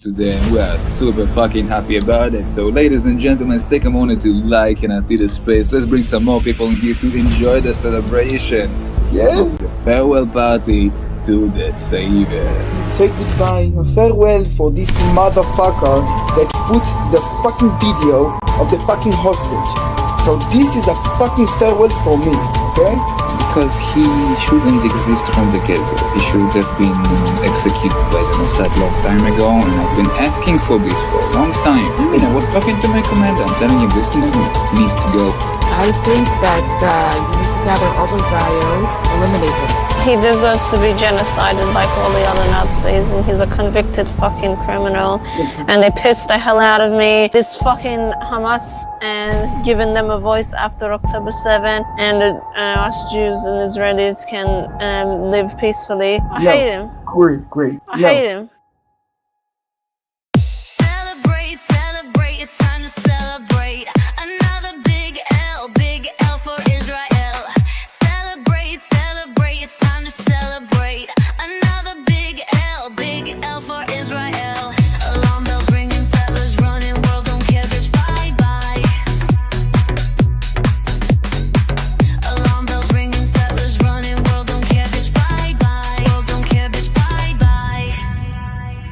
today, and we are super fucking happy about it. So ladies and gentlemen, take a moment to like and empty the space. Let's bring some more people in here to enjoy the celebration of the farewell party to the Savior. Say goodbye, a farewell for this motherfucker that put the fucking video of the fucking hostage. So this is a fucking farewell for me, okay? Because he shouldn't exist from the get-go. He should have been executed by the Mossad long time ago, and I've been asking for this for a long time. And I was talking to my commander, I'm telling him this needs to go. I think that you need to gather all the Zios, eliminate them. He deserves to be genocided like all the other Nazis, and he's a convicted fucking criminal. And they pissed the hell out of me. This fucking Hamas and giving them a voice after October 7, and us Jews and Israelis can live peacefully. I hate him. Great. I hate him. Celebrate, celebrate, it's time to celebrate. Another big L for Israel. Celebrate, celebrate, it's time to celebrate. Another big L for Israel. Alarm bells ringing, settlers running, world don't care, bitch, bye bye. Alarm bells ringing, settlers running, world don't care, bitch, bye bye. World don't care, bitch, bye bye.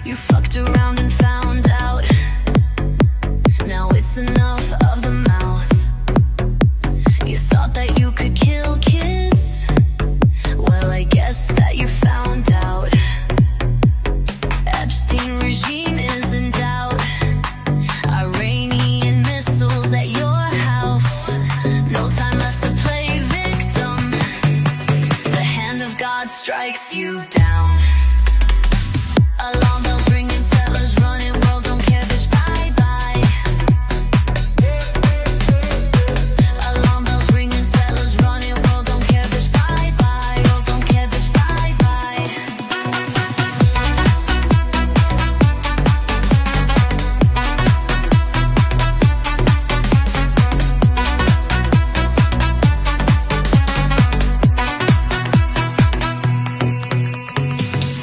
You fucked around and found out. Now it's enough of the mouth. You thought that you could kill kids? Well, I guess that you found out. Epstein regime is in doubt. Iranian missiles at your house. No time left to play victim. The hand of God strikes you down. Alarm bells ringing, settlers running, world don't care, bitch, bye bye. Alarm bells ringing, settlers running, world don't care, bitch, bye bye. World don't care, bitch, bye bye.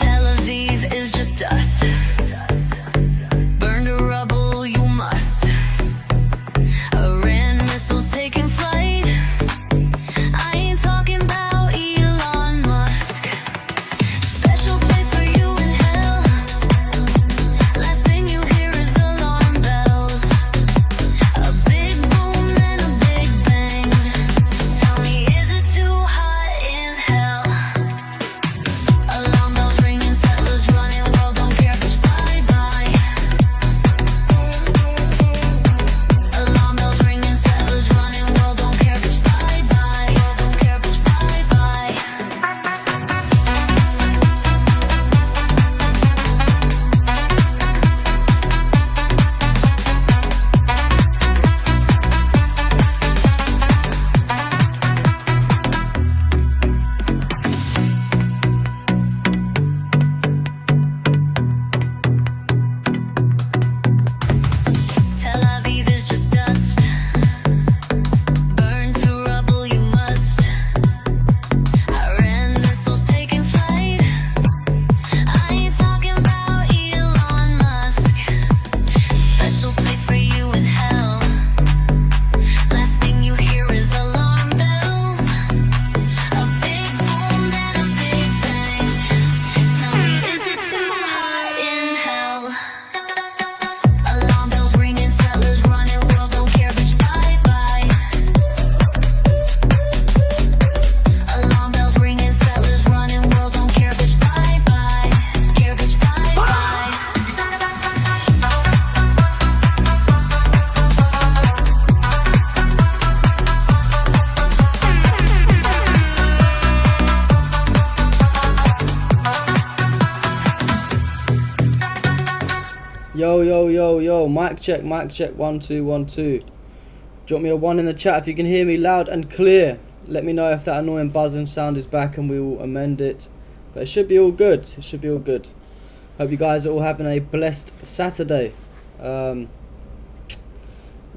Tel Aviv is just dust. Burn to rubble, you must. Iran missiles taking flight. I ain't talking about Elon Musk. Special place for you in hell. Last thing you hear is alarm bells. A big boom and a big bang. Tell me, is it too hot in hell? Alarm bells ringing, settlers running, world don't care, bitch, bye bye. Alarm bells ringing, settlers running, world don't care, bitch, bye bye. World don't care, bitch, bye bye. Tel Aviv is just dust. Burn to rubble, you must. Iran missiles taking flight. I ain't talking about Elon Musk. Special place for you in hell. Last thing you hear is alarm bells. A big boom and a big bang. Tell me, is it too hot in hell? Alarm bells ringing, settlers running, world don't care, bitch, bye bye. Alarm bells ringing, settlers running, world don't care, bitch, bye bye. Care, bitch, bye bye. Yo, mic check, 1 2 1 2. Drop me a 1 in the chat if you can hear me loud and clear. Let me know if that annoying buzzing sound is back and we will amend it. But it should be all good. Hope you guys are all having a blessed Saturday.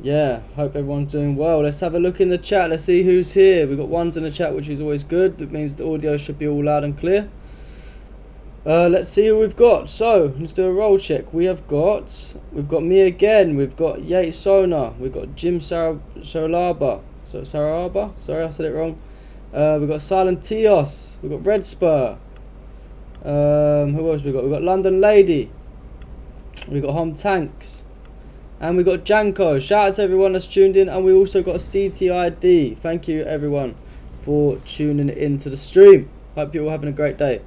Yeah, hope everyone's doing well. Let's have a look in the chat. Let's see who's here. We've got ones in the chat, which is always good. That means the audio should be all loud and clear. Let's see who we've got. So let's do a roll check. We've got me again. We've got Yates Sona. We've got Jim Saralaba. Sararaba. Sorry, I said it wrong. We've got Silent Tios. We've got Red Spur. Who else we got? We've got London Lady. We've got Hom Tanks. And we've got Janko. Shout out to everyone that's tuned in. And we also got CTID. Thank you everyone for tuning into the stream. Hope you're all having a great day.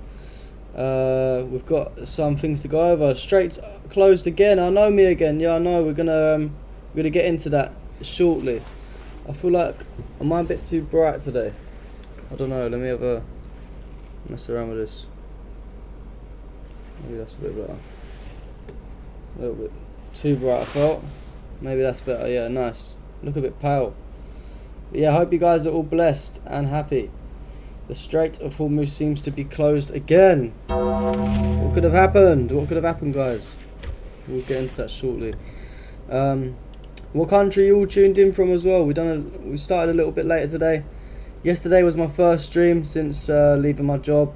We've got some things to go over. Straits closed again. I know, me again. Yeah, I know. We're gonna get into that shortly. I feel like am I a bit too bright today? I don't know. Let me have a mess around with this. Maybe that's a bit better. A little bit too bright, I felt. Maybe that's better. Yeah, nice. Look a bit pale. But yeah, I hope you guys are all blessed and happy. The Strait of Hormuz seems to be closed again. What could have happened? What could have happened, guys? We'll get into that shortly. What country you all tuned in from as well? We started a little bit later today. Yesterday was my first stream since leaving my job,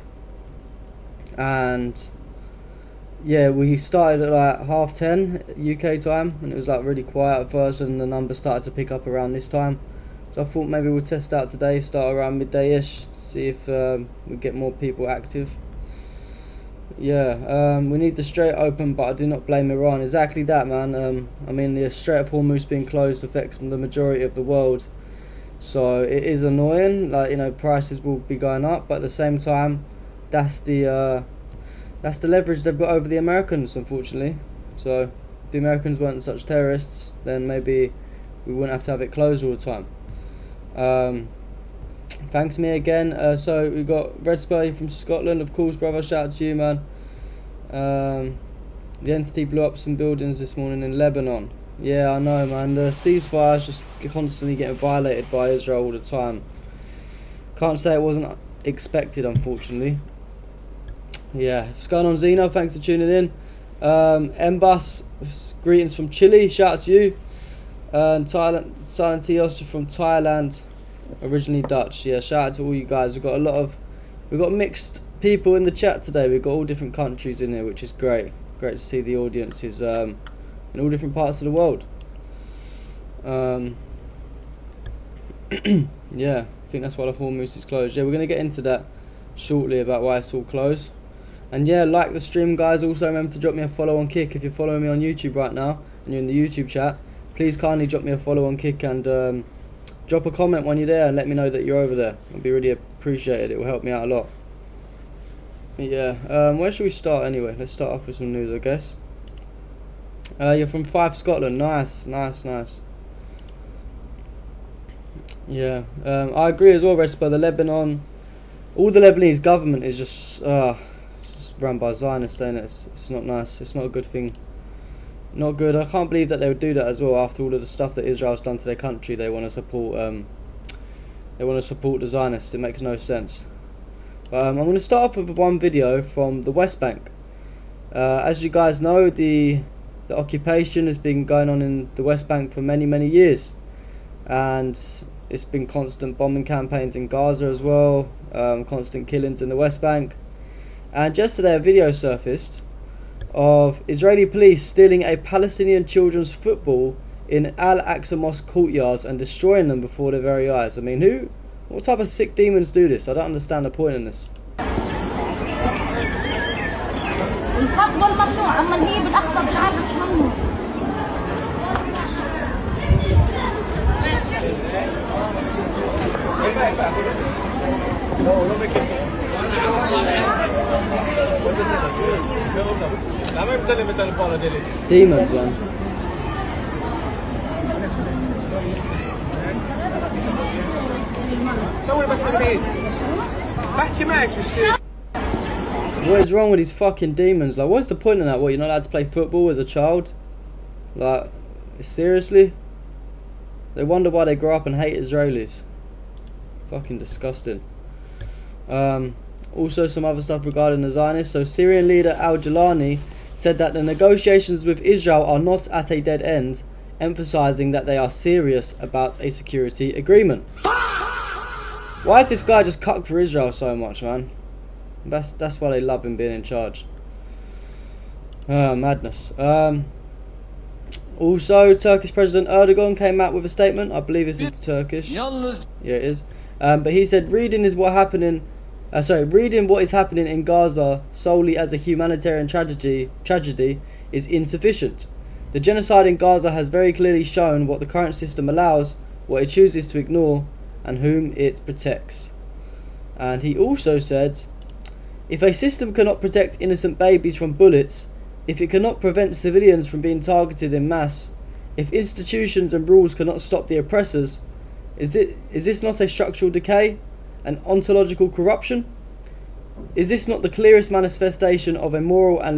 and yeah, we started at like 10:30 UK time, and it was like really quiet at first, and the numbers started to pick up around this time. So I thought maybe we'll test out today, start around midday-ish, see if we get more people active. Yeah, we need the Strait open, but I do not blame Iran. Exactly that, man. I mean, the Strait of Hormuz being closed affects the majority of the world, so it is annoying. Like, you know, prices will be going up, but at the same time, that's the leverage they've got over the Americans, unfortunately. So if the Americans weren't such terrorists, then maybe we wouldn't have to have it closed all the time. Thanks, me again. So we got Red Spur from Scotland, of course, brother. Shout out to you, man. The entity blew up some buildings this morning in Lebanon. Yeah, I know, man. The ceasefire is just constantly getting violated by Israel all the time. Can't say it wasn't expected, unfortunately. Yeah, what's going on, Zeno? Thanks for tuning in. Mbus, greetings from Chile. Shout out to you. And Thailand, Silent Tios from Thailand, originally Dutch. Yeah, shout out to all you guys. We've got mixed people in the chat today. We've got all different countries in here, which is great. Great to see the audiences in all different parts of the world. Yeah, I think that's why the Hormuz is closed. Yeah, we're gonna get into that shortly about why it's all closed. And yeah, like the stream, guys. Also remember to drop me a follow on Kick if you're following me on YouTube right now and you're in the YouTube chat. Please kindly drop me a follow on Kick and drop a comment when you're there and let me know that you're over there. It'll be really appreciated. It will help me out a lot. Yeah, where should we start anyway? Let's start off with some news, I guess. You're from Fife, Scotland. Nice. Yeah, I agree as well, Red Spur. All the Lebanese government is just run by Zionists, ain't it? It's not nice. It's not a good thing. Not good. I can't believe that they would do that as well after all of the stuff that Israel's done to their country. They want to support. They want to support the Zionists. It makes no sense. I'm going to start off with one video from the West Bank. As you guys know, the occupation has been going on in the West Bank for many years, and it's been constant bombing campaigns in Gaza as well, constant killings in the West Bank. And yesterday a video surfaced of Israeli police stealing a Palestinian children's football in Al-Aqsa Mosque courtyards and destroying them before their very eyes. I mean, what type of sick demons do this? I don't understand the point in this. Demons, man. What is wrong with these fucking demons? Like, what's the point in that? What, you're not allowed to play football as a child? Like, seriously? They wonder why they grow up and hate Israelis. Fucking disgusting. Also some other stuff regarding the Zionists. So Syrian leader al-Jilani said that the negotiations with Israel are not at a dead end, emphasizing that they are serious about a security agreement. Why is this guy just cuck for Israel so much, man? That's why they love him being in charge. Madness. Also, Turkish President Erdogan came out with a statement. I believe it's in Turkish. Yeah, it is. But he said, reading what is happening in Gaza solely as a humanitarian tragedy is insufficient. The genocide in Gaza has very clearly shown what the current system allows, what it chooses to ignore, and whom it protects. And he also said, if a system cannot protect innocent babies from bullets, if it cannot prevent civilians from being targeted in mass, if institutions and rules cannot stop the oppressors, is this not a structural decay, an ontological corruption? Is this not the clearest manifestation of a moral and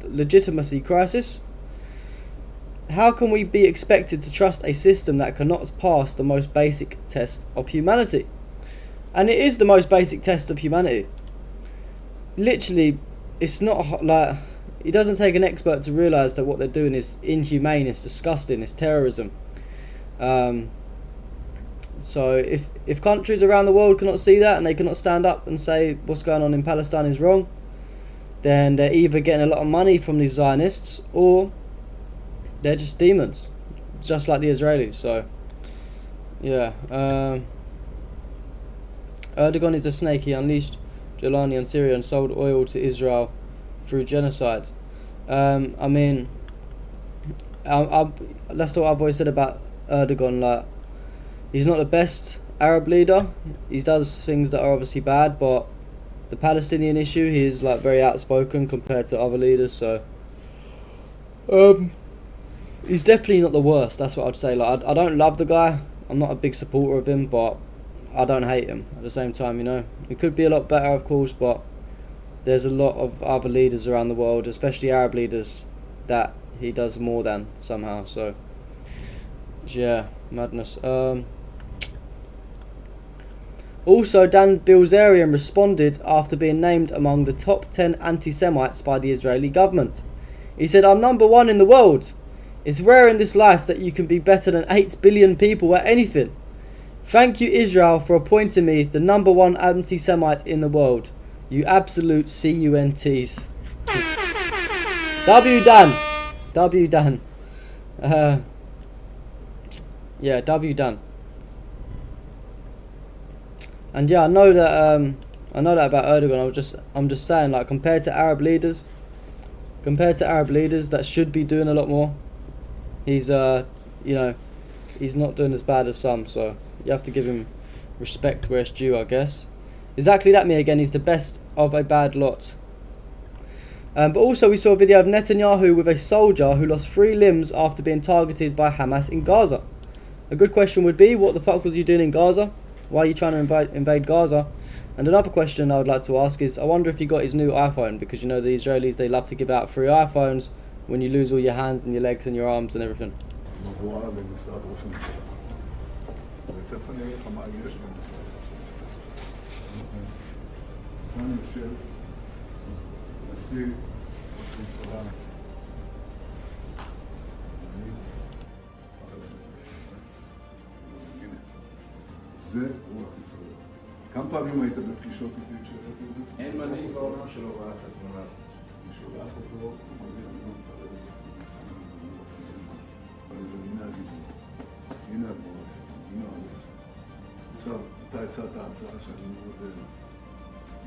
legitimacy crisis? How can we be expected to trust a system that cannot pass the most basic test of humanity? And it is the most basic test of humanity. Literally, it's not like... It doesn't take an expert to realise that what they're doing is inhumane, it's disgusting, it's terrorism. So if countries around the world cannot see that and they cannot stand up and say what's going on in Palestine is wrong, then they're either getting a lot of money from these Zionists or they're just demons, just like the Israelis. So yeah, Erdogan is a snake. He unleashed Jelani on Syria and sold oil to Israel through genocide. I mean, that's what I've always said about Erdogan. Like, he's not the best Arab leader. He does things that are obviously bad, but the Palestinian issue, he is like very outspoken compared to other leaders. So, he's definitely not the worst. That's what I'd say. Like, I don't love the guy. I'm not a big supporter of him, but I don't hate him at the same time. You know, it could be a lot better, of course, but there's a lot of other leaders around the world, especially Arab leaders, that he does more than somehow. So yeah, madness. Also, Dan Bilzerian responded after being named among the top 10 anti-Semites by the Israeli government. He said, "I'm number one in the world. It's rare in this life that you can be better than 8 billion people at anything. Thank you, Israel, for appointing me the number one anti-Semite in the world. You absolute CUNTs. W Dan. W Dan. Yeah, W Dan. And yeah, I know that about Erdogan. I'm just saying, like, compared to Arab leaders that should be doing a lot more, he's he's not doing as bad as some. So you have to give him respect where it's due, I guess. Exactly that, me again. He's the best of a bad lot. But also we saw a video of Netanyahu with a soldier who lost 3 limbs after being targeted by Hamas in Gaza. A good question would be, what the fuck was you doing in Gaza? Why are you trying to invade Gaza? And another question I would like to ask is, I wonder if he got his new iPhone, because you know the Israelis, they love to give out free iPhones when you lose all your hands and your legs and your arms and everything. זה רוח ישראל. כמה פעמים היית בפגישות איתי כשהראיתי את זה? אין מנהיג בעולם שלא ראה את התמונה. אני שולח אותו, אומר לי, אני לא מתפלל את זה. אבל הנה הגיבור, הנה הגבורה שלנו, הנה הולך. עכשיו, אתה הצעת ההצעה שאני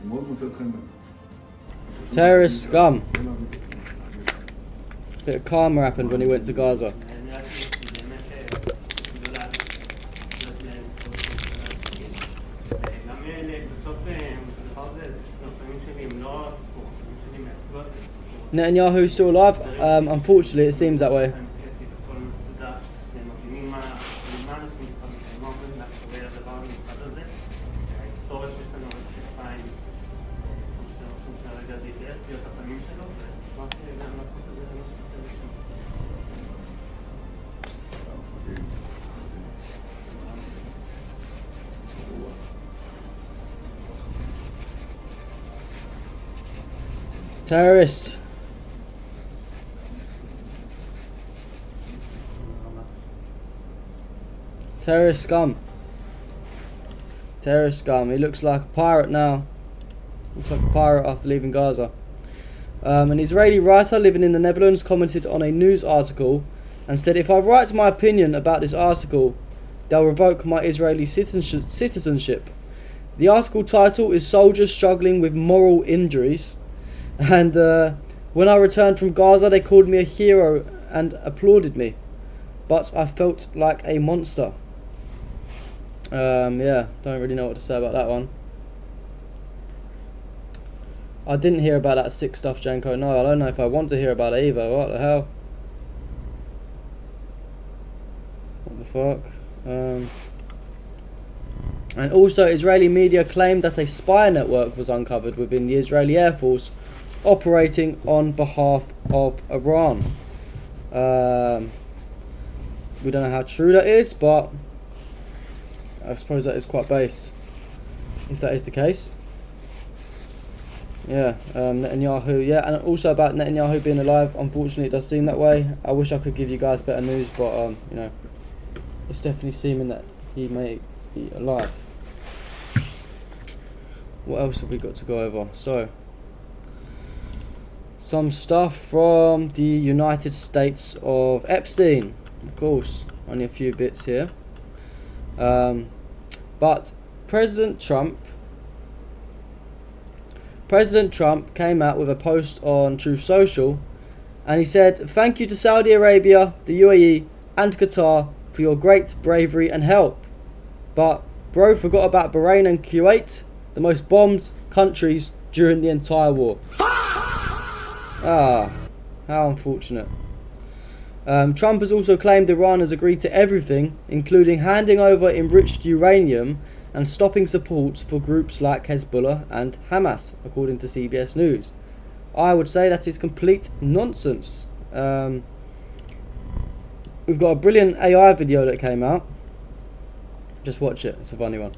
מאוד מוצאת חן בעיניי. Terrorist scum. Bit of karma happened when he went to Gaza. Netanyahu still alive? Unfortunately, it seems that way. Terrorists. Terrorist scum. Terrorist scum. He looks like a pirate now. Looks like a pirate after leaving Gaza. An Israeli writer living in the Netherlands commented on a news article and said, "If I write my opinion about this article, they'll revoke my Israeli citizenship." The article title is "Soldiers Struggling with Moral Injuries." And when I returned from Gaza, they called me a hero and applauded me. But I felt like a monster. Yeah, don't really know what to say about that one. I didn't hear about that sick stuff, Janko. No, I don't know if I want to hear about it either. What the hell? What the fuck? And also, Israeli media claimed that a spy network was uncovered within the Israeli Air Force operating on behalf of Iran. We don't know how true that is, but I suppose that is quite based, if that is the case. Yeah, Netanyahu, yeah, and also about Netanyahu being alive, unfortunately it does seem that way. I wish I could give you guys better news, but, you know, it's definitely seeming that he may be alive. What else have we got to go over? So, some stuff from the United States of Epstein. Of course, only a few bits here. But President Trump came out with a post on Truth Social, and he said, "Thank you to Saudi Arabia, the UAE and Qatar for your great bravery and help. But bro forgot about Bahrain and Kuwait, the most bombed countries during the entire war." Ah, how unfortunate. Trump has also claimed Iran has agreed to everything, including handing over enriched uranium and stopping support for groups like Hezbollah and Hamas, according to CBS News. I would say that is complete nonsense. We've got a brilliant AI video that came out. Just watch it, it's a funny one.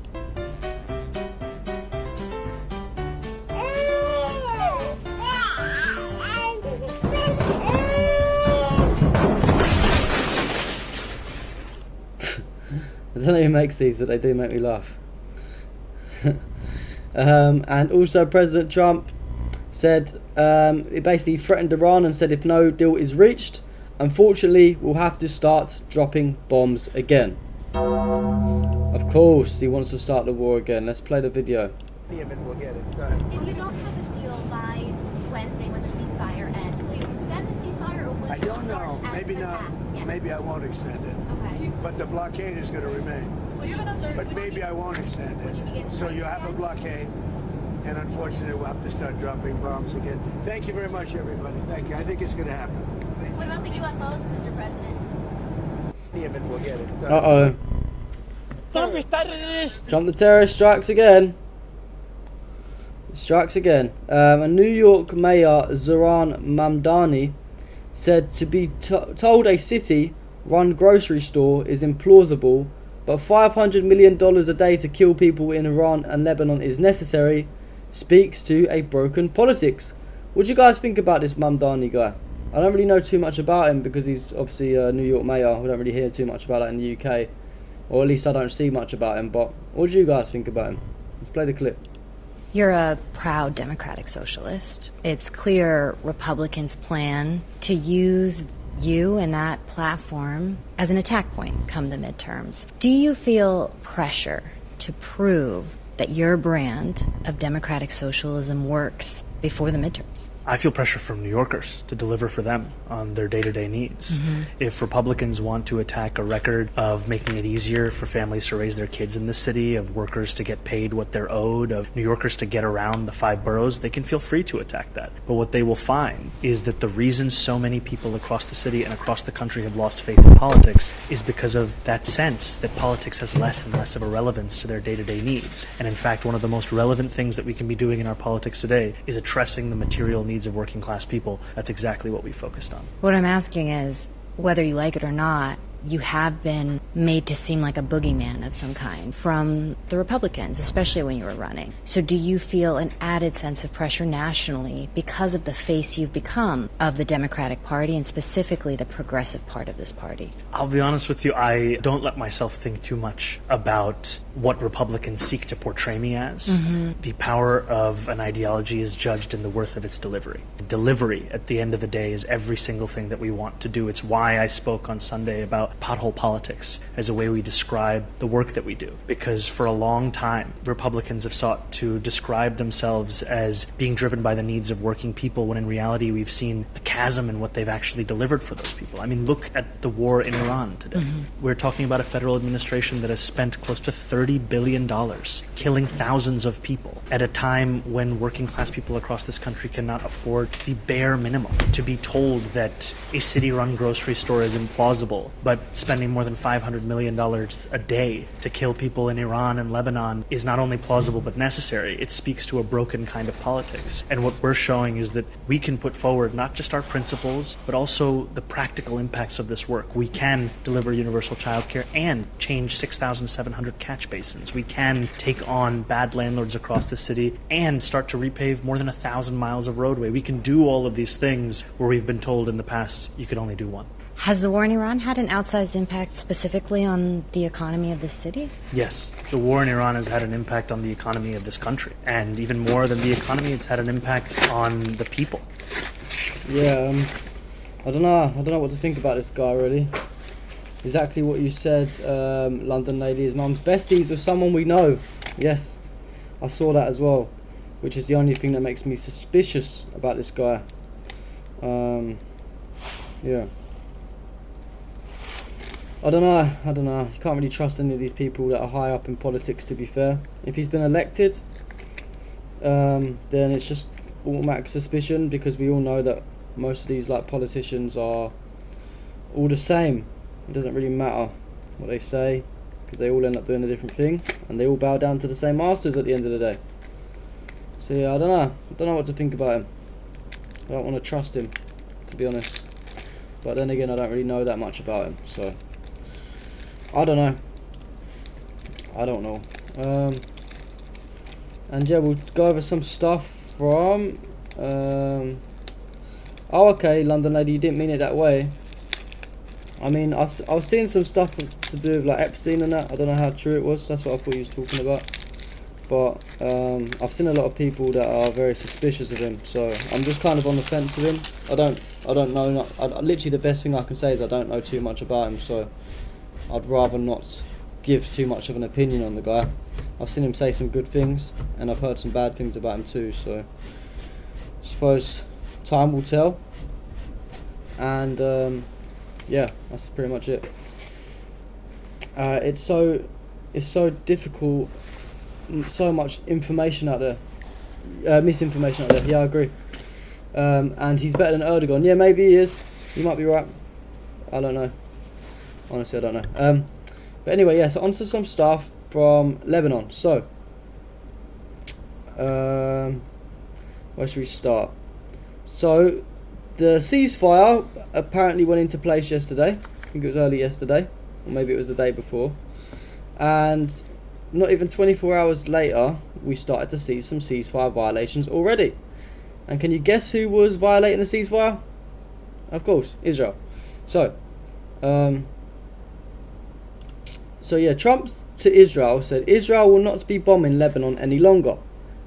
I don't know who makes these, but they do make me laugh. And also President Trump said, he basically threatened Iran and said if no deal is reached, unfortunately we'll have to start dropping bombs again. Of course he wants to start the war again. Let's play the video. We'll get it. Go ahead. If you don't have a deal by Wednesday when the ceasefire ends, will you extend the ceasefire or will I you don't start know. as Maybe the not. past? Yeah. Maybe I won't extend it. Okay. But the blockade is going to remain. But maybe I won't extend it. So you have a blockade, and unfortunately we'll have to start dropping bombs again. Thank you very much, everybody. Thank you. I think it's going to happen. What about the UFOs, Mr. President? We'll get it. Uh-oh. Trump the terrorist strikes again. Strikes again. A New York mayor, Zohran Mamdani, said to be told a city-run grocery store is implausible, but $500 million a day to kill people in Iran and Lebanon is necessary, speaks to a broken politics. What do you guys think about this Mamdani guy? I don't really know too much about him because he's obviously a New York mayor. We don't really hear too much about that in the UK. Or at least I don't see much about him. But what do you guys think about him? Let's play the clip. You're a proud democratic socialist. It's clear Republicans plan to use you and that platform as an attack point come the midterms. Do you feel pressure to prove that your brand of democratic socialism works before the midterms? I feel pressure from New Yorkers to deliver for them on their day-to-day needs. If Republicans want to attack a record of making it easier for families to raise their kids in the city, of workers to get paid what they're owed, of New Yorkers to get around the 5 boroughs, they can feel free to attack that. But what they will find is that the reason so many people across the city and across the country have lost faith in politics is because of that sense that politics has less and less of a relevance to their day-to-day needs. And in fact, one of the most relevant things that we can be doing in our politics today is addressing the material needs of working class people. That's exactly what we focused on. What I'm asking is, whether you like it or not, you have been made to seem like a boogeyman of some kind from the Republicans, especially when you were running. So do you feel an added sense of pressure nationally because of the face you've become of the Democratic Party and specifically the progressive part of this party? I'll be honest with you, I don't let myself think too much about what Republicans seek to portray me as. The power of an ideology is judged in the worth of its delivery. Delivery, at the end of the day, is every single thing that we want to do. It's why I spoke on Sunday about pothole politics as a way we describe the work that we do. Because for a long time, Republicans have sought to describe themselves as being driven by the needs of working people, when in reality we've seen a chasm in what they've actually delivered for those people. I mean, look at the war in Iran today. We're talking about a federal administration that has spent close to $30 billion killing thousands of people at a time when working class people across this country cannot afford the bare minimum. To be told that a city-run grocery store is implausible, but spending more than $500 million a day to kill people in Iran and Lebanon is not only plausible but necessary. It speaks to a broken kind of politics. And what we're showing is that we can put forward not just our principles, but also the practical impacts of this work. We can deliver universal childcare and change 6,700 catch basins. We can take on bad landlords across the city and start to repave more than 1,000 miles of roadway. We can do all of these things where we've been told in the past you could only do one. Has the war in Iran had an outsized impact specifically on the economy of the city? Yes, the war in Iran has had an impact on the economy of this country. And even more than the economy, it's had an impact on the people. Yeah, I don't know what to think about this guy, really. Exactly what you said, London lady. His mum's besties with someone we know. Yes, I saw that as well, which is the only thing that makes me suspicious about this guy. Yeah. I don't know. You can't really trust any of these people that are high up in politics, to be fair. If he's been elected, then it's just automatic suspicion, because we all know that most of these politicians are all the same. It doesn't really matter what they say, because they all end up doing a different thing, and they all bow down to the same masters at the end of the day. So yeah, I don't know what to think about him. I don't want to trust him, to be honest. But then again, I don't really know that much about him, so I don't know. And yeah, we'll go over some stuff from oh, okay, London lady, you didn't mean it that way. I mean, I was seeing some stuff to do with Epstein and that. I don't know how true it was. That's what I thought you was talking about. But I've seen a lot of people that are very suspicious of him. So I'm just kind of on the fence with him. I don't know. Literally, the best thing I can say is I don't know too much about him. So I'd rather not give too much of an opinion on the guy. I've seen him say some good things, and I've heard some bad things about him too. So I suppose time will tell. And yeah, that's pretty much it. It's so difficult, so much information out there, misinformation out there. Yeah, I agree. And he's better than Erdogan. Yeah, maybe he is. You might be right. I don't know. Honestly, I don't know. But anyway, yeah. So onto some stuff from Lebanon. So, where should we start? So, the ceasefire apparently went into place yesterday. I think it was early yesterday, or maybe it was the day before. And not even 24 hours later, we started to see some ceasefire violations already. And can you guess who was violating the ceasefire? Of course, Israel. So yeah, Trump to Israel said Israel will not be bombing Lebanon any longer.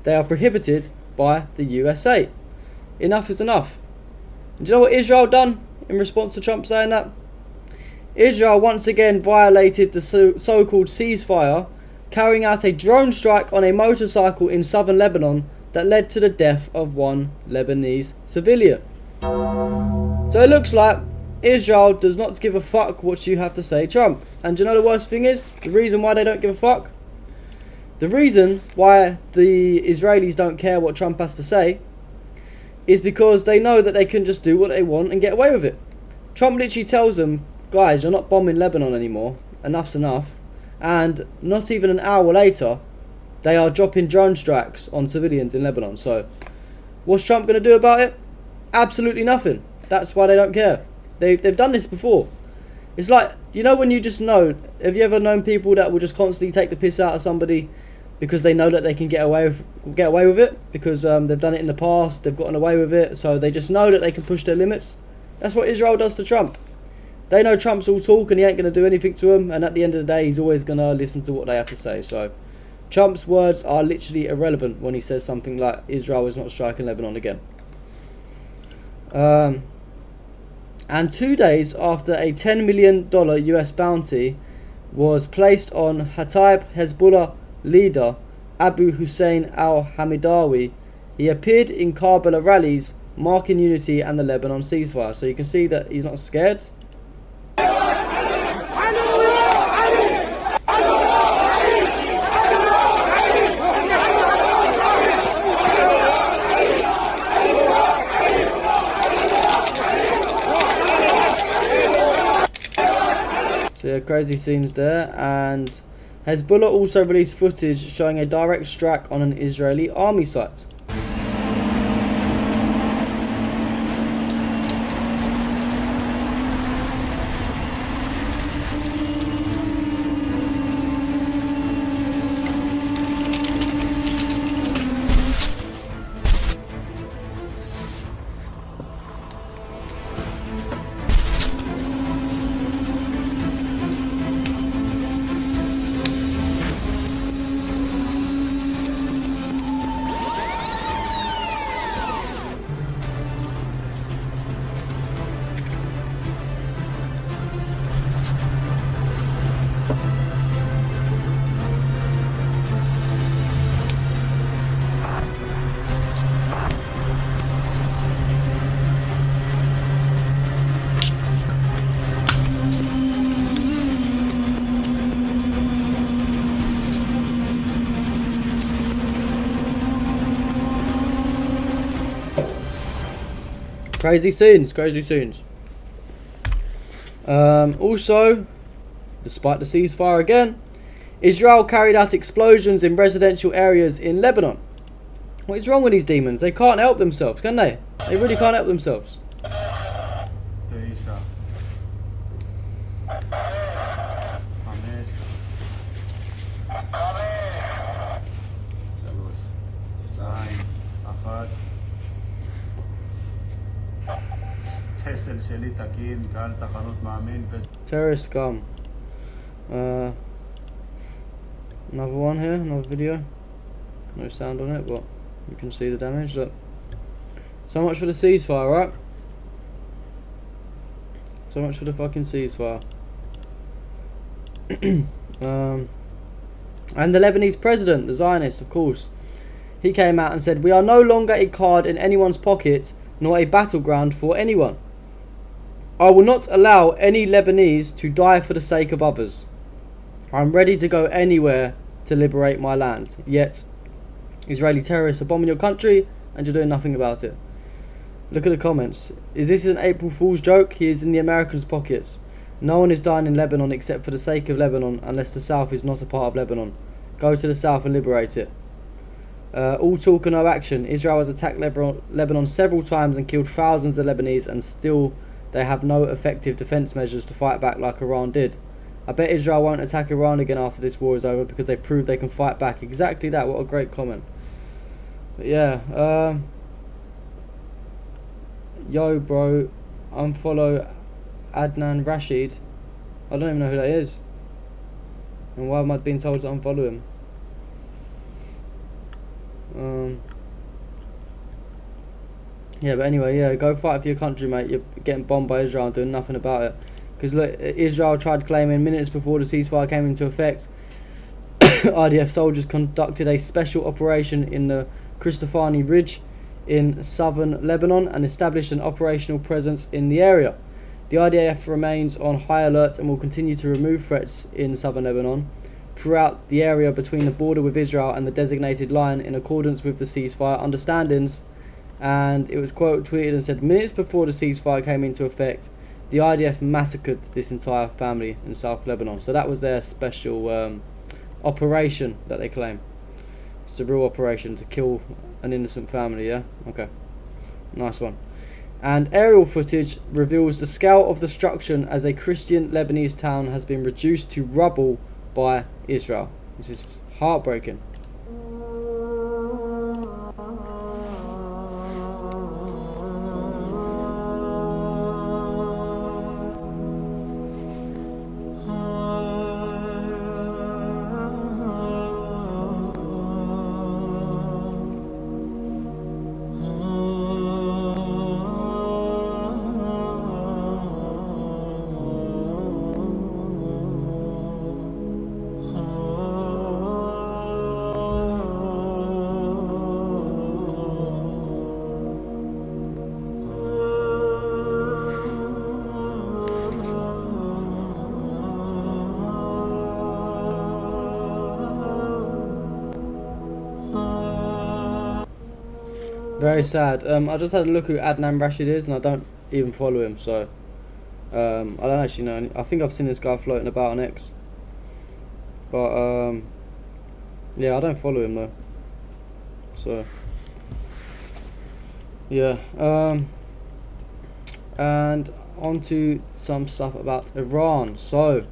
They are prohibited by the USA. Enough is enough. And do you know what Israel done in response to Trump saying that? Israel once again violated the so-called ceasefire, carrying out a drone strike on a motorcycle in southern Lebanon that led to the death of one Lebanese civilian. So it looks like Israel does not give a fuck what you have to say, Trump. And do you know the worst thing is? The reason why they don't give a fuck? The reason why the Israelis don't care what Trump has to say is because they know that they can just do what they want and get away with it. Trump literally tells them, guys, you're not bombing Lebanon anymore. Enough's enough. And not even an hour later, they are dropping drone strikes on civilians in Lebanon. So, what's Trump going to do about it? Absolutely nothing. That's why they don't care. They've done this before. It's like, you know when you just know, have you ever known people that will just constantly take the piss out of somebody because they know that they can get away with it? Because they've done it in the past, they've gotten away with it, so they just know that they can push their limits. That's what Israel does to Trump. They know Trump's all talk and he ain't going to do anything to them, and at the end of the day he's always going to listen to what they have to say. So Trump's words are literally irrelevant when he says something like Israel is not striking Lebanon again. And 2 days after a $10 million US bounty was placed on Hattab Hezbollah leader Abu Hussein al-Hamidawi, he appeared in Karbala rallies marking unity and the Lebanon ceasefire. So you can see that he's not scared. So yeah, crazy scenes there. And Hezbollah also released footage showing a direct strike on an Israeli army site. Crazy scenes, crazy scenes. Also, despite the ceasefire again, Israel carried out explosions in residential areas in Lebanon. What is wrong with these demons? They can't help themselves, can they? They really can't help themselves. Terrorist scum. Another one here, another video. No sound on it, but you can see the damage. Look. So much for the ceasefire, right? So much for the fucking ceasefire. And the Lebanese president, the Zionist, of course, he came out and said, "We are no longer a card in anyone's pocket, nor a battleground for anyone. I will not allow any Lebanese to die for the sake of others. I'm ready to go anywhere to liberate my land. Yet, Israeli terrorists are bombing your country and you're doing nothing about it." Look at the comments. Is this an April Fool's joke? He is in the Americans' pockets. No one is dying in Lebanon except for the sake of Lebanon, unless the south is not a part of Lebanon. Go to the south and liberate it. All talk and no action. Israel has attacked Lebanon several times and killed thousands of Lebanese, and still they have no effective defence measures to fight back like Iran did. I bet Israel won't attack Iran again after this war is over because they proved they can fight back. Exactly that. What a great comment. But yeah, yo bro, unfollow Adnan Rashid. I don't even know who that is. And why am I being told to unfollow him? Yeah, but anyway, yeah, go fight for your country, mate. You're getting bombed by Israel and doing nothing about it. Because look, Israel tried claiming minutes before the ceasefire came into effect, IDF soldiers conducted a special operation in the Christofani Ridge in southern Lebanon and established an operational presence in the area. The IDF remains on high alert and will continue to remove threats in southern Lebanon throughout the area between the border with Israel and the designated line in accordance with the ceasefire understandings. And it was quote tweeted and said, minutes before the ceasefire came into effect, the IDF massacred this entire family in South Lebanon. So that was their special operation that they claim. It's a real operation to kill an innocent family, yeah? Okay. Nice one. And aerial footage reveals the scale of destruction as a Christian Lebanese town has been reduced to rubble by Israel. This is heartbreaking. Very sad. I just had a look who Adnan Rashid is, and I don't even follow him, so I don't actually know. I think I've seen this guy floating about on X, but yeah, I don't follow him though. So yeah, and on to some stuff about Iran. So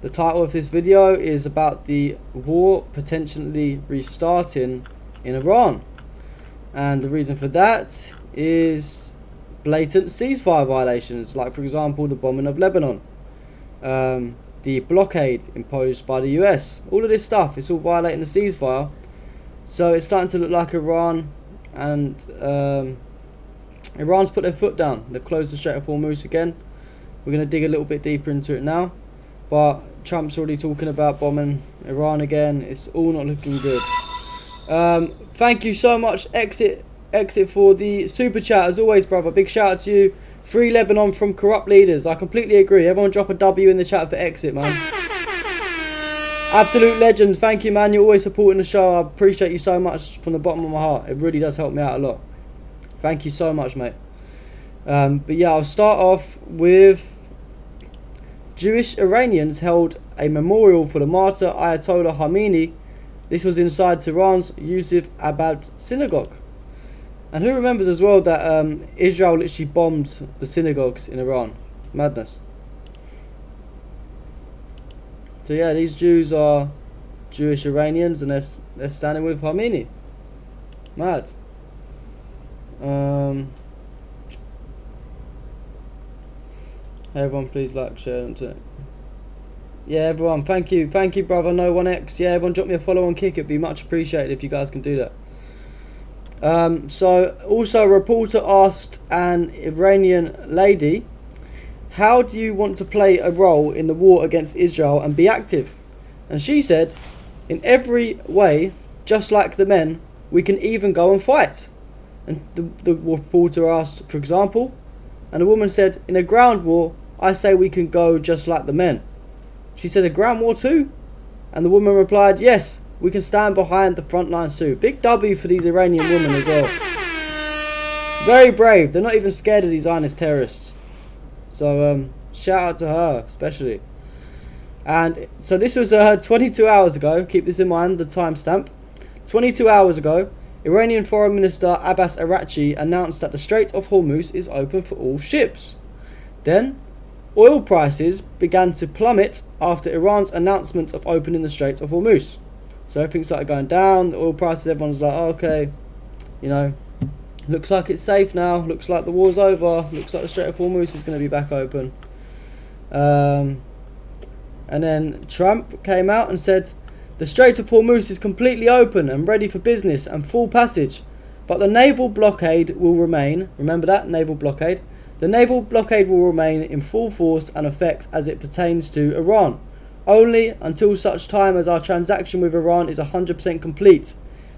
the title of this video is about the war potentially restarting in Iran, and the reason for that is blatant ceasefire violations, like for example the bombing of Lebanon, the blockade imposed by the US. All of this stuff, it's all violating the ceasefire. So it's starting to look like Iran and Iran's put their foot down. They've closed the Strait of Hormuz again. We're going to dig a little bit deeper into it now, but Trump's already talking about bombing Iran again. It's all not looking good. Thank you so much, Exit, for the super chat. As always, brother, big shout out to you. Free Lebanon from corrupt leaders. I completely agree. Everyone drop a W in the chat for Exit, man. Absolute legend. Thank you, man. You're always supporting the show. I appreciate you so much from the bottom of my heart. It really does help me out a lot. Thank you so much, mate. But yeah, I'll start off with Jewish Iranians held a memorial for the martyr Ayatollah Khamenei. This was inside Tehran's Yusuf Abad synagogue. And who remembers as well that Israel literally bombed the synagogues in Iran? Madness. So yeah, these Jews are Jewish Iranians, and they're standing with Khamenei. Mad. Everyone please like, share, and tip. Yeah, everyone, thank you, brother, No1X. Yeah, everyone drop me a follow on Kick. It'd be much appreciated if you guys can do that. So also a reporter asked an Iranian lady, how do you want to play a role in the war against Israel and be active? And she said, in every way, just like the men, we can even go and fight. And the reporter asked, for example, and the woman said, in a ground war, I say we can go just like the men. She said, a ground war too? And the woman replied, yes, we can stand behind the front lines too. Big W for these Iranian women as well. Very brave. They're not even scared of these Zionist terrorists. So shout out to her especially. And so this was 22 hours ago. Keep this in mind, the timestamp. 22 hours ago, Iranian Foreign Minister Abbas Araghchi announced that the Strait of Hormuz is open for all ships. Then, oil prices began to plummet after Iran's announcement of opening the Strait of Hormuz. So everything started going down, the oil prices, everyone's like, oh, okay, you know, looks like it's safe now, looks like the war's over, looks like the Strait of Hormuz is going to be back open. And then Trump came out and said, the Strait of Hormuz is completely open and ready for business and full passage, but the naval blockade will remain. Remember that, naval blockade? The naval blockade will remain in full force and effect as it pertains to Iran, only until such time as our transaction with Iran is 100% complete.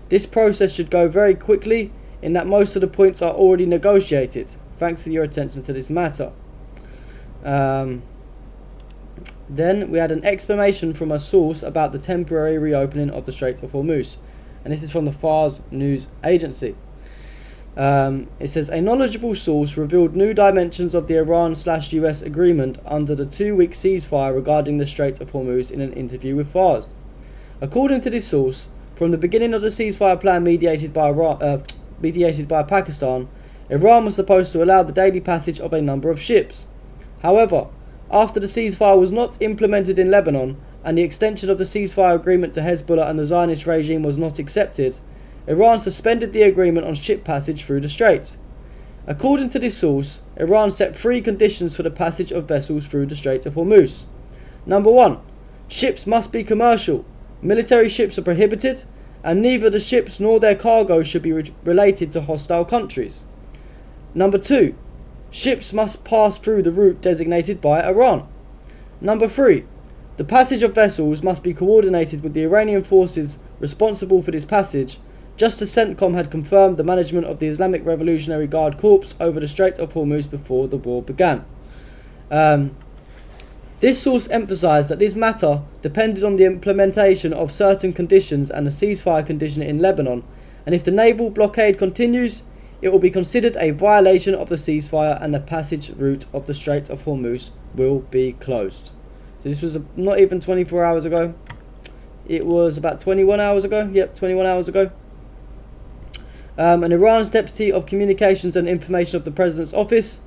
This process should go very quickly in that most of the points are already negotiated. Thanks for your attention to this matter. Then we had an explanation from a source about the temporary reopening of the Strait of Hormuz. And this is from the Fars news agency. It says, a knowledgeable source revealed new dimensions of the Iran/US agreement under the 2-week ceasefire regarding the Strait of Hormuz in an interview with Fars. According to this source, from the beginning of the ceasefire plan mediated by Pakistan, Iran was supposed to allow the daily passage of a number of ships. However, after the ceasefire was not implemented in Lebanon and the extension of the ceasefire agreement to Hezbollah and the Zionist regime was not accepted, Iran suspended the agreement on ship passage through the strait. According to this source, Iran set 3 conditions for the passage of vessels through the Strait of Hormuz. Number 1, ships must be commercial. Military ships are prohibited, and neither the ships nor their cargo should be related to hostile countries. Number 2, ships must pass through the route designated by Iran. Number 3, the passage of vessels must be coordinated with the Iranian forces responsible for this passage, just as CENTCOM had confirmed the management of the Islamic Revolutionary Guard Corps over the Strait of Hormuz before the war began. This source emphasised that this matter depended on the implementation of certain conditions and a ceasefire condition in Lebanon, and if the naval blockade continues, it will be considered a violation of the ceasefire and the passage route of the Strait of Hormuz will be closed. So this was not even 24 hours ago. It was about 21 hours ago. Yep, 21 hours ago. And Iran's Deputy of Communications and Information of the President's Office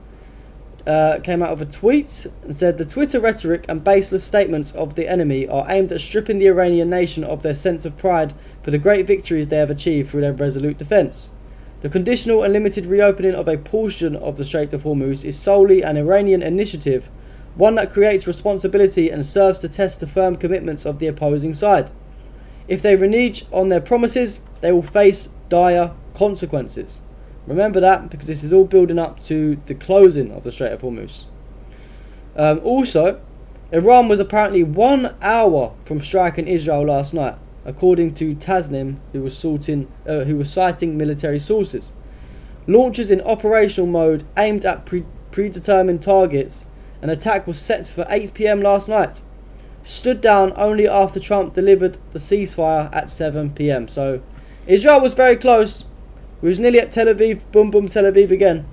came out of a tweet and said the Twitter rhetoric and baseless statements of the enemy are aimed at stripping the Iranian nation of their sense of pride for the great victories they have achieved through their resolute defence. The conditional and limited reopening of a portion of the Strait of Hormuz is solely an Iranian initiative, one that creates responsibility and serves to test the firm commitments of the opposing side. If they renege on their promises, they will face dire consequences. Remember that, because this is all building up to the closing of the Strait of Hormuz. Also, Iran was apparently 1 hour from striking Israel last night, according to Tasnim, who was citing military sources. Launchers in operational mode aimed at predetermined targets. An attack was set for 8 p.m. last night. Stood down only after Trump delivered the ceasefire at 7 p.m. So Israel was very close. We was nearly at Tel Aviv. Boom, boom, Tel Aviv again.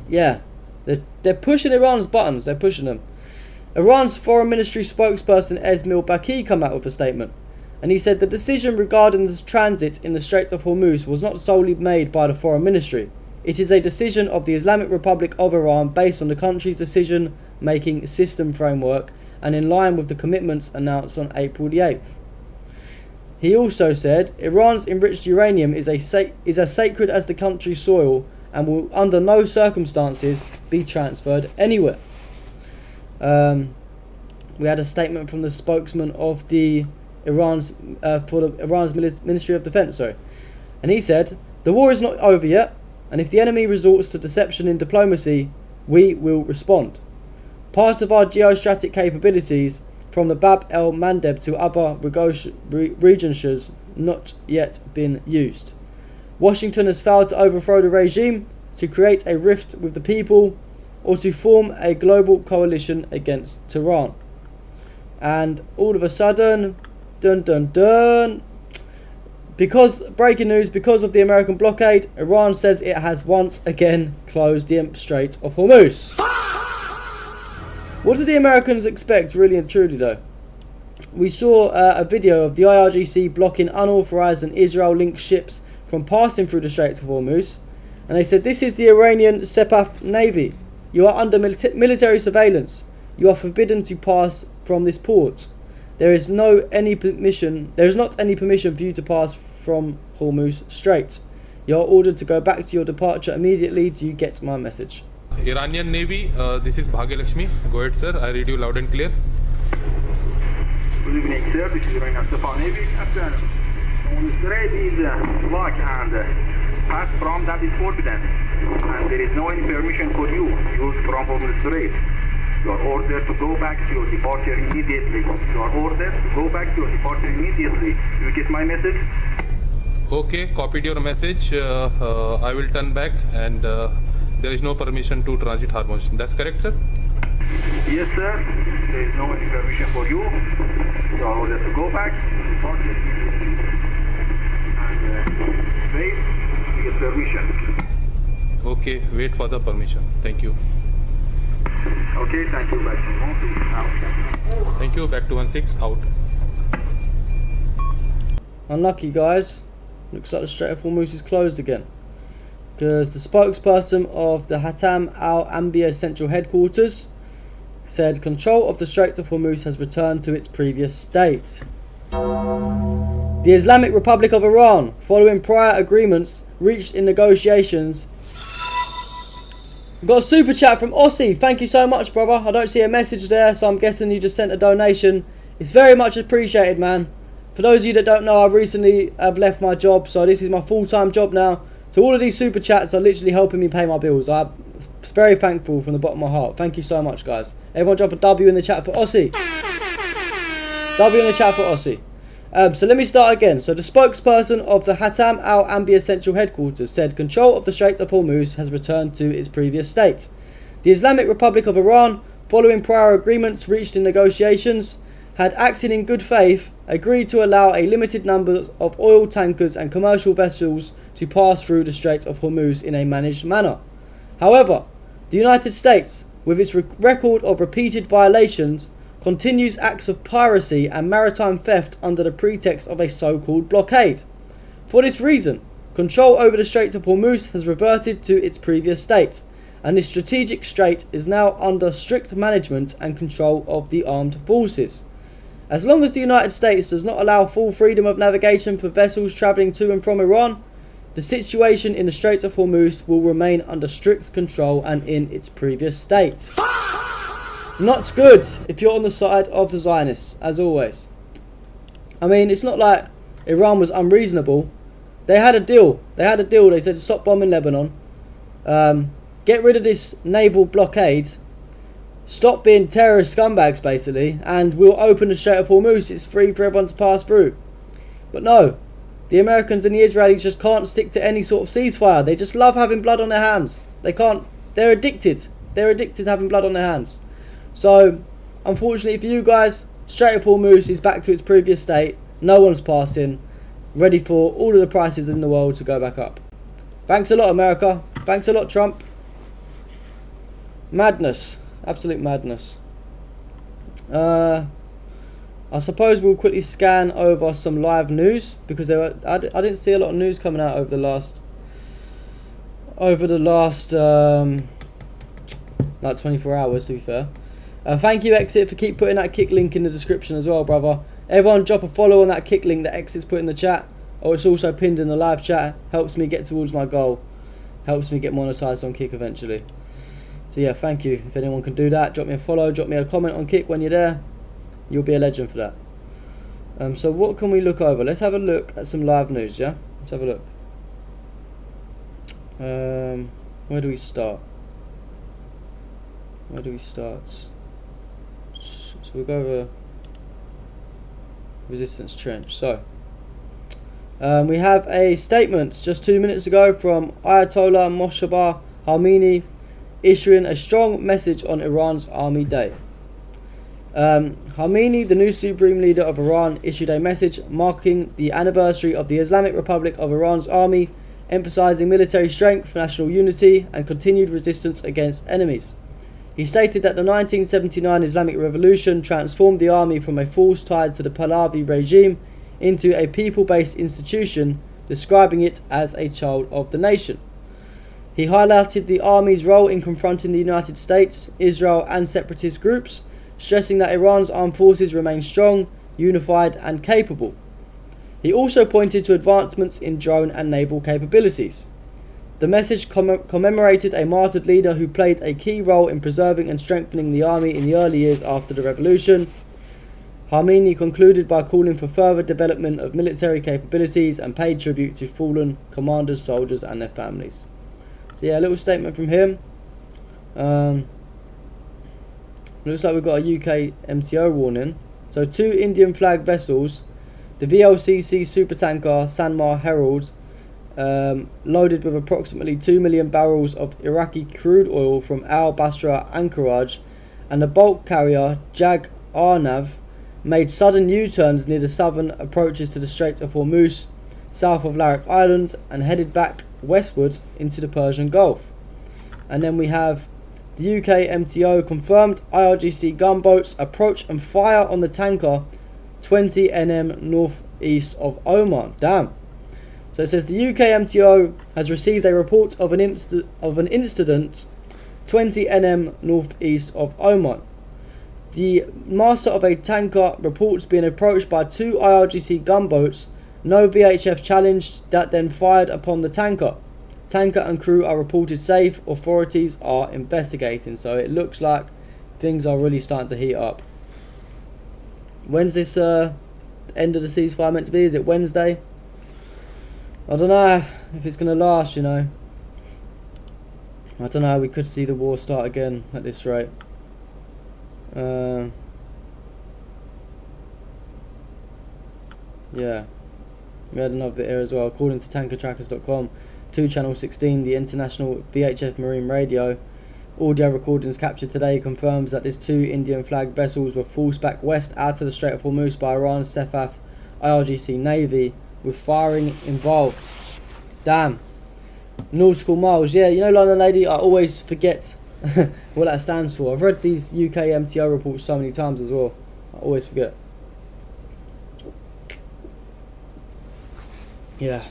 Yeah, they're pushing Iran's buttons. They're pushing them. Iran's foreign ministry spokesperson Esmail Baqi came out with a statement, and he said the decision regarding the transit in the Strait of Hormuz was not solely made by the foreign ministry. It is a decision of the Islamic Republic of Iran based on the country's decision-making system framework and in line with the commitments announced on April the 8th. He also said Iran's enriched uranium is as sacred as the country's soil and will under no circumstances be transferred anywhere. We had a statement from the spokesman of the Iran's Ministry of Defense, and he said the war is not over yet, and if the enemy resorts to deception in diplomacy, we will respond. Part of our geostrategic capabilities, from the Bab el Mandeb to other regions, not yet been used. Washington has failed to overthrow the regime, to create a rift with the people, or to form a global coalition against Tehran. And all of a sudden, dun dun dun, breaking news, because of the American blockade, Iran says it has once again closed the Strait of Hormuz. What did the Americans expect, really and truly, though? We saw a video of the IRGC blocking unauthorized and Israel-linked ships from passing through the Strait of Hormuz, and they said this is the Iranian Sepah Navy. You are under military surveillance. You are forbidden to pass from this port. There is not any permission for you to pass from Hormuz Strait. You are ordered to go back to your departure immediately. Do you get my message? Iranian Navy, this is Bhagyalakshmi. Go ahead, sir. I read you loud and clear. Good evening, sir. This is Iranian Sepah Navy. The strait is locked and pass from that is forbidden. And there is no any permission for you to use from Hormuz Strait. You are ordered to go back to your departure immediately. You are ordered to go back to your departure immediately. Do you get my message? Okay, copied your message. I will turn back, and there is no permission to transit Hormuz. That's correct, sir? Yes, sir. There is no any permission for you. You are ordered to go back to your departure immediately. And wait to get permission. Okay, wait for the permission. Thank you. Okay, thank you. Back to 16 out. Thank you. Back to 16 out. Unlucky, guys. Looks like the Strait of Hormuz is closed again, because the spokesperson of the Hatam al-Anbiya Central Headquarters said control of the Strait of Hormuz has returned to its previous state. The Islamic Republic of Iran, following prior agreements reached in negotiations. We've got a super chat from Ossie. Thank you so much, brother. I don't see a message there, so I'm guessing you just sent a donation. It's very much appreciated, man. For those of you that don't know, I recently have left my job, so this is my full-time job now. So all of these super chats are literally helping me pay my bills. I'm very thankful from the bottom of my heart. Thank you so much, guys. Everyone drop a W in the chat for Ossie. W in the chat for Ossie. So let me start again. So the spokesperson of the Hatam al-Anbiya Central Headquarters said control of the Strait of Hormuz has returned to its previous state. The Islamic Republic of Iran, following prior agreements reached in negotiations, had, acted in good faith, agreed to allow a limited number of oil tankers and commercial vessels to pass through the Strait of Hormuz in a managed manner. However, the United States, with its record of repeated violations, continues acts of piracy and maritime theft under the pretext of a so-called blockade. For this reason, control over the Strait of Hormuz has reverted to its previous state, and this strategic strait is now under strict management and control of the armed forces. As long as the United States does not allow full freedom of navigation for vessels travelling to and from Iran, the situation in the Strait of Hormuz will remain under strict control and in its previous state. Not good if you're on the side of the Zionists, as always. I mean, it's not like Iran was unreasonable. They had a deal. They said stop bombing Lebanon. Get rid of this naval blockade. Stop being terrorist scumbags, basically. And we'll open the Strait of Hormuz. It's free for everyone to pass through. But no. The Americans and the Israelis just can't stick to any sort of ceasefire. They just love having blood on their hands. They can't. They're addicted. They're addicted to having blood on their hands. So, unfortunately for you guys, Strait of Hormuz is back to its previous state. No one's passing. Ready for all of the prices in the world to go back up. Thanks a lot, America. Thanks a lot, Trump. Madness. Absolute madness. I suppose we'll quickly scan over some live news, because I didn't see a lot of news coming out over the last like 24 hours, to be fair. Thank you, Exit, for keep putting that kick link in the description as well, brother. Everyone drop a follow on that kick link that Exit's put in the chat, or it's also pinned in the live chat. Helps me get towards my goal. Helps me get monetized on Kick eventually. So yeah, thank you. If anyone can do that, drop me a follow, drop me a comment on Kick when you're there. You'll be a legend for that. So what can we look over? Let's have a look at some live news, yeah? Let's have a look. Where do we start? So we'll go over Resistance Trench. So we have a statement just 2 minutes ago from Ayatollah Moshtaba Khamenei, issuing a strong message on Iran's Army Day. Khamenei, the new supreme leader of Iran, issued a message marking the anniversary of the Islamic Republic of Iran's army, emphasizing military strength, national unity, and continued resistance against enemies. He stated that the 1979 Islamic Revolution transformed the army from a force tied to the Pahlavi regime into a people-based institution, describing it as a child of the nation. He highlighted the army's role in confronting the United States, Israel, and separatist groups, stressing that Iran's armed forces remain strong, unified, and capable. He also pointed to advancements in drone and naval capabilities. The message commemorated a martyred leader who played a key role in preserving and strengthening the army in the early years after the revolution. Khamenei concluded by calling for further development of military capabilities and paid tribute to fallen commanders, soldiers, and their families. So yeah, a little statement from him. Looks like we've got a UK MTO warning. So 2 Indian flag vessels, the VLCC supertanker Sanmar Herald, loaded with approximately 2 million barrels of Iraqi crude oil from Al Basra anchorage, and the bulk carrier Jag Arnav made sudden U-turns near the southern approaches to the Strait of Hormuz, south of Larak Island, and headed back westwards into the Persian Gulf. And then we have the UK MTO confirmed IRGC gunboats approach and fire on the tanker 20 NM northeast of Oman. Damn. So it says the UK MTO has received a report of an incident 20 NM northeast of Oman. The master of a tanker reports being approached by 2 IRGC gunboats. No VHF challenged, that then fired upon the tanker. Tanker and crew are reported safe. Authorities are investigating. So it looks like things are really starting to heat up. When's this end of the ceasefire meant to be? Is it Wednesday? I don't know if it's going to last, you know. I don't know, we could see the war start again at this rate. Yeah. We had another bit here as well. According to tankertrackers.com, 2 Channel 16, the International VHF Marine Radio, Audio recordings captured today confirms that these 2 Indian flagged vessels were forced back west out of the Strait of Hormuz by Iran's Ceasefire IRGC Navy, with firing involved. Damn. Nautical miles, yeah, you know, London Lady, I always forget what that stands for. I've read these UK MTO reports so many times as well. I always forget. Yeah.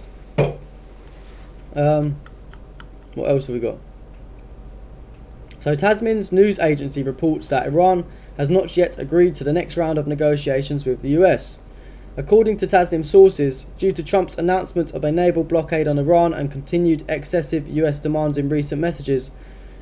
What else have we got? So Tasman's news agency reports that Iran has not yet agreed to the next round of negotiations with the US. According to Tasnim sources, due to Trump's announcement of a naval blockade on Iran and continued excessive US demands in recent messages,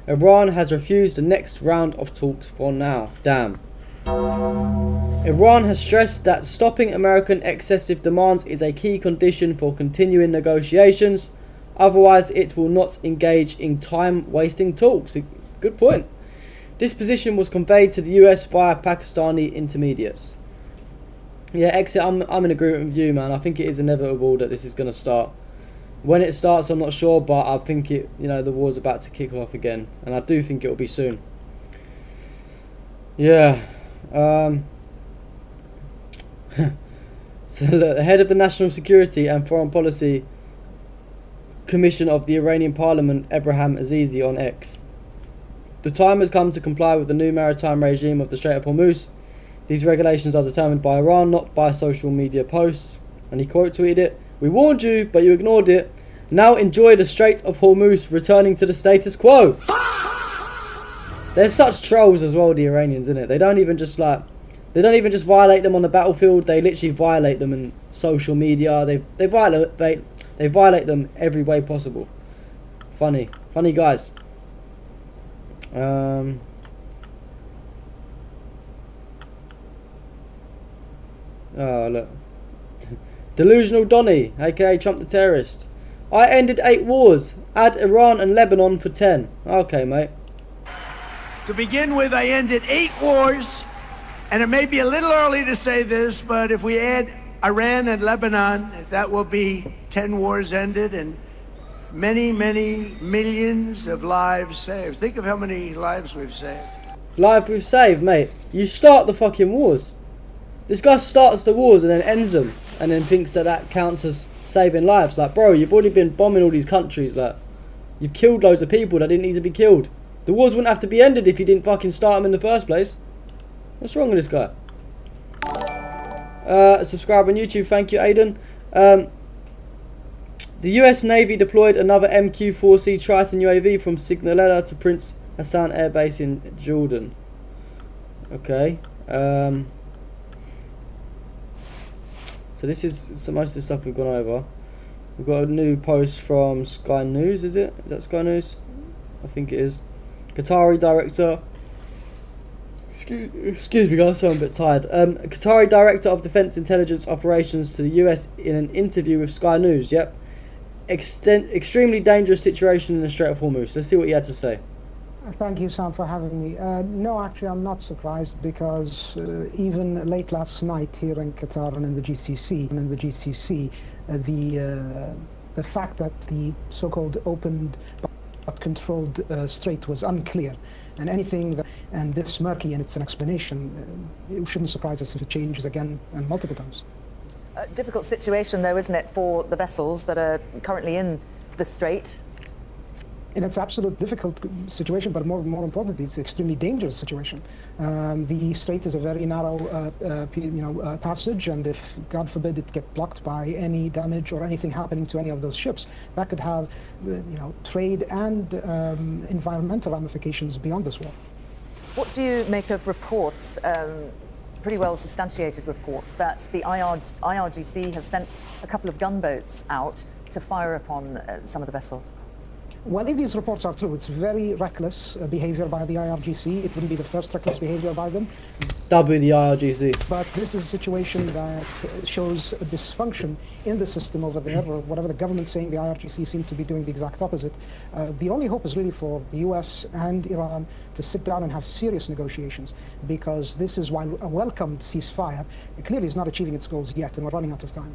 Iran has refused the next round of talks for now. Damn. Iran has stressed that stopping American excessive demands is a key condition for continuing negotiations, otherwise it will not engage in time-wasting talks. Good point. This position was conveyed to the US via Pakistani intermediates. Yeah, Exit, I'm in agreement with you, man. I think it is inevitable that this is going to start. When it starts, I'm not sure, but I think it, you know, the war's about to kick off again, and I do think it will be soon. Yeah. So the head of the National Security and Foreign Policy Commission of the Iranian Parliament, Ebrahim Azizi, on X. The time has come to comply with the new maritime regime of the Strait of Hormuz. These regulations are determined by Iran, not by social media posts. And he quote tweeted it, "We warned you, but you ignored it. Now enjoy the Strait of Hormuz returning to the status quo." They're such trolls as well, the Iranians, isn't it? They don't even just violate them on the battlefield. They literally violate them in social media. They violate them every way possible. Funny guys. Oh, look. Delusional Donny, aka Trump the Terrorist. I ended 8 wars. Add Iran and Lebanon for 10. Okay, mate. To begin with, I ended 8 wars, and it may be a little early to say this, but if we add Iran and Lebanon, that will be 10 wars ended and many, many millions of lives saved. Think of how many lives we've saved. Life we've saved, mate. You start the fucking wars. This guy starts the wars and then ends them, and then thinks that counts as saving lives. Like, bro, you've already been bombing all these countries. Like, you've killed loads of people that didn't need to be killed. The wars wouldn't have to be ended if you didn't fucking start them in the first place. What's wrong with this guy? Subscribe on YouTube, thank you, Aiden. The US Navy deployed another MQ-4C Triton UAV from Signalella to Prince Hassan Air Base in Jordan. Okay. So this is most of the stuff we've gone over. We've got a new post from Sky News, is it? Is that Sky News? I think it is. Qatari director... Excuse me guys, I'm a bit tired. Qatari director of Defence Intelligence Operations to the US in an interview with Sky News, yep. Extremely dangerous situation in the Strait of Hormuz. Let's see what he had to say. Thank you, Sam, for having me. No, actually, I'm not surprised because even late last night here in Qatar and in the GCC, the fact that the so-called opened but controlled strait was unclear, and and this murky, and it's an explanation. It shouldn't surprise us if it changes again and multiple times. Difficult situation, though, isn't it, for the vessels that are currently in the strait? And it's absolute difficult situation, but more importantly, it's an extremely dangerous situation. The strait is a very narrow, passage, and if God forbid it get blocked by any damage or anything happening to any of those ships, that could have, trade and environmental ramifications beyond this war. What do you make of reports, pretty well substantiated reports, that the IRGC has sent a couple of gunboats out to fire upon some of the vessels? Well, if these reports are true, it's very reckless behavior by the IRGC. It wouldn't be the first reckless behavior by them. W the IRGC. But this is a situation that shows a dysfunction in the system over there, or whatever the government's saying, the IRGC seem to be doing the exact opposite. The only hope is really for the US and Iran to sit down and have serious negotiations, because this is, while a welcomed ceasefire, it clearly is not achieving its goals yet, and we're running out of time.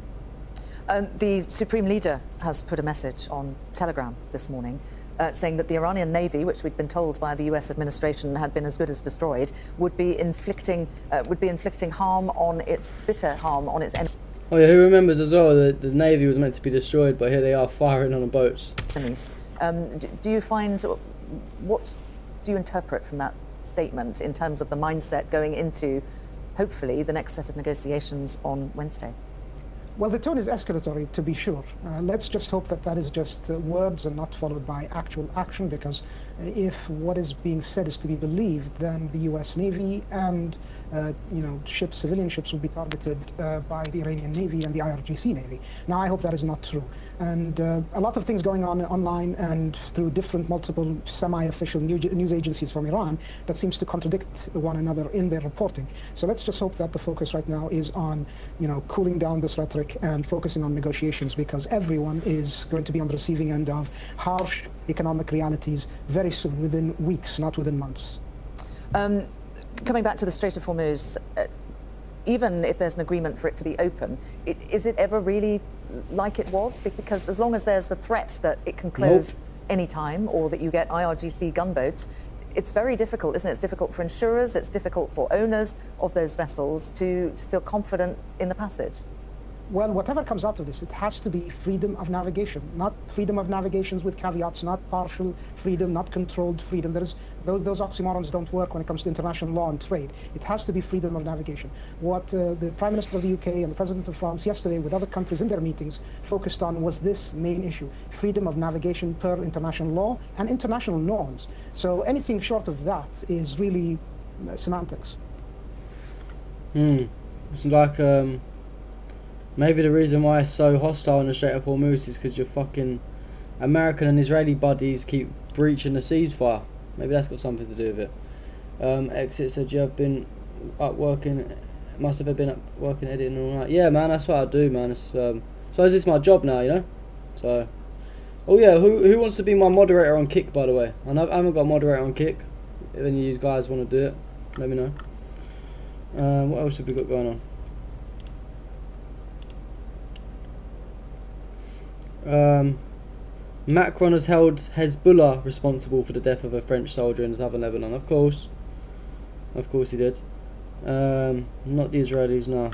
The Supreme Leader has put a message on Telegram this morning saying that the Iranian Navy, which we'd been told by the US administration had been as good as destroyed, would be inflicting harm on its enemies. Oh yeah, who remembers as well that the Navy was meant to be destroyed, but here they are firing on the boats. Do you find, what do you interpret from that statement in terms of the mindset going into, hopefully, the next set of negotiations on Wednesday? Well, the tone is escalatory, to be sure. Let's just hope that that is just words and not followed by actual action, because if what is being said is to be believed, then the U.S. Navy and civilian ships will be targeted by the Iranian Navy and the IRGC Navy. Now, I hope that is not true. And a lot of things going on online and through different multiple semi-official news agencies from Iran that seems to contradict one another in their reporting. So let's just hope that the focus right now is on, cooling down this rhetoric and focusing on negotiations, because everyone is going to be on the receiving end of harsh economic realities very soon, within weeks, not within months. Coming back to the Strait of Hormuz, even if there's an agreement for it to be open, is it ever really like it was? Because as long as there's the threat that it can close any time, or that you get IRGC gunboats, it's very difficult, isn't it? It's difficult for insurers, it's difficult for owners of those vessels to feel confident in the passage. Well, whatever comes out of this, it has to be freedom of navigation, not freedom of navigations with caveats, not partial freedom, not controlled freedom. Those oxymorons don't work when it comes to international law and trade. It has to be freedom of navigation. What the Prime Minister of the UK and the President of France yesterday with other countries in their meetings focused on was this main issue: freedom of navigation per international law and international norms. So anything short of that is really semantics. It's like maybe the reason why it's so hostile in the Strait of Hormuz is because your fucking American and Israeli buddies keep breaching the ceasefire. Maybe that's got something to do with it. Exit said you have been up working, must have been up working, editing and all that. Yeah, man, that's what I do, man. It's, so it's my job now, So, oh yeah, who wants to be my moderator on Kick, by the way? I haven't got a moderator on Kick. If any of you guys want to do it, let me know. What else have we got going on? Macron has held Hezbollah responsible for the death of a French soldier in southern Lebanon. Of course he did. Not the Israelis, no.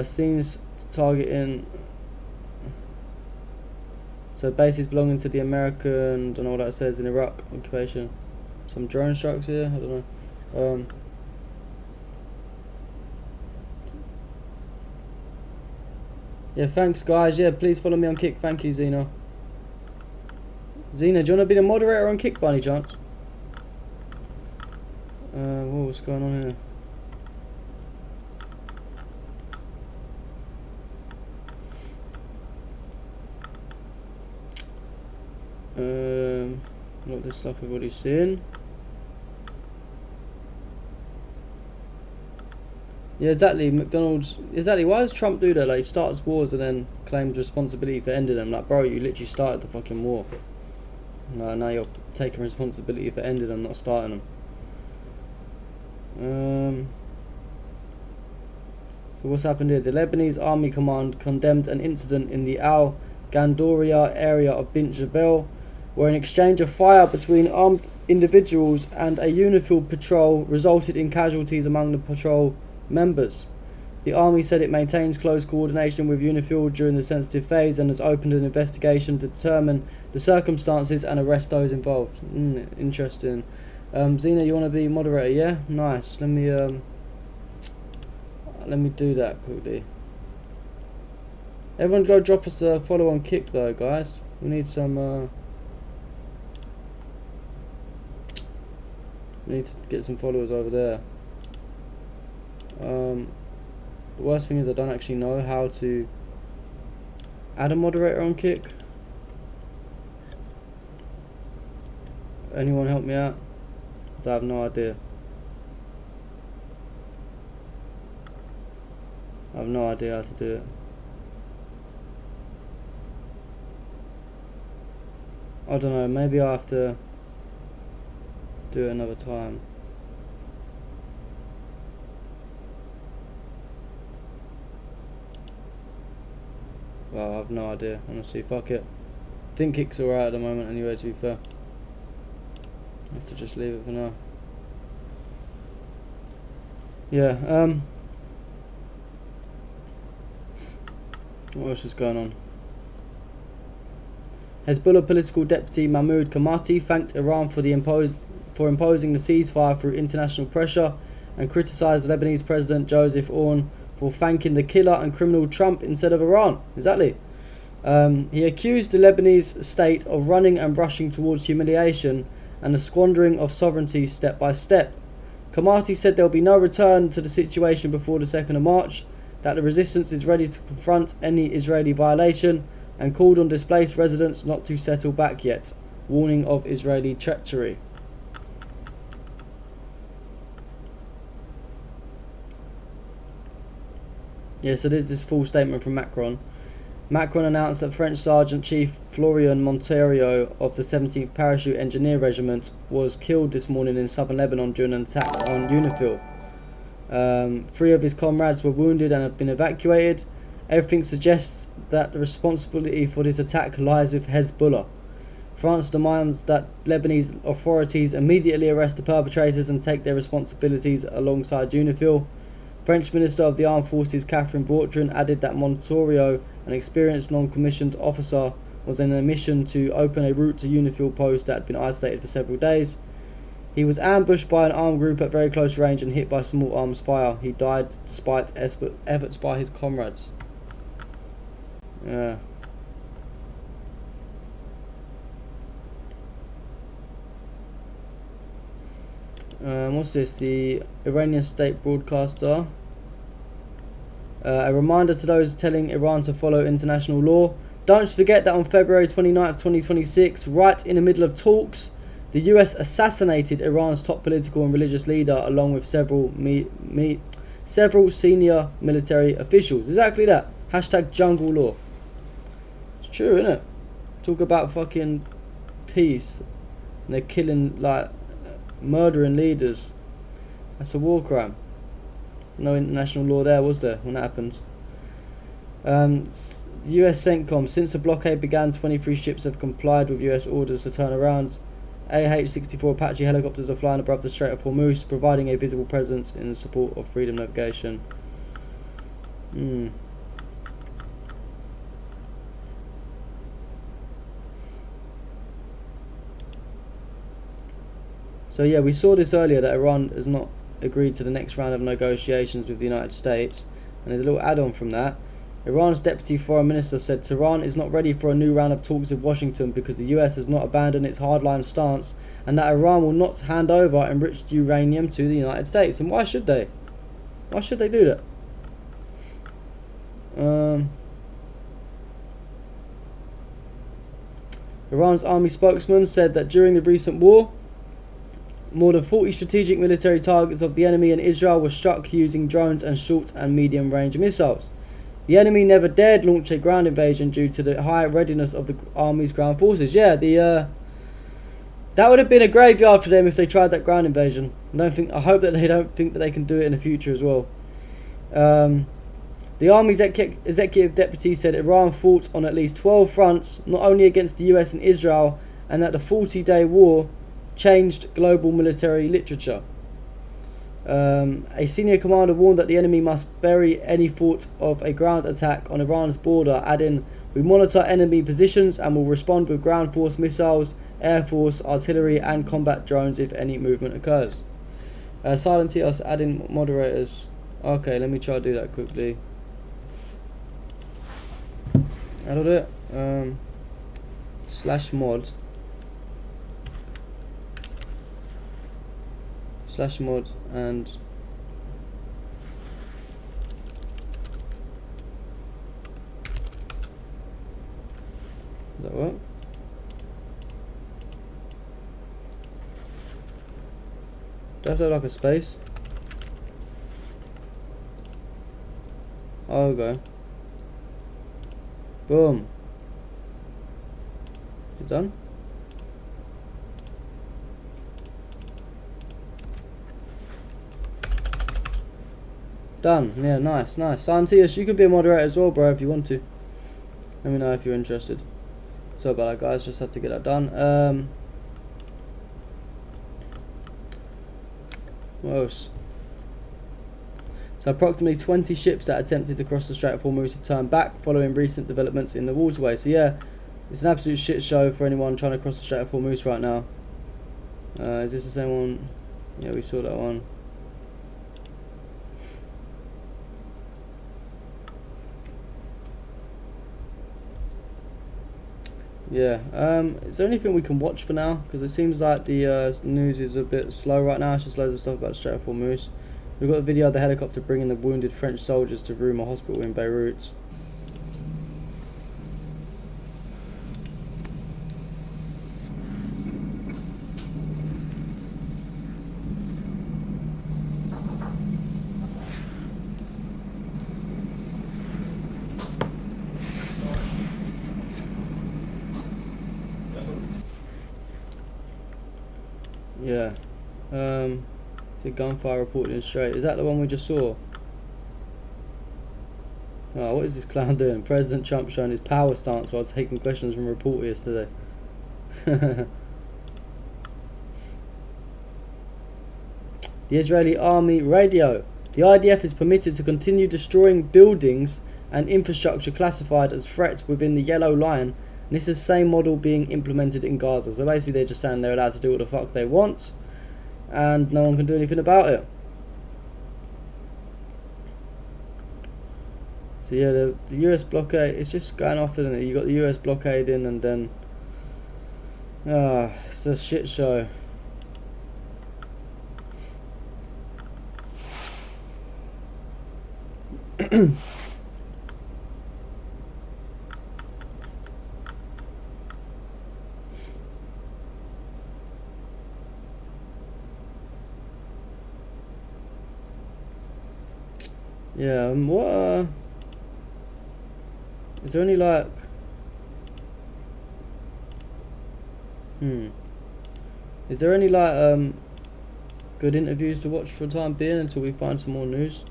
Scenes targeting, so bases belonging to the American, don't know what that says, in Iraq occupation. Some drone strikes here, I don't know. Yeah, thanks guys. Yeah, please follow me on Kick. Thank you, Zena. Zena, do you want to be the moderator on Kick by any chance? What's going on here? A lot of this stuff we've already seen. Yeah, exactly. McDonald's. Exactly. Why does Trump do that? Like, he starts wars and then claims responsibility for ending them. Like, bro, you literally started the fucking war. No, now you're taking responsibility for ending them, not starting them. So what's happened here? The Lebanese Army Command condemned an incident in the Al Gandoria area of Bint Jabel, where an exchange of fire between armed individuals and a UNIFIL patrol resulted in casualties among the patrol members. The army said it maintains close coordination with UNIFIL during the sensitive phase and has opened an investigation to determine the circumstances and arrest those involved. Interesting. Zena, you want to be moderator? Yeah, nice. Let me do that quickly. Everyone go drop us a follow on Kick though, guys. We need some we need to get some followers over there. The worst thing is I don't actually know how to add a moderator on Kick. Anyone help me out? 'Cause I have no idea. I have no idea how to do it. I don't know, maybe I'll have to do it another time. Well, I have no idea, honestly. Fuck it. I think Kick's alright at the moment anyway, to be fair. I have to just leave it for now. Yeah, what else is going on? Hezbollah political deputy Mahmoud Kamati thanked Iran for imposing the ceasefire through international pressure and criticised Lebanese President Joseph Aoun for thanking the killer and criminal Trump instead of Iran. Exactly. He accused the Lebanese state of running and rushing towards humiliation and the squandering of sovereignty step by step. Kamati said there will be no return to the situation before the 2nd of March, that the resistance is ready to confront any Israeli violation, and called on displaced residents not to settle back yet, warning of Israeli treachery. Yeah, so there's this full statement from Macron. Macron announced that French Sergeant Chief Florian Monteiro of the 17th Parachute Engineer Regiment was killed this morning in southern Lebanon during an attack on UNIFIL. 3 of his comrades were wounded and have been evacuated. Everything suggests that the responsibility for this attack lies with Hezbollah. France demands that Lebanese authorities immediately arrest the perpetrators and take their responsibilities alongside UNIFIL. French Minister of the Armed Forces Catherine Vautrin added that Montorio, an experienced non-commissioned officer, was on a mission to open a route to UNIFIL post that had been isolated for several days. He was ambushed by an armed group at very close range and hit by small arms fire. He died despite efforts by his comrades. Yeah. What's this? The Iranian state broadcaster. A reminder to those telling Iran to follow international law. Don't forget that on February 29th, 2026, right in the middle of talks, the US assassinated Iran's top political and religious leader along with several senior military officials. Exactly that. Hashtag jungle law. It's true, isn't it? Talk about fucking peace and they're killing, like, murdering leaders. That's a war crime. No international law there, was there, when that happened? US CENTCOM. Since the blockade began, 23 ships have complied with US orders to turn around. AH-64 Apache helicopters are flying above the Strait of Hormuz, providing a visible presence in support of freedom navigation. So yeah, we saw this earlier, that Iran has not agreed to the next round of negotiations with the United States, and there's a little add-on from that. Iran's deputy foreign minister said Tehran is not ready for a new round of talks with Washington because the US has not abandoned its hardline stance, and that Iran will not hand over enriched uranium to the United States. And why should they? Why should they do that? Iran's army spokesman said that during the recent war, more than 40 strategic military targets of the enemy in Israel were struck using drones and short and medium range missiles. The enemy never dared launch a ground invasion due to the high readiness of the army's ground forces. Yeah, that would have been a graveyard for them if they tried that ground invasion. I hope that they don't think that they can do it in the future as well. The army's executive deputy said Iran fought on at least 12 fronts, not only against the US and Israel, and that the 40-day war changed global military literature. A senior commander warned that the enemy must bury any thought of a ground attack on Iran's border, adding, "We monitor enemy positions and will respond with ground force missiles, air force, artillery and combat drones if any movement occurs." Silent here, adding moderators. Okay, let me try to do that quickly. How do I do it? /mod /mod and does that work? Do I have to have like a space? Oh, okay. Boom. Is it done? Done. Yeah, nice. Scientius, you could be a moderator as well, bro, if you want to. Let me know if you're interested. Sorry about that, guys. Just had to get that done. What else? So approximately 20 ships that attempted to cross the Strait of Hormuz have turned back following recent developments in the waterway. So yeah, it's an absolute shit show for anyone trying to cross the Strait of Hormuz right now. Is this the same one? Yeah, we saw that one. Yeah, is there anything we can watch for now? Because it seems like the news is a bit slow right now. It's just loads of stuff about the Strait of Hormuz. We've got a video of the helicopter bringing the wounded French soldiers to Ruma Hospital in Beirut. Yeah, the gunfire reported in Strait. Is that the one we just saw? Oh, what is this clown doing? President Trump showing his power stance while taking questions from reporters today. The Israeli army radio. The IDF is permitted to continue destroying buildings and infrastructure classified as threats within the Yellow Line. And this is the same model being implemented in Gaza. So basically they're just saying they're allowed to do what the fuck they want and no one can do anything about it. So yeah, the US blockade, it's just going off, isn't it? You got the US blockade in and then it's a shit show. Yeah, what is there any like is there any like good interviews to watch for the time being until we find some more news?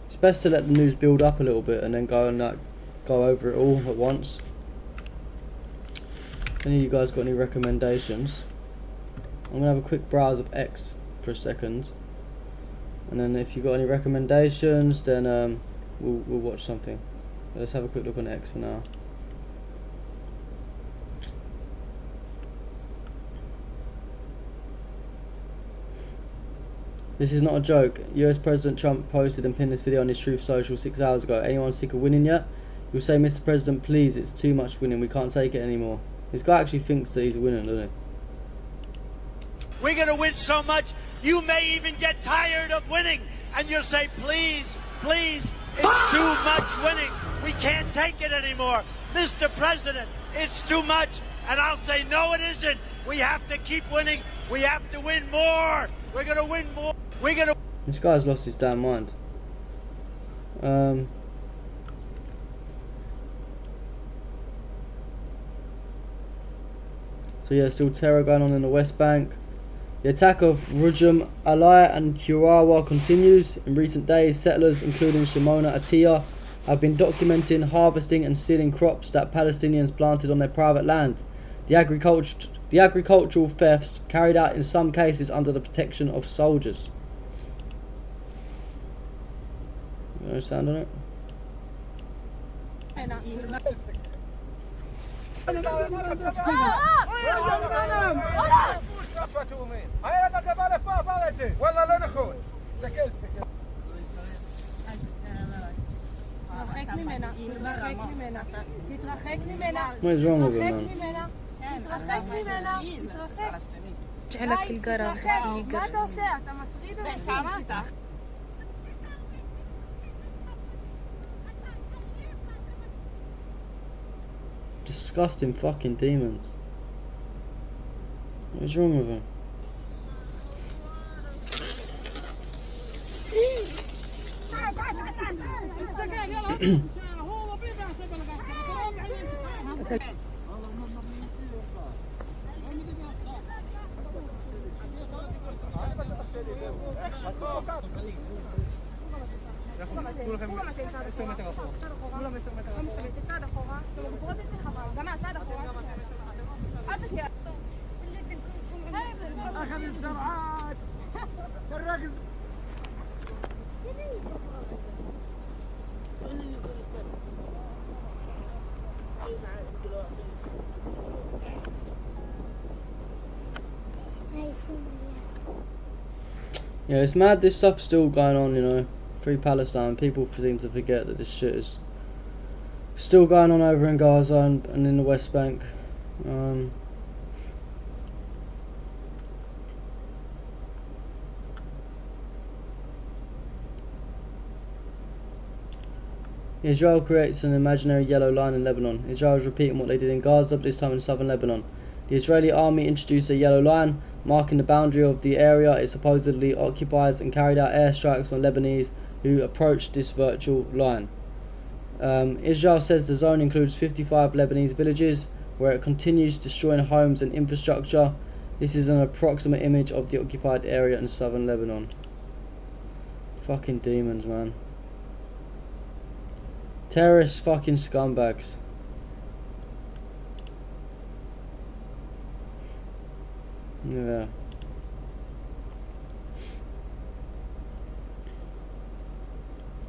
It's best to let the news build up a little bit and then go and like go over it all at once. Any of you guys got any recommendations? I'm gonna have a quick browse of X for a second. And then if you've got any recommendations, then we'll watch something. Let's have a quick look on X for now. This is not a joke. US President Trump posted and pinned this video on his Truth Social 6 hours ago. Anyone sick of winning yet? You'll say, Mr. President, please, it's too much winning. We can't take it anymore. This guy actually thinks that he's winning, doesn't he? We're going to win so much, you may even get tired of winning. And you'll say, please, please, it's too much winning. We can't take it anymore. Mr. President, it's too much. And I'll say, no, it isn't. We have to keep winning. We have to win more. We're going to win more. We're going to... This guy's lost his damn mind. So yeah, still terror going on in the West Bank. The attack of Rujum Alai and Kurawa continues. In recent days, settlers, including Shimona Atiyah, have been documenting harvesting and stealing crops that Palestinians planted on their private land. The agricultural thefts carried out in some cases under the protection of soldiers. No sound on it? What is wrong with him, man? Disgusting fucking demons. What is wrong with him? Yeah, it's mad this stuff's still going on, you know. Free Palestine. People seem to forget that this shit is still going on over in Gaza and in the West Bank. Israel creates an imaginary yellow line in Lebanon. Israel is repeating what they did in Gaza, but this time in southern Lebanon. The Israeli army introduced a yellow line, marking the boundary of the area it supposedly occupies, and carried out airstrikes on Lebanese who approached this virtual line. Israel says the zone includes 55 Lebanese villages, where it continues destroying homes and infrastructure. This is an approximate image of the occupied area in southern Lebanon. Fucking demons, man. Terrorist fucking scumbags. Yeah.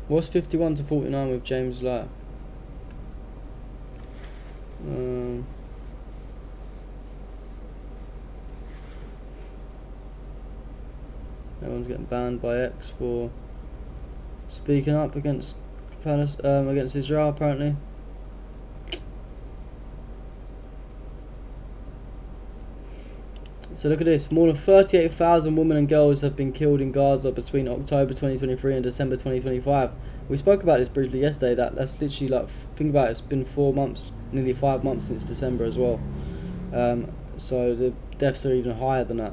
What's 51 to 49 with James Light? Everyone's getting banned by X for speaking up against against Israel, apparently. So look at this. More than 38,000 women and girls have been killed in Gaza between October 2023 and December 2025. We spoke about this briefly yesterday. That's literally, like, think about it, it's been 4 months, nearly 5 months since December as well. So the deaths are even higher than that.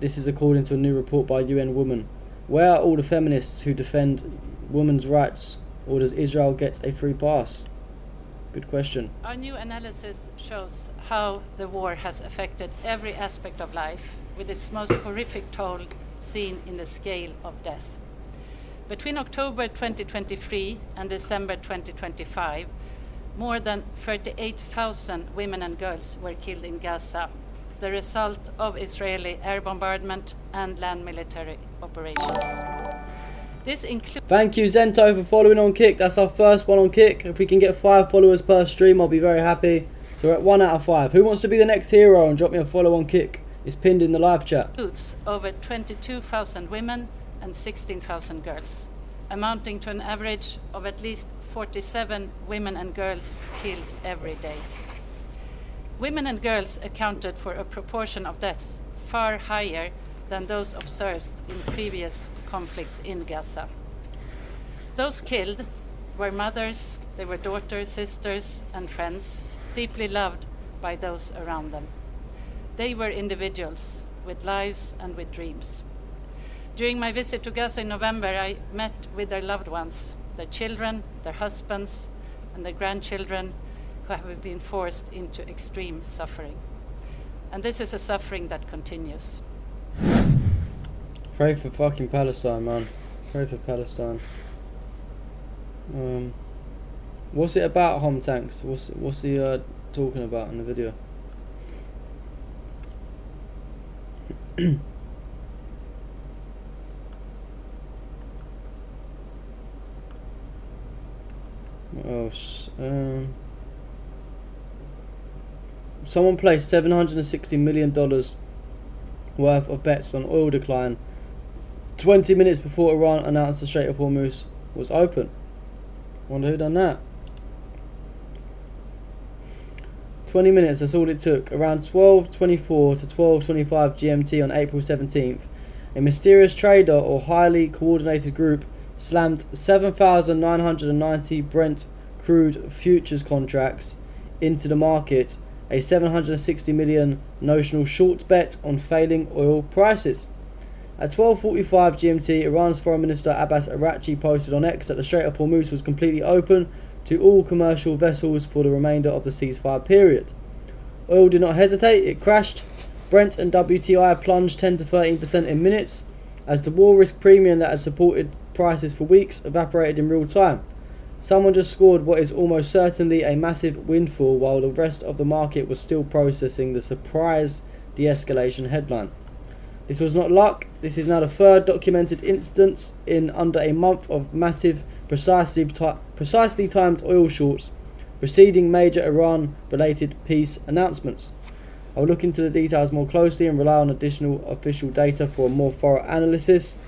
This is according to a new report by UN Women. Where are all the feminists who defend women's rights, or does Israel get a free pass? Good question. Our new analysis shows how the war has affected every aspect of life, with its most horrific toll seen in the scale of death. Between October 2023 and December 2025, more than 38,000 women and girls were killed in Gaza, the result of Israeli air bombardment and land military operations. This includes... Thank you, Zento, for following on Kick. That's our first one on Kick. If we can get 5 followers per stream, I'll be very happy. So we're at 1 out of 5. Who wants to be the next hero and drop me a follow on Kick? It's pinned in the live chat. Includes over 22,000 women and 16,000 girls, amounting to an average of at least 47 women and girls killed every day. Women and girls accounted for a proportion of deaths far higher than those observed in previous conflicts in Gaza. Those killed were mothers, they were daughters, sisters, and friends, deeply loved by those around them. They were individuals with lives and with dreams. During my visit to Gaza in November, I met with their loved ones, their children, their husbands, and their grandchildren who have been forced into extreme suffering. And this is a suffering that continues. Pray for fucking Palestine, man. Pray for Palestine. What's it about, Hom Tanks? What's he talking about in the video? What else? Someone placed $760 million worth of bets on oil decline 20 minutes before Iran announced the Strait of Hormuz was open. Wonder who done that. 20 minutes, that's all it took. Around 12:24 to 12:25 GMT on April 17th, a mysterious trader or highly coordinated group slammed 7,990 Brent crude futures contracts into the market, a 760 million notional short bet on failing oil prices. At 12:45 GMT, Iran's Foreign Minister Abbas Araghchi posted on X that the Strait of Hormuz was completely open to all commercial vessels for the remainder of the ceasefire period. Oil did not hesitate, it crashed. Brent and WTI plunged 10 to 13% in minutes as the war risk premium that had supported prices for weeks evaporated in real time. Someone just scored what is almost certainly a massive windfall while the rest of the market was still processing the surprise de-escalation headline. This was not luck. This is now the third documented instance in under a month of massive, precisely timed oil shorts preceding major Iran-related peace announcements. I will look into the details more closely and rely on additional official data for a more thorough analysis.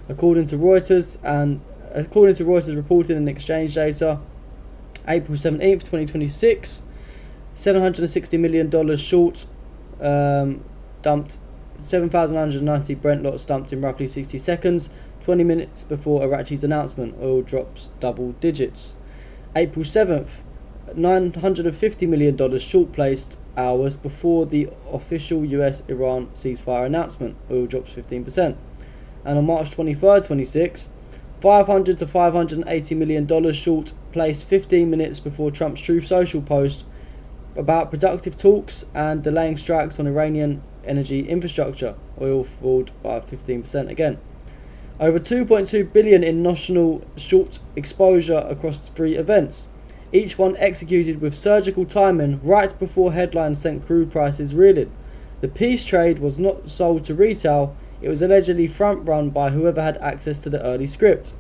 According to Reuters reporting and exchange data, April 17th, 2026, $760 million short dumped 7,190 Brent lots dumped in roughly 60 seconds, 20 minutes before Arachi's announcement. Oil drops double digits. April 7th, $950 million short placed hours before the official US-Iran ceasefire announcement. Oil drops 15%. And on March 23rd, 26, $500 to $580 million short placed 15 minutes before Trump's Truth Social post about productive talks and delaying strikes on Iranian energy infrastructure. Oil falls by 15% again. Over 2.2 billion in notional short exposure across 3 events, each one executed with surgical timing right before headlines sent crude prices reeling. The peace trade was not sold to retail, it was allegedly front-run by whoever had access to the early script.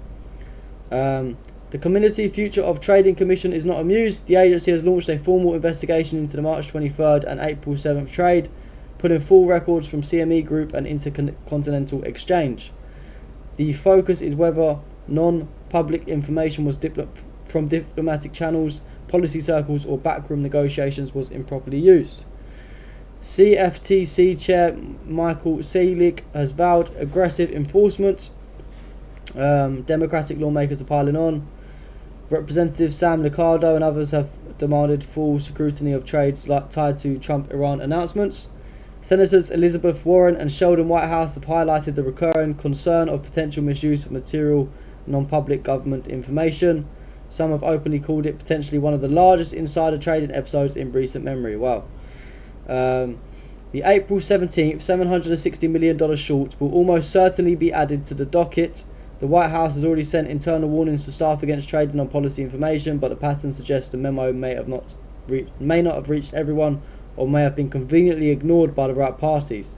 The Community Future of Trading Commission is not amused. The agency has launched a formal investigation into the March 23rd and April 7th trade, putting full records from CME Group and Intercontinental Exchange. The focus is whether non-public information was from diplomatic channels, policy circles or backroom negotiations was improperly used. CFTC Chair Michael Selig has vowed aggressive enforcement. Democratic lawmakers are piling on. Representative Sam Liccardo and others have demanded full scrutiny of trades tied to Trump-Iran announcements. Senators Elizabeth Warren and Sheldon Whitehouse have highlighted the recurring concern of potential misuse of material non-public government information. Some have openly called it potentially one of the largest insider trading episodes in recent memory. Wow. The April 17th $760 million short will almost certainly be added to the docket. The White House has already sent internal warnings to staff against trading on policy information, but the pattern suggests the memo may not have reached everyone or may have been conveniently ignored by the right parties.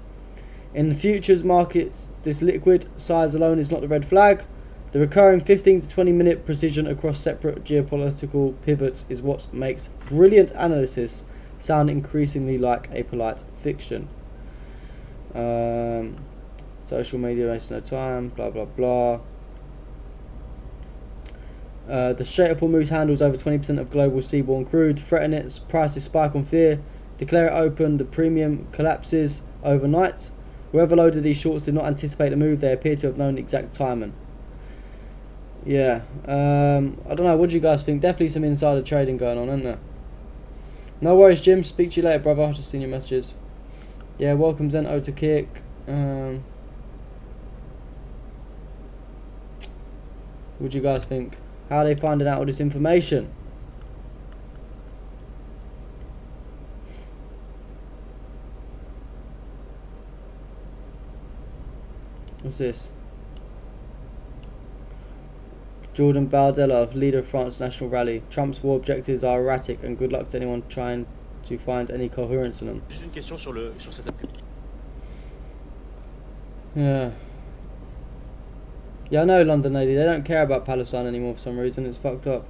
In the futures markets, this liquid size alone is not the red flag. The recurring 15 to 20 minute precision across separate geopolitical pivots is what makes brilliant analysis sound increasingly like a polite fiction. Social media wastes no time, blah blah blah. The Strait of Hormuz handles over 20% of global seaborne crude, threaten its prices spike on fear, declare it open, the premium collapses overnight. Whoever loaded these shorts did not anticipate the move, they appear to have known exact timing. Yeah, I don't know, what do you guys think? Definitely some insider trading going on, isn't there? No worries, Jim, speak to you later, brother. I've just seen your messages. Yeah, welcome Zento to kick. What do you guys think? How are they finding out all this information? What's this? Jordan Bardella, leader of France's National Rally. Trump's war objectives are erratic and good luck to anyone trying to find any coherence in them. Juste une question sur cet après-midi. Yeah. Yeah, I know, London lady. They don't care about Palestine anymore for some reason. It's fucked up.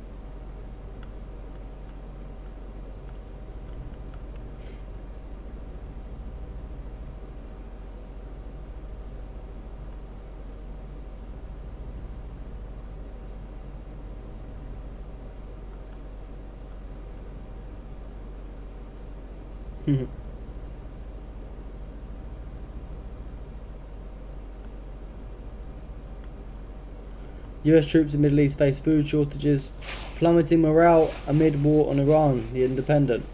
US troops in Middle East face food shortages, plummeting morale amid war on Iran. The Independent.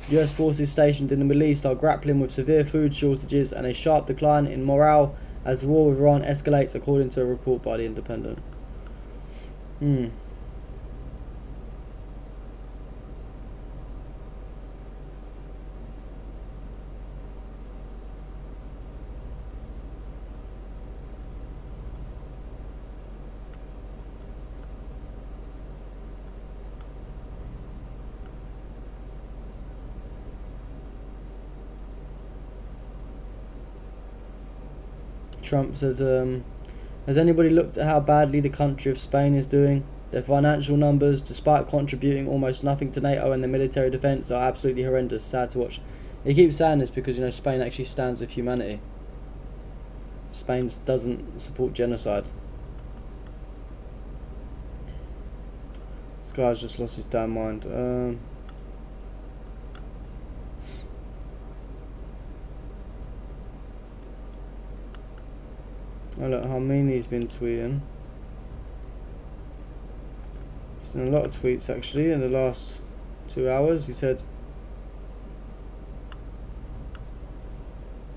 US forces stationed in the Middle East are grappling with severe food shortages and a sharp decline in morale as the war with Iran escalates, according to a report by The Independent. Trump said, has anybody looked at how badly the country of Spain is doing? Their financial numbers, despite contributing almost nothing to NATO and their military defence, are absolutely horrendous. Sad to watch. He keeps saying this because, you know, Spain actually stands with humanity. Spain doesn't support genocide. This guy's just lost his damn mind. Oh look, Harmini's been tweeting. He's done a lot of tweets actually in the last 2 hours. He said,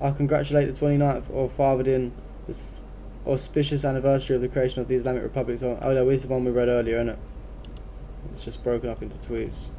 I congratulate the 29th of Farvardin, this auspicious anniversary of the creation of the Islamic Republic. So, oh no, this is the one we read earlier, isn't it? It's just broken up into tweets.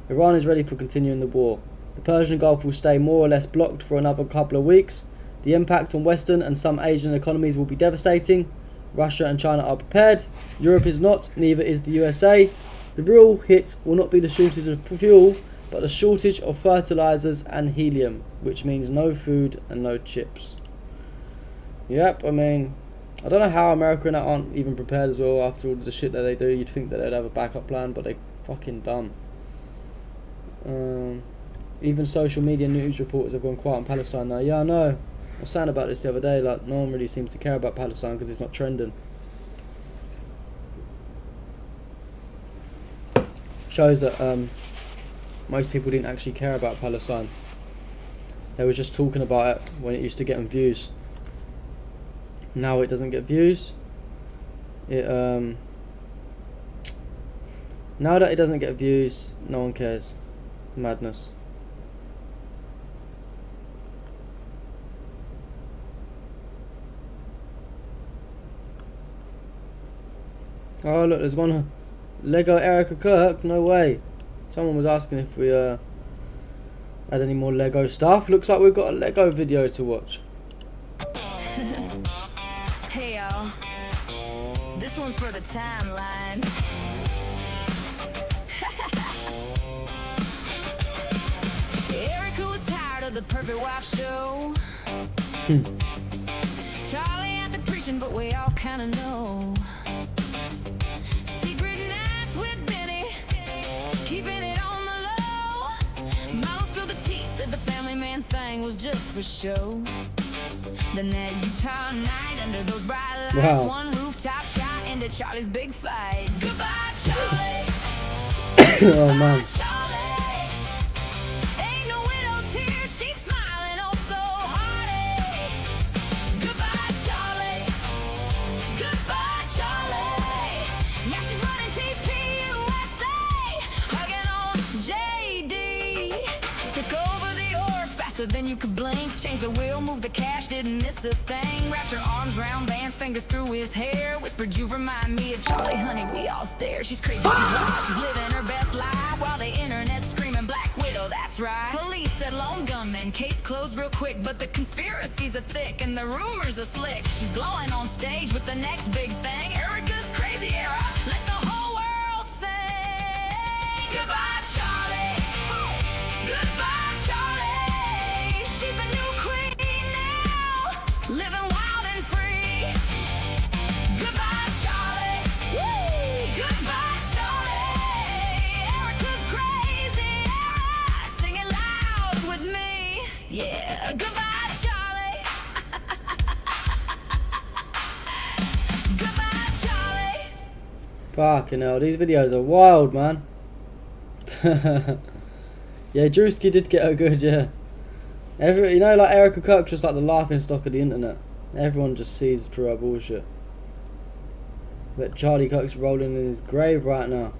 Iran is ready for continuing the war. The Persian Gulf will stay more or less blocked for another couple of weeks. The impact on Western and some Asian economies will be devastating. Russia and China are prepared. Europe is not, neither is the USA. The real hit will not be the shortage of fuel, but the shortage of fertilizers and helium, which means no food and no chips. Yep, I mean, I don't know how America and that aren't even prepared as well after all the shit that they do. You'd think that they'd have a backup plan, but they're fucking dumb. Even social media news reporters have gone quiet on Palestine now. Yeah, I know. I was saying about this the other day, like, no one really seems to care about Palestine because it's not trending. Shows that most people didn't actually care about Palestine. They were just talking about it when it used to get them views. Now it doesn't get views. Now that it doesn't get views, no one cares. Madness. Oh look, there's one Lego Erica Kirk. No way. Someone was asking if we had any more Lego stuff. Looks like we've got a Lego video to watch. Hey y'all, this one's for the timeline. Erica was tired of the Perfect Wife show. Charlie had the preaching, but we all kinda know. Secret nights with Benny, keeping it on the low. Mom spilled the tea, said the family man thing was just for show. Then that Utah night under those bright lights, wow. One rooftop shot into Charlie's big fight. Goodbye, Charlie. Oh man. Charlie. Ain't no widow tears, she's smiling oh so hearty. Goodbye, Charlie. Goodbye, Charlie. Now she's running TP USA, hugging on JD. Took over the org faster than you could blink. Changed the wheel, moved the cash, didn't miss a thing. Wrapped her arms round Vance, fingers through his hair. Whispered, you remind me of Charlie, honey, we all stare. She's crazy, she's wild, she's living her best life, while the internet's screaming Black Widow, that's right. Police said lone gunman, case closed real quick. But the conspiracies are thick and the rumors are slick. She's blowing on stage with the next big thing. Erica's crazy era, let the whole world sing. Goodbye, Charlie. Goodbye, Charlie. She's the new queen now, living wild and free. Goodbye, Charlie. Woo! Goodbye, Charlie. Erica's crazy era, sing it loud with me. Yeah, goodbye, Charlie. Goodbye, Charlie. Fucking hell, these videos are wild, man. Yeah, Drewski did get her good, yeah. You know, like Erica Kirk's just like the laughing stock of the internet. Everyone just sees through her bullshit. But Charlie Kirk's rolling in his grave right now.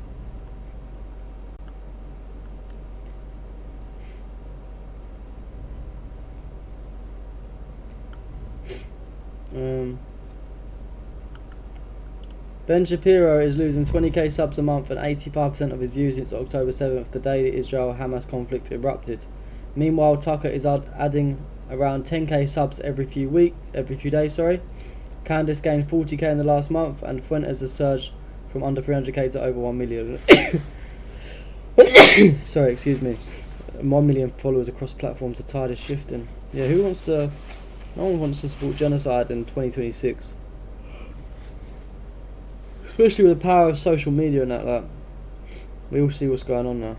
Ben Shapiro is losing 20k subs a month and 85% of his views since October 7th, the day the Israel-Hamas conflict erupted. Meanwhile, Tucker is adding around 10k subs every few days. Candice gained 40k in the last month, and Fuentes has surged from under 300k to over 1 million. Sorry, excuse me. 1 million followers across platforms. The tide is shifting. Yeah, who wants to... No one wants to support genocide in 2026. Especially with the power of social media and that, like. We all see what's going on now.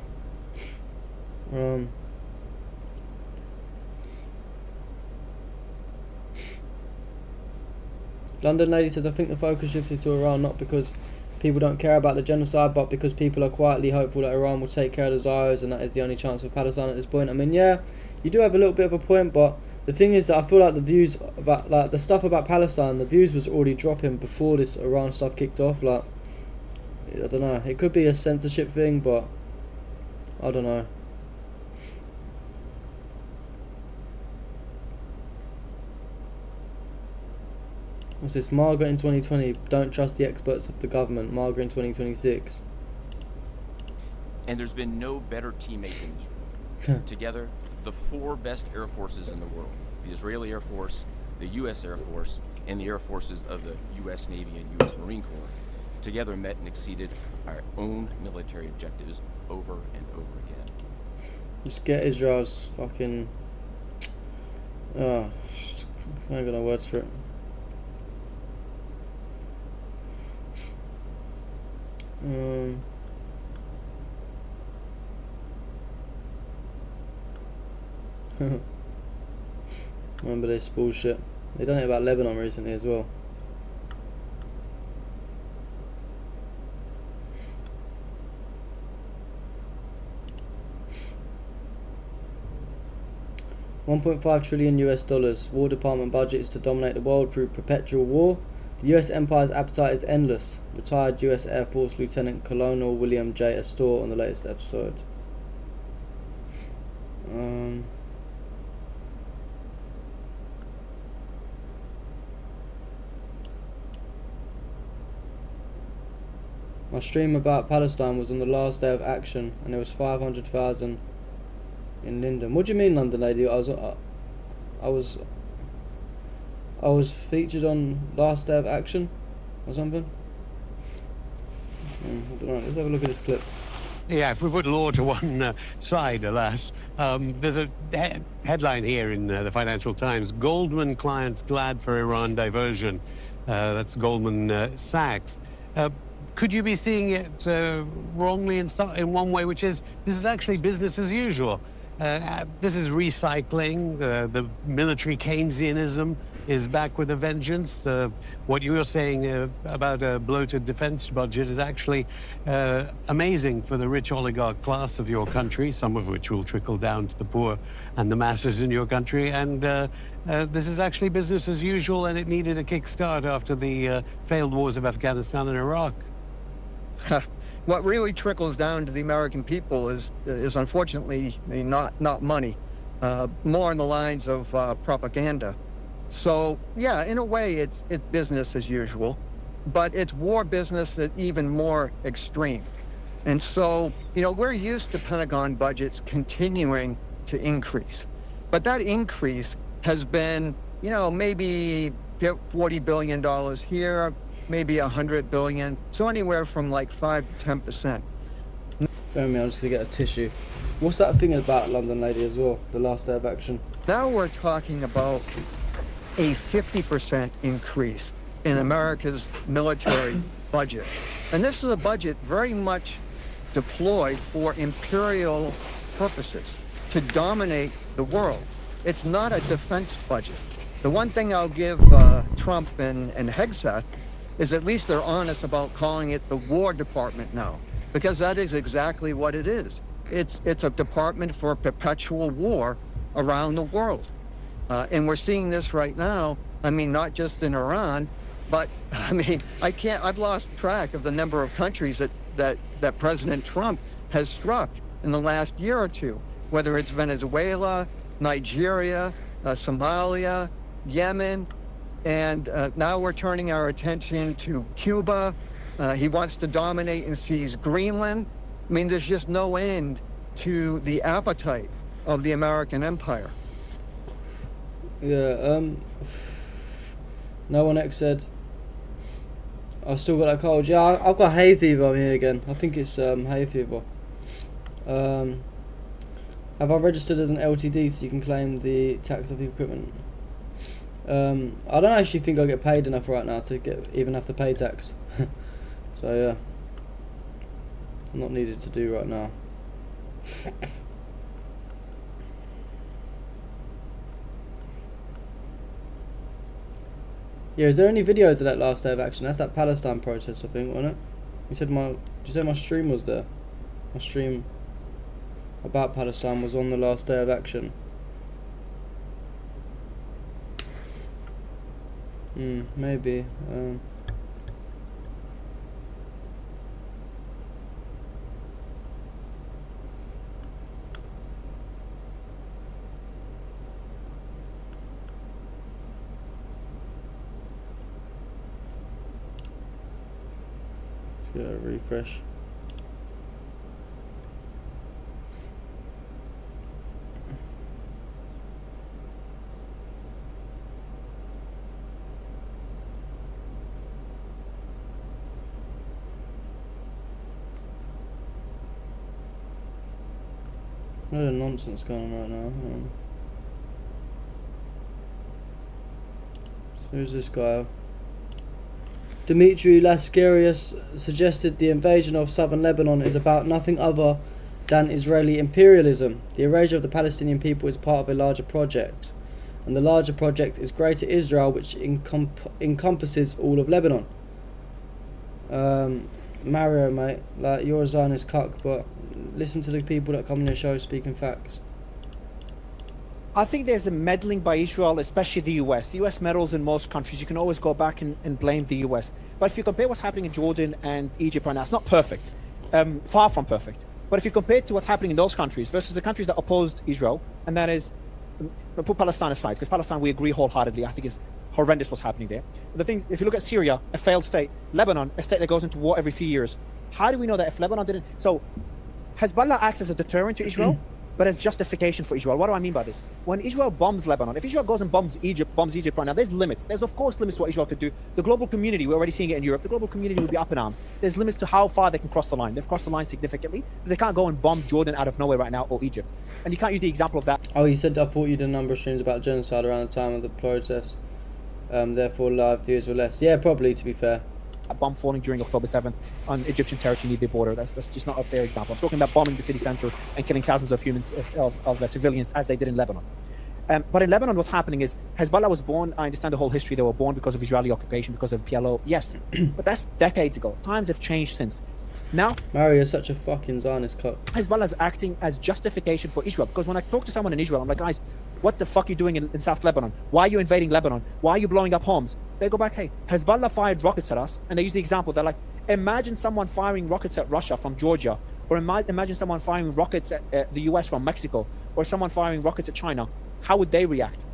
London lady says, I think the focus shifted to Iran not because people don't care about the genocide, but because people are quietly hopeful that Iran will take care of the Zios and that is the only chance for Palestine at this point. I mean, yeah, you do have a little bit of a point, but the thing is that I feel like the views about, like, the stuff about Palestine, the views was already dropping before this Iran stuff kicked off. Like, I don't know, it could be a censorship thing, but I don't know. What's this? Margaret in 2020, don't trust the experts of the government. Margaret in 2026. And there's been no better teammate than Israel. Together, the 4 best air forces in the world, the Israeli Air Force, the U.S. Air Force, and the air forces of the U.S. Navy and U.S. Marine Corps, together met and exceeded our own military objectives over and over again. Just get Israel's fucking... Oh, I ain't got no words for it. Remember this bullshit. They done it about Lebanon recently as well. $1.5 trillion US. War Department budget is to dominate the world through perpetual war. The US empire's appetite is endless. Retired US Air Force Lieutenant Colonel William J. Astor on the latest episode. My stream about Palestine was on the last day of action, and there was 500,000 in Linden. What do you mean, London lady? I was featured on last day of action or something. I don't know. Let's have a look at this clip. Yeah, if we put law to one side, alas, there's a headline here in the Financial Times: Goldman clients glad for Iran diversion. That's Goldman Sachs. Could you be seeing it wrongly in one way, which is this is actually business as usual? This is recycling. The military Keynesianism is back with a vengeance. What you were saying about a bloated defense budget is actually amazing for the rich oligarch class of your country, some of which will trickle down to the poor and the masses in your country. And this is actually business as usual, and it needed a kickstart after the failed wars of Afghanistan and Iraq. What really trickles down to the American people is unfortunately not money, more on the lines of propaganda. So yeah, in a way, it's business as usual, but it's war business that's even more extreme. And so, you know, we're used to Pentagon budgets continuing to increase, but that increase has been, you know, maybe $40 billion here, maybe $100 billion, so anywhere from like 5 to 10%. Bear with me, I'm just gonna get a tissue. What's that thing about London lady as well? The last day of action. Now we're talking about a 50% increase in America's military budget. And this is a budget very much deployed for imperial purposes, to dominate the world. It's not a defense budget. The one thing I'll give Trump and Hegseth is at least they're honest about calling it the War Department now, because that is exactly what it is. It's a department for perpetual war around the world. And we're seeing this right now, I mean, not just in Iran, but I mean, I've lost track of the number of countries that President Trump has struck in the last year or two, whether it's Venezuela, Nigeria, Somalia, Yemen, and now we're turning our attention to Cuba. He wants to dominate and seize Greenland. I mean, there's just no end to the appetite of the American empire. Yeah, No one X said. I've still got that cold. Yeah, I've got hay fever on here again. I think it's hay fever. Have I registered as an LTD so you can claim the tax of the equipment? I don't actually think I get paid enough right now to even have to pay tax. So yeah, not needed to do right now. Yeah, is there any videos of that last day of action? That's that Palestine protest, I think, wasn't it? You said did you say my stream was there? My stream about Palestine was on the last day of action. Maybe. Let's get a refresh. What a nonsense going on right now. So who's this guy? Dmitry Laskarius suggested the invasion of southern Lebanon is about nothing other than Israeli imperialism. The erasure of the Palestinian people is part of a larger project, and the larger project is Greater Israel, which encompasses all of Lebanon. Mario, mate, like, you're a Zionist cuck, but listen to the people that come on your show speaking facts. I think there's a meddling by Israel, especially the US. The US meddles in most countries. You can always go back and blame the US. But if you compare what's happening in Jordan and Egypt right now, it's not perfect. Far from perfect. But if you compare it to what's happening in those countries versus the countries that opposed Israel, and that is, put Palestine aside, because Palestine we agree wholeheartedly, I think is horrendous what's happening there. But the thing, if you look at Syria, a failed state, Lebanon, a state that goes into war every few years, how do we know that if Lebanon didn't... So, Hezbollah acts as a deterrent to Israel, but as justification for Israel. What do I mean by this? When Israel bombs Lebanon, if Israel goes and bombs Egypt right now, there's limits. There's of course limits to what Israel could do. The global community, we're already seeing it in Europe, the global community will be up in arms. There's limits to how far they can cross the line. They've crossed the line significantly, but they can't go and bomb Jordan out of nowhere right now, or Egypt. And you can't use the example of that. Oh, you said, I thought you did a number of streams about genocide around the time of the protests. Therefore live views were less. Yeah, probably, to be fair. A bomb falling during October 7th on Egyptian territory near the border. That's just not a fair example. I'm talking about bombing the city center and killing thousands of humans, of civilians, as they did in Lebanon. But in Lebanon, what's happening is Hezbollah was born. I understand the whole history. They were born because of Israeli occupation, because of PLO. Yes, but that's decades ago. Times have changed since. Now, Mario, you're such a fucking Zionist cunt. Hezbollah is acting as justification for Israel. Because when I talk to someone in Israel, I'm like, guys, what the fuck are you doing in South Lebanon? Why are you invading Lebanon? Why are you blowing up homes? They go back, hey, Hezbollah fired rockets at us, and they use the example. They're like, imagine someone firing rockets at Russia from Georgia, or imagine someone firing rockets at the US from Mexico, or someone firing rockets at China. How would they react?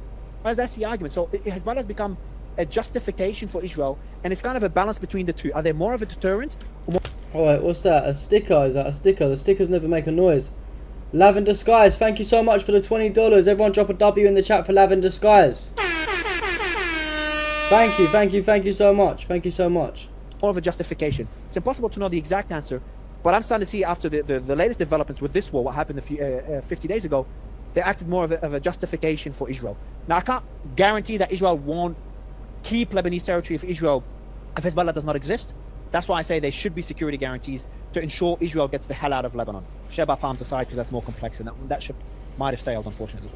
Well, that's the argument. So Hezbollah has become a justification for Israel, and it's kind of a balance between the two. Are they more of a deterrent? Or more... Alright, what's that? A sticker? Is that a sticker? The stickers never make a noise. Lavender Skies, thank you so much for the $20. Everyone drop a W in the chat for Lavender Skies. Thank you so much. Thank you so much. More of a justification. It's impossible to know the exact answer, but I'm starting to see after the latest developments with this war, what happened 50 days ago, they acted more of a justification for Israel. Now, I can't guarantee that Israel won't keep Lebanese territory if Hezbollah does not exist. That's why I say there should be security guarantees to ensure Israel gets the hell out of Lebanon. Sheba farms aside, because that's more complex, and that ship might have sailed, unfortunately.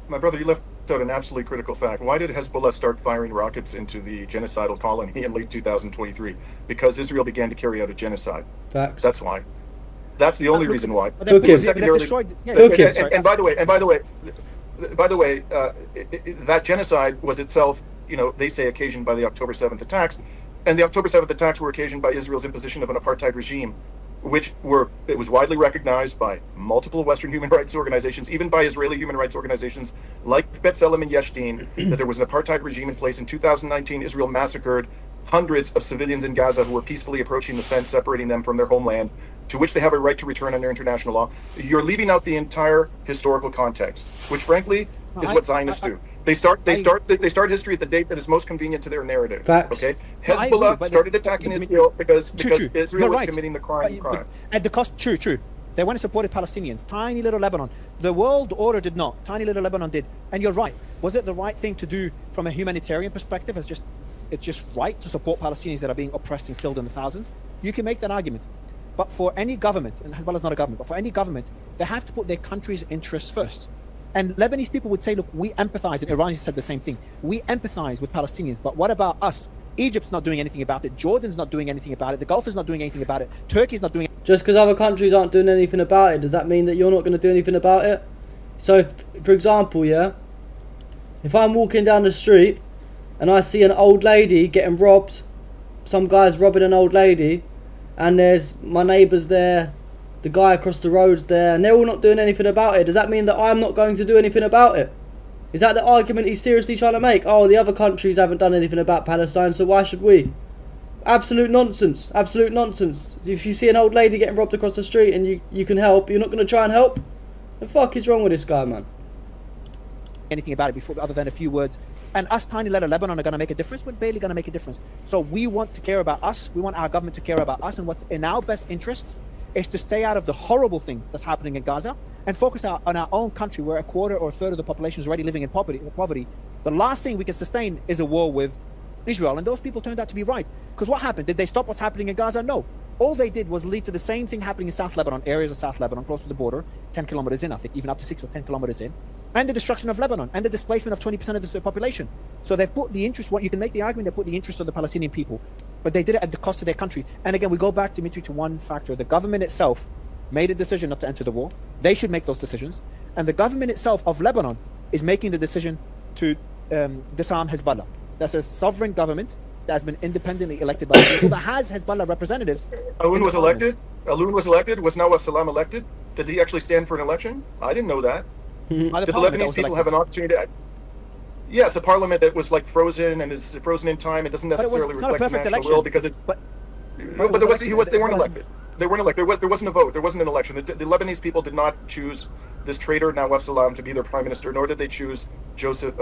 My brother, you left out an absolutely critical fact. Why did Hezbollah start firing rockets into the genocidal colony in late 2023? Because Israel began to carry out a genocide. Facts. That's why. That's the only reason why. And by the way, that genocide was itself, they say occasioned by the October 7th attacks, and the October 7th attacks were occasioned by Israel's imposition of an apartheid regime, it was widely recognized by multiple Western human rights organizations, even by Israeli human rights organizations like B'Tselem and Yesh Din, that there was an apartheid regime in place. In 2019, Israel massacred hundreds of civilians in Gaza who were peacefully approaching the fence separating them from their homeland, to which they have a right to return under international law. You're leaving out the entire historical context, which frankly is what Zionists do. They start history at the date that is most convenient to their narrative. Facts. Okay, Hezbollah started attacking Israel because Israel was committing the crimes. At the cost, true. They went and supported Palestinians. Tiny little Lebanon. The world order did not. Tiny little Lebanon did. And you're right. Was it the right thing to do from a humanitarian perspective? It's just right to support Palestinians that are being oppressed and killed in the thousands. You can make that argument. But for any government, and Hezbollah is not a government, but for any government, they have to put their country's interests first. And Lebanese people would say, look, we empathize, and Iranians said the same thing. We empathize with Palestinians, but what about us? Egypt's not doing anything about it. Jordan's not doing anything about it. The Gulf is not doing anything about it. Turkey's not doing. Just because other countries aren't doing anything about it, does that mean that you're not going to do anything about it? So, for example, yeah, if I'm walking down the street and I see an old lady getting robbed, some guy's robbing an old lady, and there's my neighbours there, the guy across the road's there, and they're all not doing anything about it, does that mean that I'm not going to do anything about it? Is that the argument he's seriously trying to make? Oh, the other countries haven't done anything about Palestine, so why should we? Absolute nonsense. Absolute nonsense. If you see an old lady getting robbed across the street and you can help, you're not going to try and help? The fuck is wrong with this guy, man? Anything about it before, other than a few words. And us, tiny little Lebanon, are going to make a difference? We're barely going to make a difference. So we want to care about us. We want our government to care about us. And what's in our best interests is to stay out of the horrible thing that's happening in Gaza and focus on our own country, where a quarter or a third of the population is already living in poverty. The last thing we can sustain is a war with Israel. And those people turned out to be right. Because what happened? Did they stop what's happening in Gaza? No. All they did was lead to the same thing happening in South Lebanon, areas of South Lebanon, close to the border, 10 kilometers in, I think, even up to 6 or 10 kilometers in, and the destruction of Lebanon, and the displacement of 20% of the population. So they've put the interest, you can make the argument, they put the interest of the Palestinian people, but they did it at the cost of their country. And again, we go back, Dimitri, to one factor. The government itself made a decision not to enter the war. They should make those decisions. And the government itself of Lebanon is making the decision to disarm Hezbollah. That's a sovereign government that has been independently elected by the people, that has Hezbollah representatives. Alun was elected? Alun was elected? Was Nawaf Salam elected? Did he actually stand for an election? I didn't know that. Did the Lebanese people have an opportunity to... Yes, a parliament that was like frozen and is frozen in time. It doesn't necessarily reflect the national will because it's... But they weren't elected. They weren't elected. There wasn't a vote. There wasn't an election. The Lebanese people did not choose this traitor Nawaf Salam to be their prime minister, nor did they choose Joseph.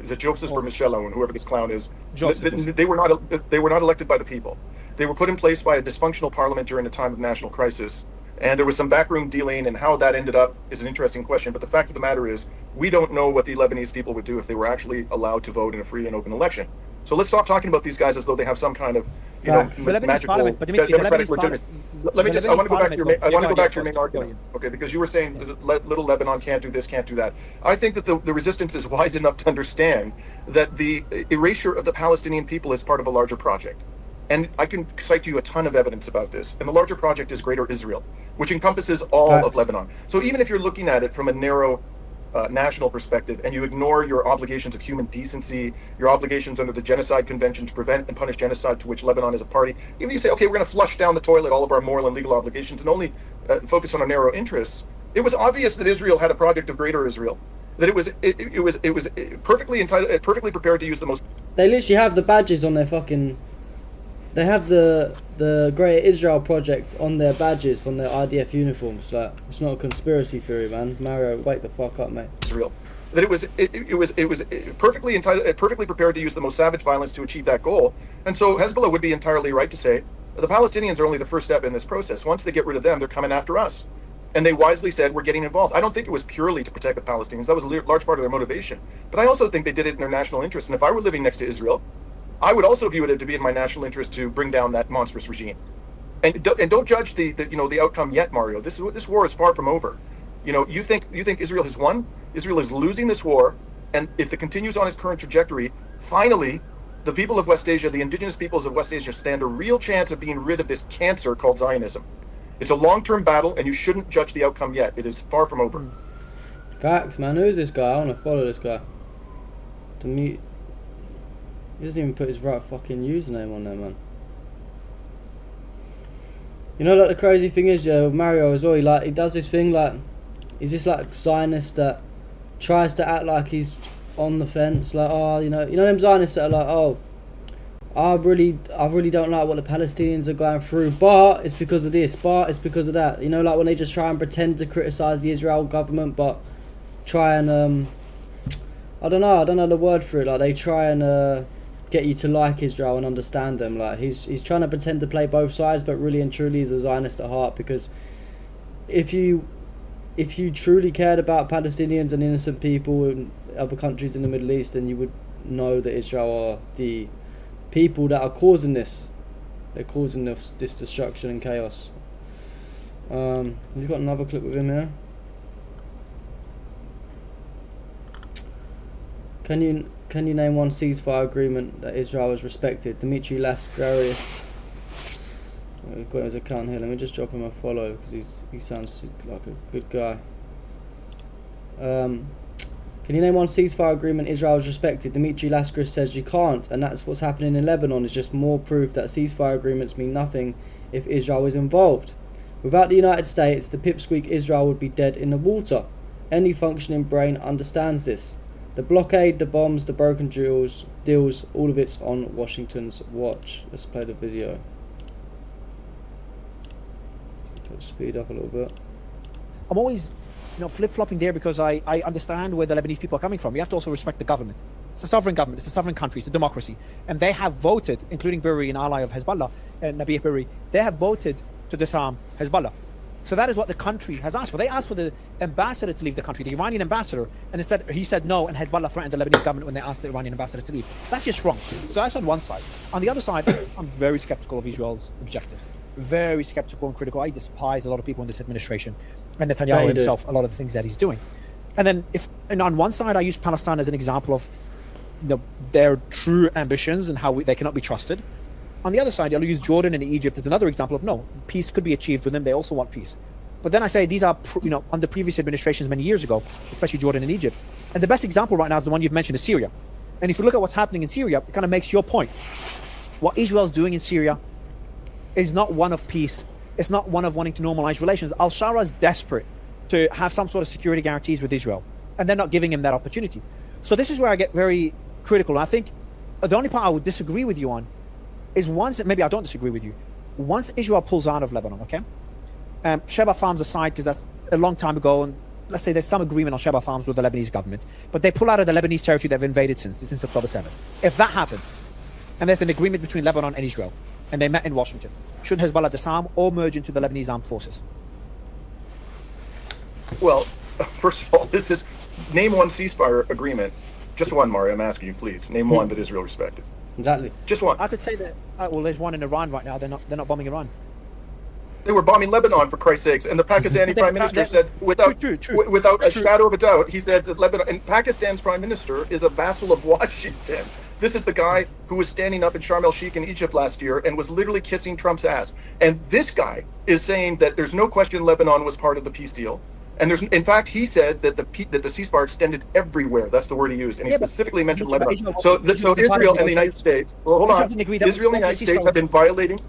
Is it Joseph or Michel Aoun, whoever this clown is? They were not elected by the people. They were put in place by a dysfunctional parliament during a time of national crisis, and there was some backroom dealing, and how that ended up is an interesting question. But the fact of the matter is, we don't know what the Lebanese people would do if they were actually allowed to vote in a free and open election. So let's stop talking about these guys as though they have some kind of magical democratic legitimacy. Let me just. I want to go back to your main argument, okay? Because you were saying little Lebanon can't do this, can't do that. I think that the resistance is wise enough to understand that the erasure of the Palestinian people is part of a larger project, and I can cite to you a ton of evidence about this. And the larger project is Greater Israel, which encompasses all of Lebanon. So even if you're looking at it from a narrow national perspective, and you ignore your obligations of human decency, your obligations under the Genocide Convention to prevent and punish genocide, to which Lebanon is a party, even if you say, okay, we're going to flush down the toilet all of our moral and legal obligations and only focus on our narrow interests, it was obvious that Israel had a project of Greater Israel, that it was perfectly entitled, perfectly prepared to use the most... They literally have the badges on their fucking... They have the Greater Israel projects on their badges, on their IDF uniforms. Like, it's not a conspiracy theory, man. Mario, wake the fuck up, mate. Israel. That it was perfectly entitled, perfectly prepared to use the most savage violence to achieve that goal. And so Hezbollah would be entirely right to say the Palestinians are only the first step in this process. Once they get rid of them, they're coming after us. And they wisely said, we're getting involved. I don't think it was purely to protect the Palestinians. That was a large part of their motivation. But I also think they did it in their national interest. And if I were living next to Israel, I would also view it to be in my national interest to bring down that monstrous regime. And don't judge the outcome yet, Mario. This war is far from over. You think Israel has won? Israel is losing this war, and if it continues on its current trajectory, finally, the people of West Asia, the indigenous peoples of West Asia, stand a real chance of being rid of this cancer called Zionism. It's a long-term battle, and you shouldn't judge the outcome yet. It is far from over. Facts, man. Who is this guy? I want to follow this guy. He doesn't even put his right fucking username on there, man. You know, like, the crazy thing is, Mario as well, he does this thing, like, he's this, like, Zionist that tries to act like he's on the fence, like, oh, you know them Zionists that are like, oh, I really don't like what the Palestinians are going through, but it's because of this, but it's because of that. Like when they just try and pretend to criticise the Israel government, but try and I don't know the word for it. Like, they try and get you to like Israel and understand them. Like, he's trying to pretend to play both sides, but really and truly he's a Zionist at heart. Because if you truly cared about Palestinians and innocent people in other countries in the Middle East, then you would know that Israel are the people that are causing this. They're causing this destruction and chaos. We've got another clip with him here. Can you name one ceasefire agreement that Israel has respected? Dimitri Lascaris. We've got his account here. Let me just drop him a follow because he sounds like a good guy. Can you name one ceasefire agreement Israel has respected? Dimitri Lascaris says you can't, and that's what's happening in Lebanon. Is just more proof that ceasefire agreements mean nothing if Israel is involved. Without the United States, the pipsqueak Israel would be dead in the water. Any functioning brain understands this. The blockade, the bombs, the broken deals, all of it's on Washington's watch. Let's play the video. Let's speed up a little bit. I'm always, flip-flopping there because I understand where the Lebanese people are coming from. You have to also respect the government. It's a sovereign government. It's a sovereign country. It's a democracy. And they have voted, including Berri, an ally of Hezbollah, and Nabih Berri, they have voted to disarm Hezbollah. So that is what the country has asked for. They asked for the ambassador to leave the country, the Iranian ambassador, and instead he said no, and Hezbollah threatened the Lebanese government when they asked the Iranian ambassador to leave. That's just wrong. So that's on one side. On the other side, I'm very skeptical of Israel's objectives. Very skeptical and critical. I despise a lot of people in this administration, and Netanyahu himself, a lot of the things that he's doing. And then on one side, I use Palestine as an example of their true ambitions and how they cannot be trusted. On the other side, I'll use Jordan and Egypt as another example of no, peace could be achieved with them. They also want peace. But then I say these are, under previous administrations many years ago, especially Jordan and Egypt. And the best example right now is the one you've mentioned, is Syria. And if you look at what's happening in Syria, it kind of makes your point. What Israel's doing in Syria is not one of peace. It's not one of wanting to normalize relations. Al-Shara is desperate to have some sort of security guarantees with Israel, and they're not giving him that opportunity. So this is where I get very critical. And I think the only part I would disagree with you on is maybe I don't disagree with you. Once Israel pulls out of Lebanon, okay? Sheba Farms aside, because that's a long time ago, and let's say there's some agreement on Sheba Farms with the Lebanese government, but they pull out of the Lebanese territory they've invaded since October 7th. If that happens, and there's an agreement between Lebanon and Israel, and they met in Washington, should Hezbollah disarm or merge into the Lebanese armed forces? Well, first of all, name one ceasefire agreement. Just one, Mario, I'm asking you, please. Name one that Israel respected. Exactly. Just one. I could say that, well, there's one in Iran right now. They're not bombing Iran. They were bombing Lebanon, for Christ's sakes, and the Pakistani prime minister said, without a shadow of a doubt, he said that Lebanon, and Pakistan's prime minister is a vassal of Washington. This is the guy who was standing up in Sharm el-Sheikh in Egypt last year and was literally kissing Trump's ass. And this guy is saying that there's no question Lebanon was part of the peace deal. And in fact, he said that the ceasefire extended everywhere. That's the word he used, and he specifically mentioned Lebanon. So Israel and the United States. Well, hold on. Israel and the United States have been violating.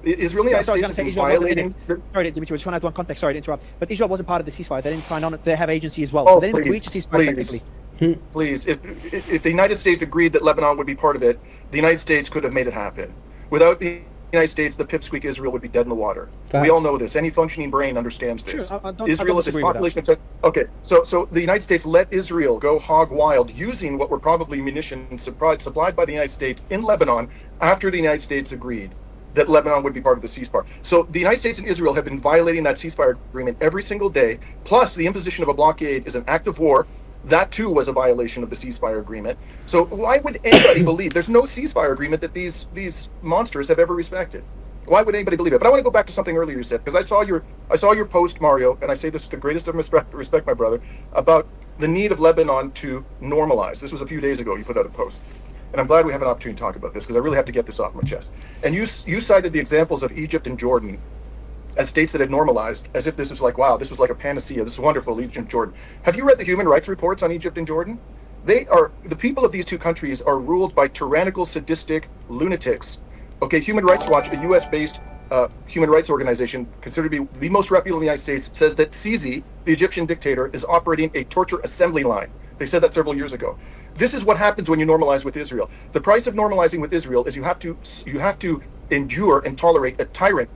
Israel and the United States have been violating. Sorry, Dimitri, I just want to add one context. Sorry to interrupt. But Israel wasn't part of the ceasefire. They didn't sign on it. They have agency as well. So they didn't breach the ceasefire technically. Please, if the United States agreed that Lebanon would be part of it, the United States could have made it happen. Without the United States, the pipsqueak Israel would be dead in the water. Facts. We all know this. Any functioning brain understands this. Sure, Israel is a population of... Okay, so the United States let Israel go hog wild using what were probably munitions supplied by the United States in Lebanon after the United States agreed that Lebanon would be part of the ceasefire. So the United States and Israel have been violating that ceasefire agreement every single day. Plus, the imposition of a blockade is an act of war. That too was a violation of the ceasefire agreement. So why would anybody believe there's no ceasefire agreement that these monsters have ever respected? Why would anybody believe it? But I want to go back to something earlier you said, because I saw your post, Mario, and I say this with the greatest of respect, my brother, about the need of Lebanon to normalize. This was a few days ago. You put out a post. And I'm glad we have an opportunity to talk about this because I really have to get this off my chest. And you cited the examples of Egypt and Jordan as states that had normalized, as if this was like, wow, this was like a panacea. This is wonderful, Egypt and Jordan. Have you read the human rights reports on Egypt and Jordan? The people of these two countries are ruled by tyrannical, sadistic lunatics. Okay, Human Rights Watch, a U.S.-based human rights organization considered to be the most reputable in the United States, says that Sisi, the Egyptian dictator, is operating a torture assembly line. They said that several years ago. This is what happens when you normalize with Israel. The price of normalizing with Israel is you have to endure and tolerate a tyrant,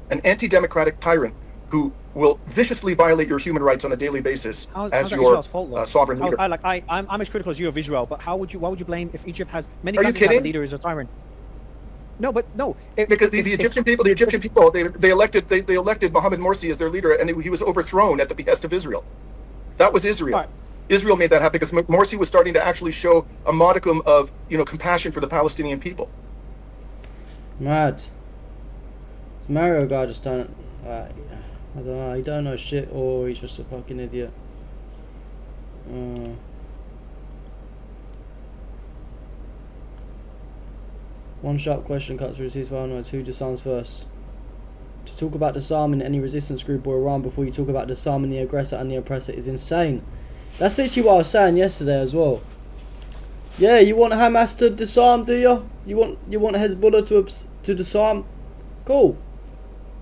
an anti-democratic tyrant who will viciously violate your human rights on a daily basis how's as that your Israel's fault, though? sovereign leader. I'm as critical as you of Israel, but why would you blame if Egypt has many Are you countries have a kidding? leader as a tyrant? No, but no. Because the Egyptian people, they elected Mohammed Morsi as their leader, and he was overthrown at the behest of Israel. That was Israel. Right. Israel made that happen because Morsi was starting to actually show a modicum of compassion for the Palestinian people. Mad. This Mario guy just don't. I don't know. He don't know shit, or he's just a fucking idiot. One sharp question cuts through ceasefire notes. Who disarms first? To talk about disarming any resistance group or Iran before you talk about disarming the aggressor and the oppressor is insane. That's literally what I was saying yesterday as well. Yeah, you want Hamas to disarm, do you? You want Hezbollah to disarm? Cool.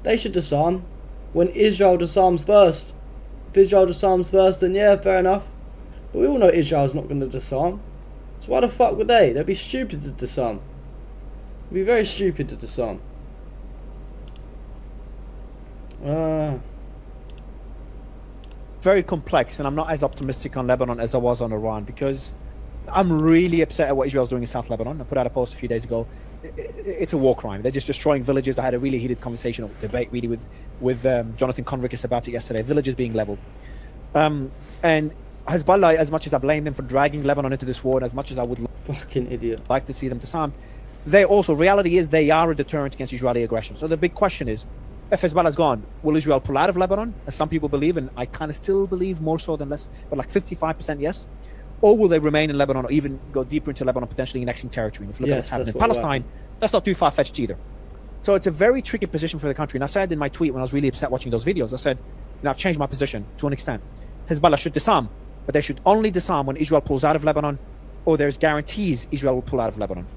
They should disarm when Israel disarms first. If Israel disarms first, then yeah, fair enough. But we all know Israel's not going to disarm. So why the fuck would they? They'd be stupid to disarm. It'd be very stupid to disarm. Very complex, and I'm not as optimistic on Lebanon as I was on Iran, because I'm really upset at what Israel's doing in South Lebanon. I put out a post a few days ago. It's a war crime. They're just destroying villages. I had a really heated conversation or debate really with Jonathan Conricus about it yesterday. Villages being leveled. And Hezbollah, as much as I blame them for dragging Lebanon into this war, and as much as I would fucking idiot like to see them disarmed, they also, reality is they are a deterrent against Israeli aggression. So the big question is, if Hezbollah's gone, will Israel pull out of Lebanon, as some people believe, and I kind of still believe more so than less, but like 55% yes? Or will they remain in Lebanon, or even go deeper into Lebanon, potentially annexing territory? And if you look at what's happening in Palestine, that's not too far-fetched either. So it's a very tricky position for the country. And I said in my tweet when I was really upset watching those videos, I said, I've changed my position to an extent. Hezbollah should disarm, but they should only disarm when Israel pulls out of Lebanon, or there's guarantees Israel will pull out of Lebanon.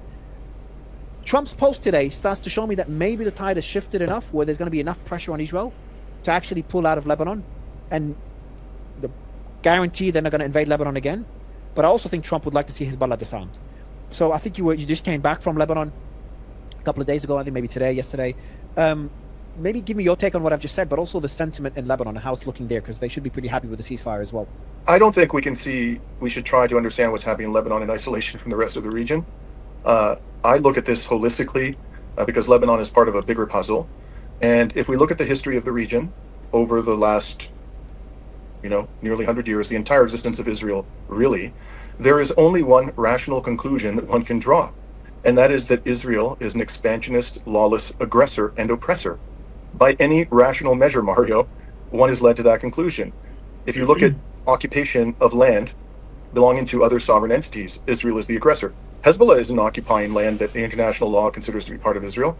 Trump's post today starts to show me that maybe the tide has shifted enough where there's going to be enough pressure on Israel to actually pull out of Lebanon and the guarantee they're not going to invade Lebanon again. But I also think Trump would like to see Hezbollah disarmed. So I think you just came back from Lebanon a couple of days ago, I think maybe today, yesterday. Maybe give me your take on what I've just said, but also the sentiment in Lebanon and how it's looking there, because they should be pretty happy with the ceasefire as well. I don't think we should try to understand what's happening in Lebanon in isolation from the rest of the region. I look at this holistically because Lebanon is part of a bigger puzzle. And if we look at the history of the region over the last, nearly 100 years, the entire existence of Israel, really, there is only one rational conclusion that one can draw. And that is that Israel is an expansionist, lawless aggressor and oppressor. By any rational measure, Mario, one is led to that conclusion. If you look at occupation of land belonging to other sovereign entities, Israel is the aggressor. Hezbollah isn't occupying land that the international law considers to be part of Israel.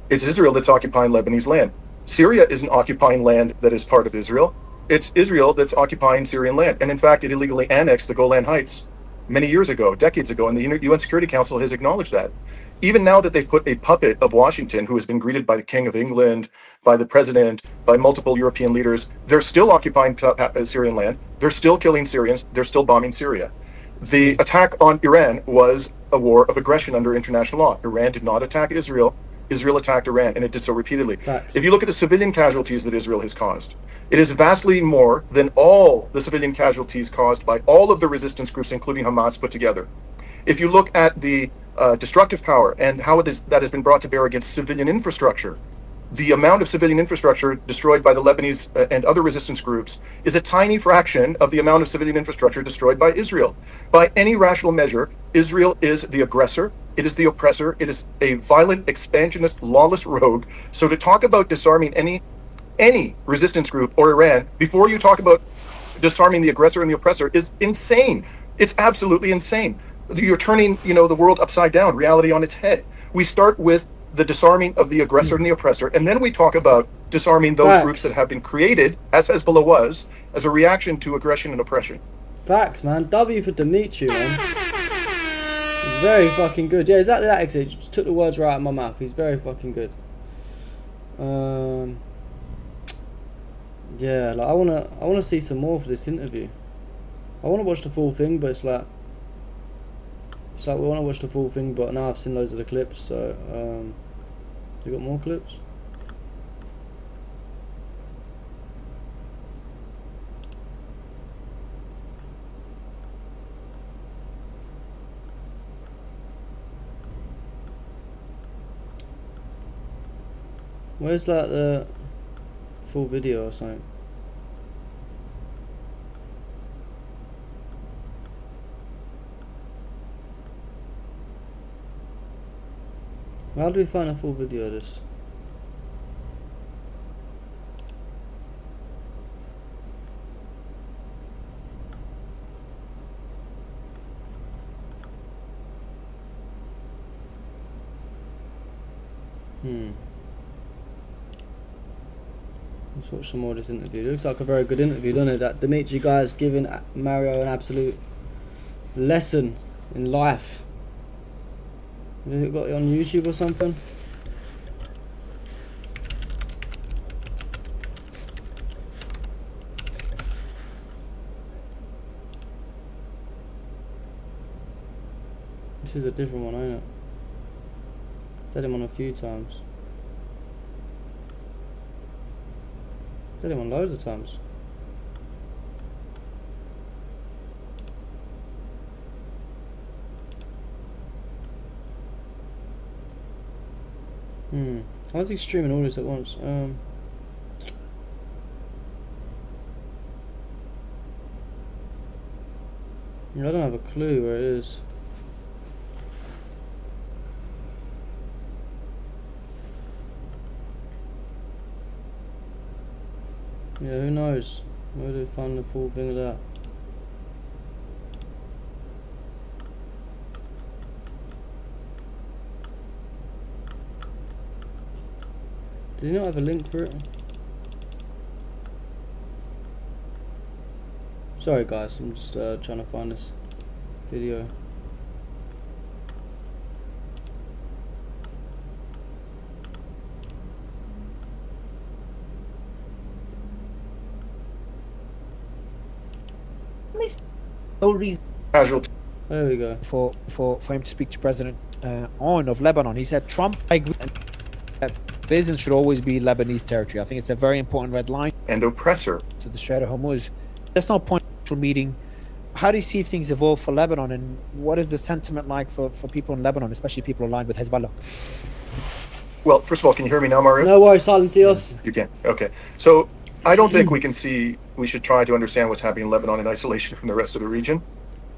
It's Israel that's occupying Lebanese land. Syria isn't occupying land that is part of Israel. It's Israel that's occupying Syrian land. And in fact, it illegally annexed the Golan Heights many years ago, decades ago, and the UN Security Council has acknowledged that. Even now that they've put a puppet of Washington, who has been greeted by the King of England, by the President, by multiple European leaders, they're still occupying Syrian land. They're still killing Syrians. They're still bombing Syria. The attack on Iran was a war of aggression under international law. Iran did not attack Israel. Israel attacked Iran, and it did so repeatedly. Facts. If you look at the civilian casualties that Israel has caused, it is vastly more than all the civilian casualties caused by all of the resistance groups, including Hamas, put together. If you look at the destructive power and how that has been brought to bear against civilian infrastructure, the amount of civilian infrastructure destroyed by the Lebanese and other resistance groups is a tiny fraction of the amount of civilian infrastructure destroyed by Israel. By any rational measure, Israel is the aggressor, it is the oppressor, it is a violent, expansionist, lawless rogue. So to talk about disarming any resistance group or Iran before you talk about disarming the aggressor and the oppressor is insane. It's absolutely insane. You're turning, the world upside down, reality on its head. We start with the disarming of the aggressor and the oppressor, and then we talk about disarming those groups that have been created, as Hezbollah was, as a reaction to aggression and oppression. Facts, man. W for Dimitri, man. He's very fucking good. Yeah, exactly that, exit. He just took the words right out of my mouth. He's very fucking good. Yeah, I wanna see some more for this interview. I wanna watch the full thing, but it's like we wanna watch the full thing, but now I've seen loads of the clips. So, you got more clips? Where's like the full video or something? How do we find a full video of this? Let's watch some more of this interview. It looks like a very good interview, doesn't it? That Dimitri guy is giving Mario an absolute lesson in life. Has it got it on YouTube or something? This is a different one, ain't it? I've had him on a few times. I've had him on loads of times. I was he streaming all this at once? I don't have a clue where it is. Yeah, who knows? Where do we find the full thing of that? Did you not have a link for it? Sorry guys, I'm just trying to find this video. No reason. Casualty. There we go. For him to speak to President On of Lebanon. He said Trump, I agree that prison should always be Lebanese territory. I think it's a very important red line. And oppressor. To the Strait of Hormuz. There's no point in meeting. How do you see things evolve for Lebanon, and what is the sentiment like for people in Lebanon, especially people aligned with Hezbollah? Well, first of all, can you hear me now, Mario? No worries, Silentios. You can. Okay. So I don't think we should try to understand what's happening in Lebanon in isolation from the rest of the region.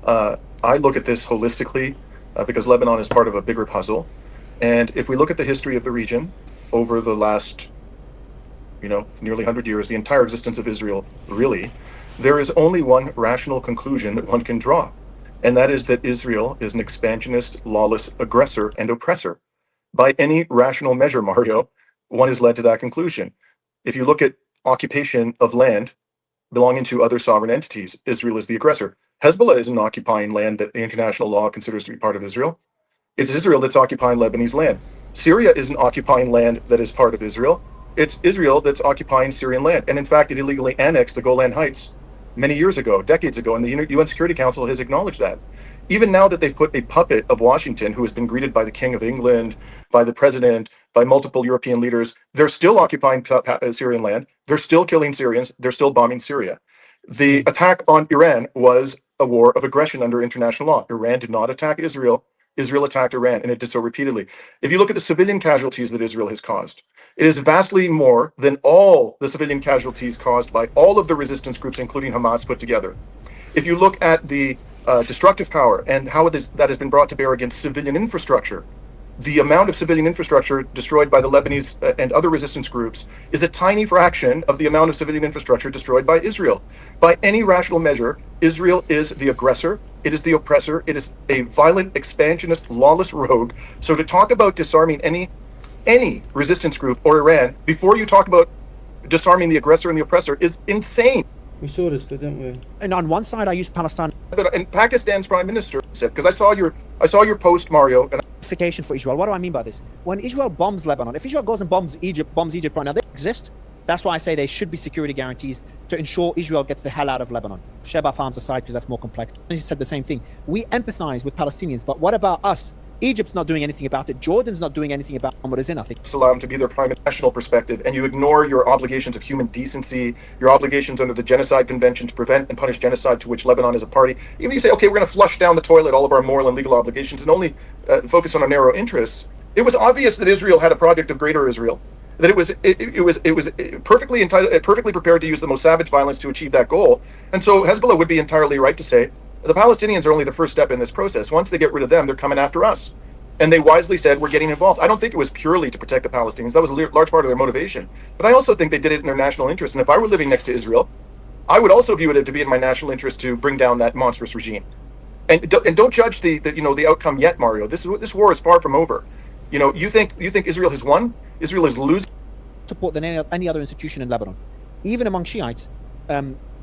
I look at this holistically because Lebanon is part of a bigger puzzle. And if we look at the history of the region over the last, nearly 100 years, the entire existence of Israel, really, there is only one rational conclusion that one can draw. And that is that Israel is an expansionist, lawless aggressor and oppressor. By any rational measure, Mario, one is led to that conclusion. If you look at occupation of land belonging to other sovereign entities, Israel is the aggressor. Hezbollah isn't occupying land that the international law considers to be part of Israel. It's Israel that's occupying Lebanese land. Syria isn't occupying land that is part of Israel. It's Israel that's occupying Syrian land. And in fact, it illegally annexed the Golan Heights many years ago, decades ago, and the UN Security Council has acknowledged that. Even now that they've put a puppet of Washington, who has been greeted by the King of England, by the President, by multiple European leaders, they're still occupying Syrian land. They're still killing Syrians. They're still bombing Syria. The attack on Iran was a war of aggression under international law. Iran did not attack Israel. Israel attacked Iran, and it did so repeatedly. If you look at the civilian casualties that Israel has caused, it is vastly more than all the civilian casualties caused by all of the resistance groups, including Hamas, put together. If you look at the destructive power and how that has been brought to bear against civilian infrastructure, the amount of civilian infrastructure destroyed by the Lebanese and other resistance groups is a tiny fraction of the amount of civilian infrastructure destroyed by Israel. By any rational measure, Israel is the aggressor, it is the oppressor, it is a violent, expansionist, lawless rogue. So to talk about disarming any resistance group or Iran before you talk about disarming the aggressor and the oppressor is insane. We saw this, but didn't we? And on one side, I use Palestine. And Pakistan's prime minister said, because I saw your post, Mario. And for Israel. What do I mean by this? When Israel bombs Lebanon, if Israel goes and bombs Egypt right now, they exist. That's why I say there should be security guarantees to ensure Israel gets the hell out of Lebanon. Sheba farms aside, because that's more complex. He said the same thing. We empathize with Palestinians, but what about us? Egypt's not doing anything about it. Jordan's not doing anything about what is in, I think. Salam to be their prime national perspective, and you ignore your obligations of human decency, your obligations under the Genocide Convention to prevent and punish genocide, to which Lebanon is a party. Even if you say, okay, we're going to flush down the toilet all of our moral and legal obligations and only focus on our narrow interests. It was obvious that Israel had a project of greater Israel. that it was perfectly prepared to use the most savage violence to achieve that goal. And so Hezbollah would be entirely right to say the Palestinians are only the first step in this process. Once they get rid of them, they're coming after us. And they wisely said, we're getting involved. I don't think it was purely to protect the Palestinians. That was a large part of their motivation. But I also think they did it in their national interest. And if I were living next to Israel, I would also view it to be in my national interest to bring down that monstrous regime. And don't judge the outcome yet, Mario. This war is far from over. You think Israel has won? Israel is losing. Support than any other institution in Lebanon, even among Shiites.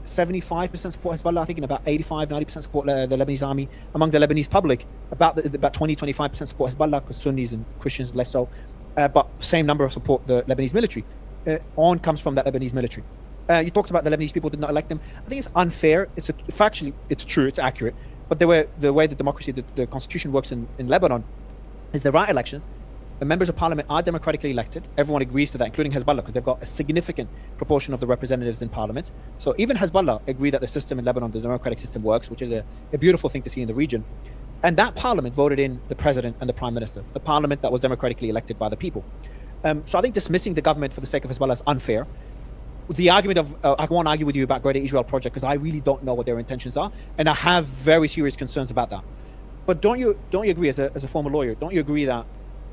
75% support Hezbollah, I think, and about 85-90% support the Lebanese army. Among the Lebanese public, about 20-25% support Hezbollah, because Sunnis and Christians less so. But same number of support the Lebanese military. On comes from that Lebanese military. You talked about the Lebanese people did not elect them. I think it's unfair. Factually, it's true, it's accurate. But the way the democracy, the constitution works in Lebanon is the right elections. The members of parliament are democratically elected. Everyone agrees to that, including Hezbollah, because they've got a significant proportion of the representatives in parliament. So even Hezbollah agree that the system in Lebanon, the democratic system, works, which is a beautiful thing to see in the region. And that parliament voted in the president and the prime minister, the parliament that was democratically elected by the people. So I think dismissing the government for the sake of Hezbollah is unfair. The argument of, I won't argue with you about Greater Israel Project, because I really don't know what their intentions are, and I have very serious concerns about that. But don't you agree, as a former lawyer, don't you agree that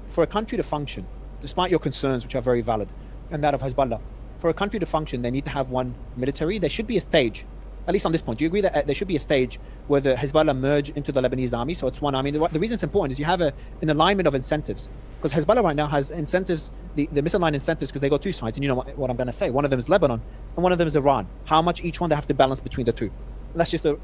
for a country to function, despite your concerns, which are very valid, and that of Hezbollah, for a country to function, they need to have one military. There should be a stage, at least on this point. Do you agree that there should be a stage where the Hezbollah merge into the Lebanese army, so it's one army? The reason it's important is you have an alignment of incentives, because Hezbollah right now has incentives, the misaligned incentives, because they go two sides, and you know what I'm going to say. One of them is Lebanon, and one of them is Iran. How much each one they have to balance between the two. And that's just the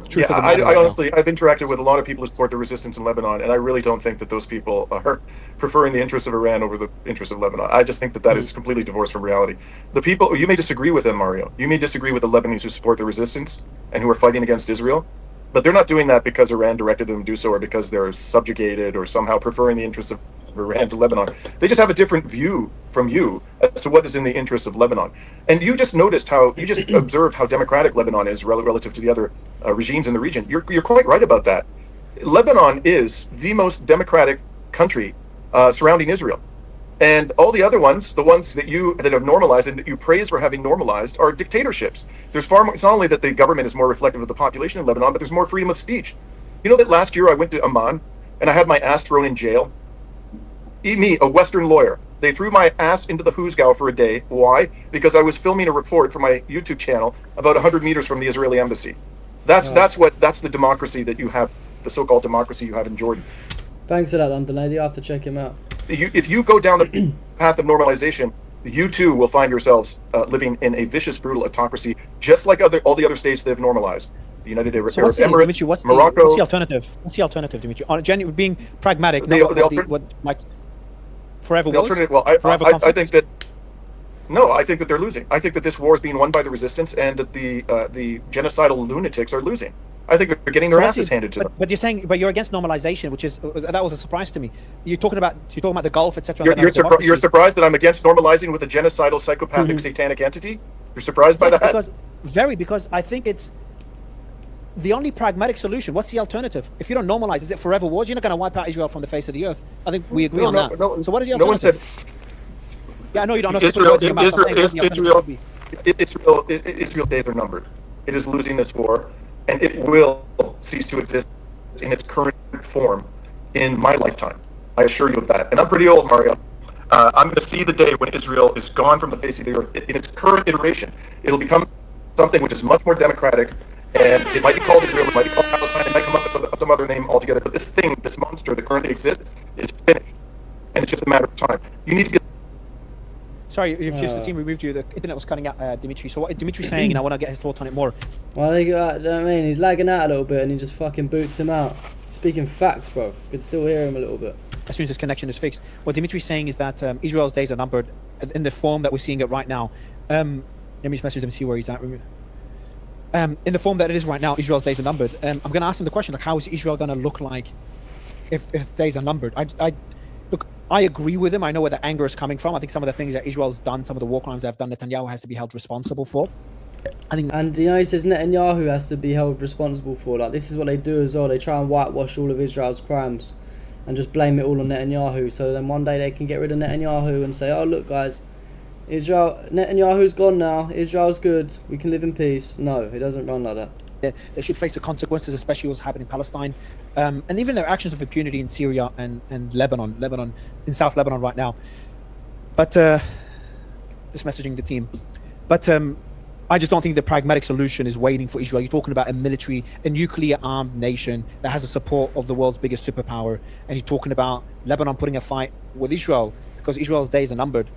truth of the matter. I honestly, I've interacted with a lot of people who support the resistance in Lebanon, and I really don't think that those people are preferring the interests of Iran over the interests of Lebanon. I just think that is completely divorced from reality. The people, you may disagree with them, Mario. You may disagree with the Lebanese who support the resistance and who are fighting against Israel, but they're not doing that because Iran directed them to do so, or because they're subjugated, or somehow preferring the interests of Iran to Lebanon. They just have a different view from you as to what is in the interests of Lebanon. And you just observed how democratic Lebanon is relative to the other regimes in the region. You're quite right about that. Lebanon is the most democratic country surrounding Israel. And all the other ones, the ones that have normalized and that you praise for having normalized, are dictatorships. There's far more. It's not only that the government is more reflective of the population in Lebanon, but there's more freedom of speech. You know that last year I went to Amman and I had my ass thrown in jail? Me, a Western lawyer. They threw my ass into the Huzgau for a day. Why? Because I was filming a report for my YouTube channel about 100 meters from the Israeli embassy. That's the democracy that you have, the so-called democracy you have in Jordan. Thanks for that, London lady. I have to check him out. If you go down the path of normalization, you too will find yourselves living in a vicious, brutal autocracy, just like all the other states that have normalized. The United Arab Emirates, Dimitri, Morocco. What's the alternative? What's the alternative, Dimitri? On being pragmatic, forever was? Well, I think that I think that they're losing. I think that this war is being won by the resistance, and that the genocidal lunatics are losing. I think they're getting their asses handed to them. But you're against normalization, that was a surprise to me. You're talking about the Gulf, etc. You're surprised that I'm against normalizing with a genocidal, psychopathic, satanic entity? You're surprised by that? Because I think it's the only pragmatic solution. What's the alternative? If you don't normalize, is it forever wars? You're not going to wipe out Israel from the face of the earth. I think we agree on that. So what is the alternative? No one said. Yeah, I know you don't know. Israel's days are numbered. It is losing this war, and it will cease to exist in its current form in my lifetime. I assure you of that. And I'm pretty old, Mario. I'm going to see the day when Israel is gone from the face of the earth in its current iteration. It'll become something which is much more democratic. And it might be called Israel, it might be called Palestine, it might come up with some other name altogether. But this monster that currently exists is finished. And it's just a matter of time. You need to get... Sorry, if just the team removed you, the internet was cutting out, Dimitri. So what Dimitri's saying, and I want to get his thoughts on it more. Well, you know what I mean? He's lagging out a little bit, and he just fucking boots him out. Speaking facts, bro. You can still hear him a little bit. As soon as his connection is fixed. What Dimitri's saying is that Israel's days are numbered in the form that we're seeing it right now. Let me just message him and see where he's at. In the form that it is right now, Israel's days are numbered. I'm going to ask him the question, how is Israel going to look like if its days are numbered? Look, I agree with him. I know where the anger is coming from. I think some of the things that Israel's done, some of the war crimes they've done, Netanyahu has to be held responsible for. And he says Netanyahu has to be held responsible for. Like, this is what they do as well. They try and whitewash all of Israel's crimes. and just blame it all on Netanyahu. So then one day they can get rid of Netanyahu and say, oh, look, guys, Netanyahu's gone now. Israel's good. We can live in peace. No, it doesn't run like that. They should face the consequences, especially what's happening in Palestine, and even their actions of impunity in Syria and Lebanon, in South Lebanon right now. But just messaging the team. But I just don't think the pragmatic solution is waiting for Israel. You're talking about a nuclear-armed nation that has the support of the world's biggest superpower, and you're talking about Lebanon putting a fight with Israel because Israel's days are numbered.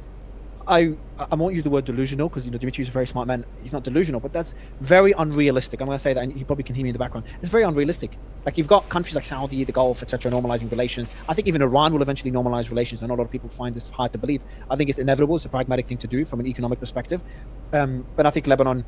I won't use the word delusional because Dimitri is a very smart man. He's not delusional, but that's very unrealistic. I'm going to say that, and you probably can hear me in the background. It's very unrealistic. Like, you've got countries like Saudi, the Gulf, etc., normalizing relations. I think even Iran will eventually normalize relations. I know a lot of people find this hard to believe. I think it's inevitable. It's a pragmatic thing to do from an economic perspective. But I think Lebanon.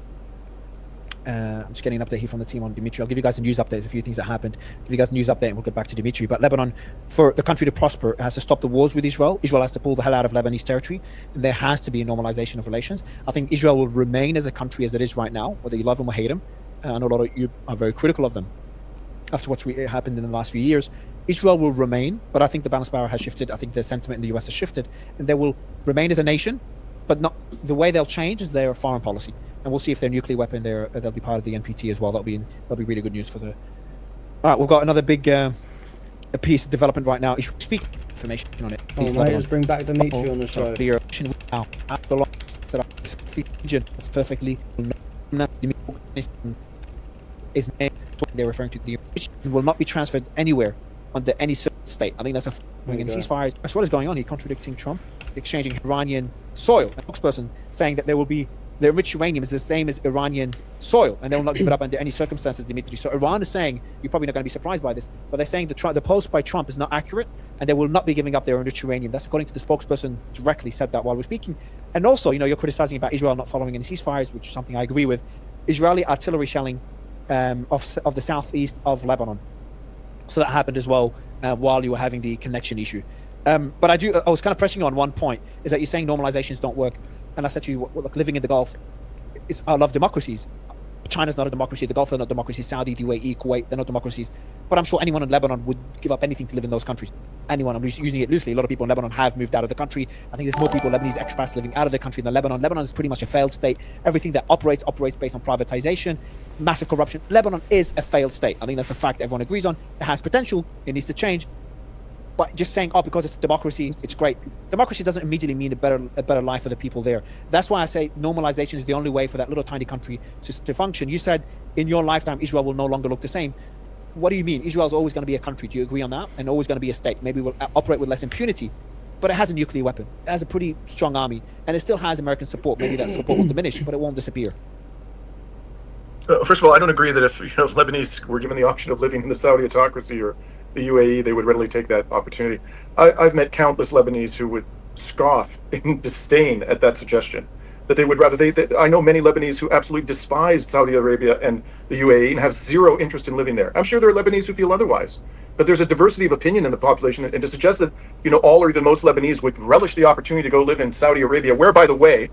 I'm just getting an update here from the team on Dimitri. I'll give you guys a news update. There's a few things that happened. Give you guys a news update and we'll get back to Dimitri. But Lebanon, for the country to prosper, has to stop the wars with Israel. Israel has to pull the hell out of Lebanese territory. And there has to be a normalization of relations. I think Israel will remain as a country as it is right now, whether you love them or hate them. I know a lot of you are very critical of them after what's happened in the last few years. Israel will remain, but I think the balance of power has shifted. I think the sentiment in the US has shifted. And they will remain as a nation, but not the way they'll change is their foreign policy. And we'll see if their nuclear weapon they'll be part of the NPT as well. That'll be really good news for the. All right, we've got another big a piece of development right now. Speak information on it. Oh, mate, let's bring back Dimitri on the show. It's perfectly. Is they're referring to the will not be transferred anywhere under any state. I think that's a ceasefire. That's what is going on here, contradicting Trump, exchanging Iranian soil. A spokesperson saying that there will be. The enriched uranium is the same as Iranian soil, and they will not give it up under any circumstances, Dimitri. So Iran is saying, you're probably not going to be surprised by this, but they're saying the post by Trump is not accurate, and they will not be giving up their enriched uranium. That's according to the spokesperson directly said that while we're speaking. And also, you're criticizing about Israel not following any ceasefires, which is something I agree with. Israeli artillery shelling of the southeast of Lebanon. So that happened as well while you were having the connection issue. But I was kind of pressing on one point, is that you're saying normalizations don't work. And I said to you, look, living in the Gulf, I love democracies. China's not a democracy. The Gulf are not democracies. Saudi, the UAE, Kuwait, they're not democracies. But I'm sure anyone in Lebanon would give up anything to live in those countries. Anyone. I'm using it loosely. A lot of people in Lebanon have moved out of the country. I think there's more people, Lebanese expats, living out of the country than Lebanon. Lebanon is pretty much a failed state. Everything that operates based on privatization, massive corruption. Lebanon is a failed state. I think that's a fact everyone agrees on. It has potential. It needs to change. But just saying, because it's a democracy, it's great. Democracy doesn't immediately mean a better life for the people there. That's why I say normalization is the only way for that little tiny country to function. You said in your lifetime, Israel will no longer look the same. What do you mean? Israel's always going to be a country. Do you agree on that? And always going to be a state. Maybe we'll operate with less impunity. But it has a nuclear weapon. It has a pretty strong army. And it still has American support. Maybe that support will diminish, but it won't disappear. First of all, I don't agree that if Lebanese were given the option of living in the Saudi autocracy or the UAE, they would readily take that opportunity. I've met countless Lebanese who would scoff in disdain at that suggestion. That they would rather, I know many Lebanese who absolutely despise Saudi Arabia and the UAE and have zero interest in living there. I'm sure there are Lebanese who feel otherwise. But there's a diversity of opinion in the population, and to suggest that, all or even most Lebanese would relish the opportunity to go live in Saudi Arabia, where, by the way,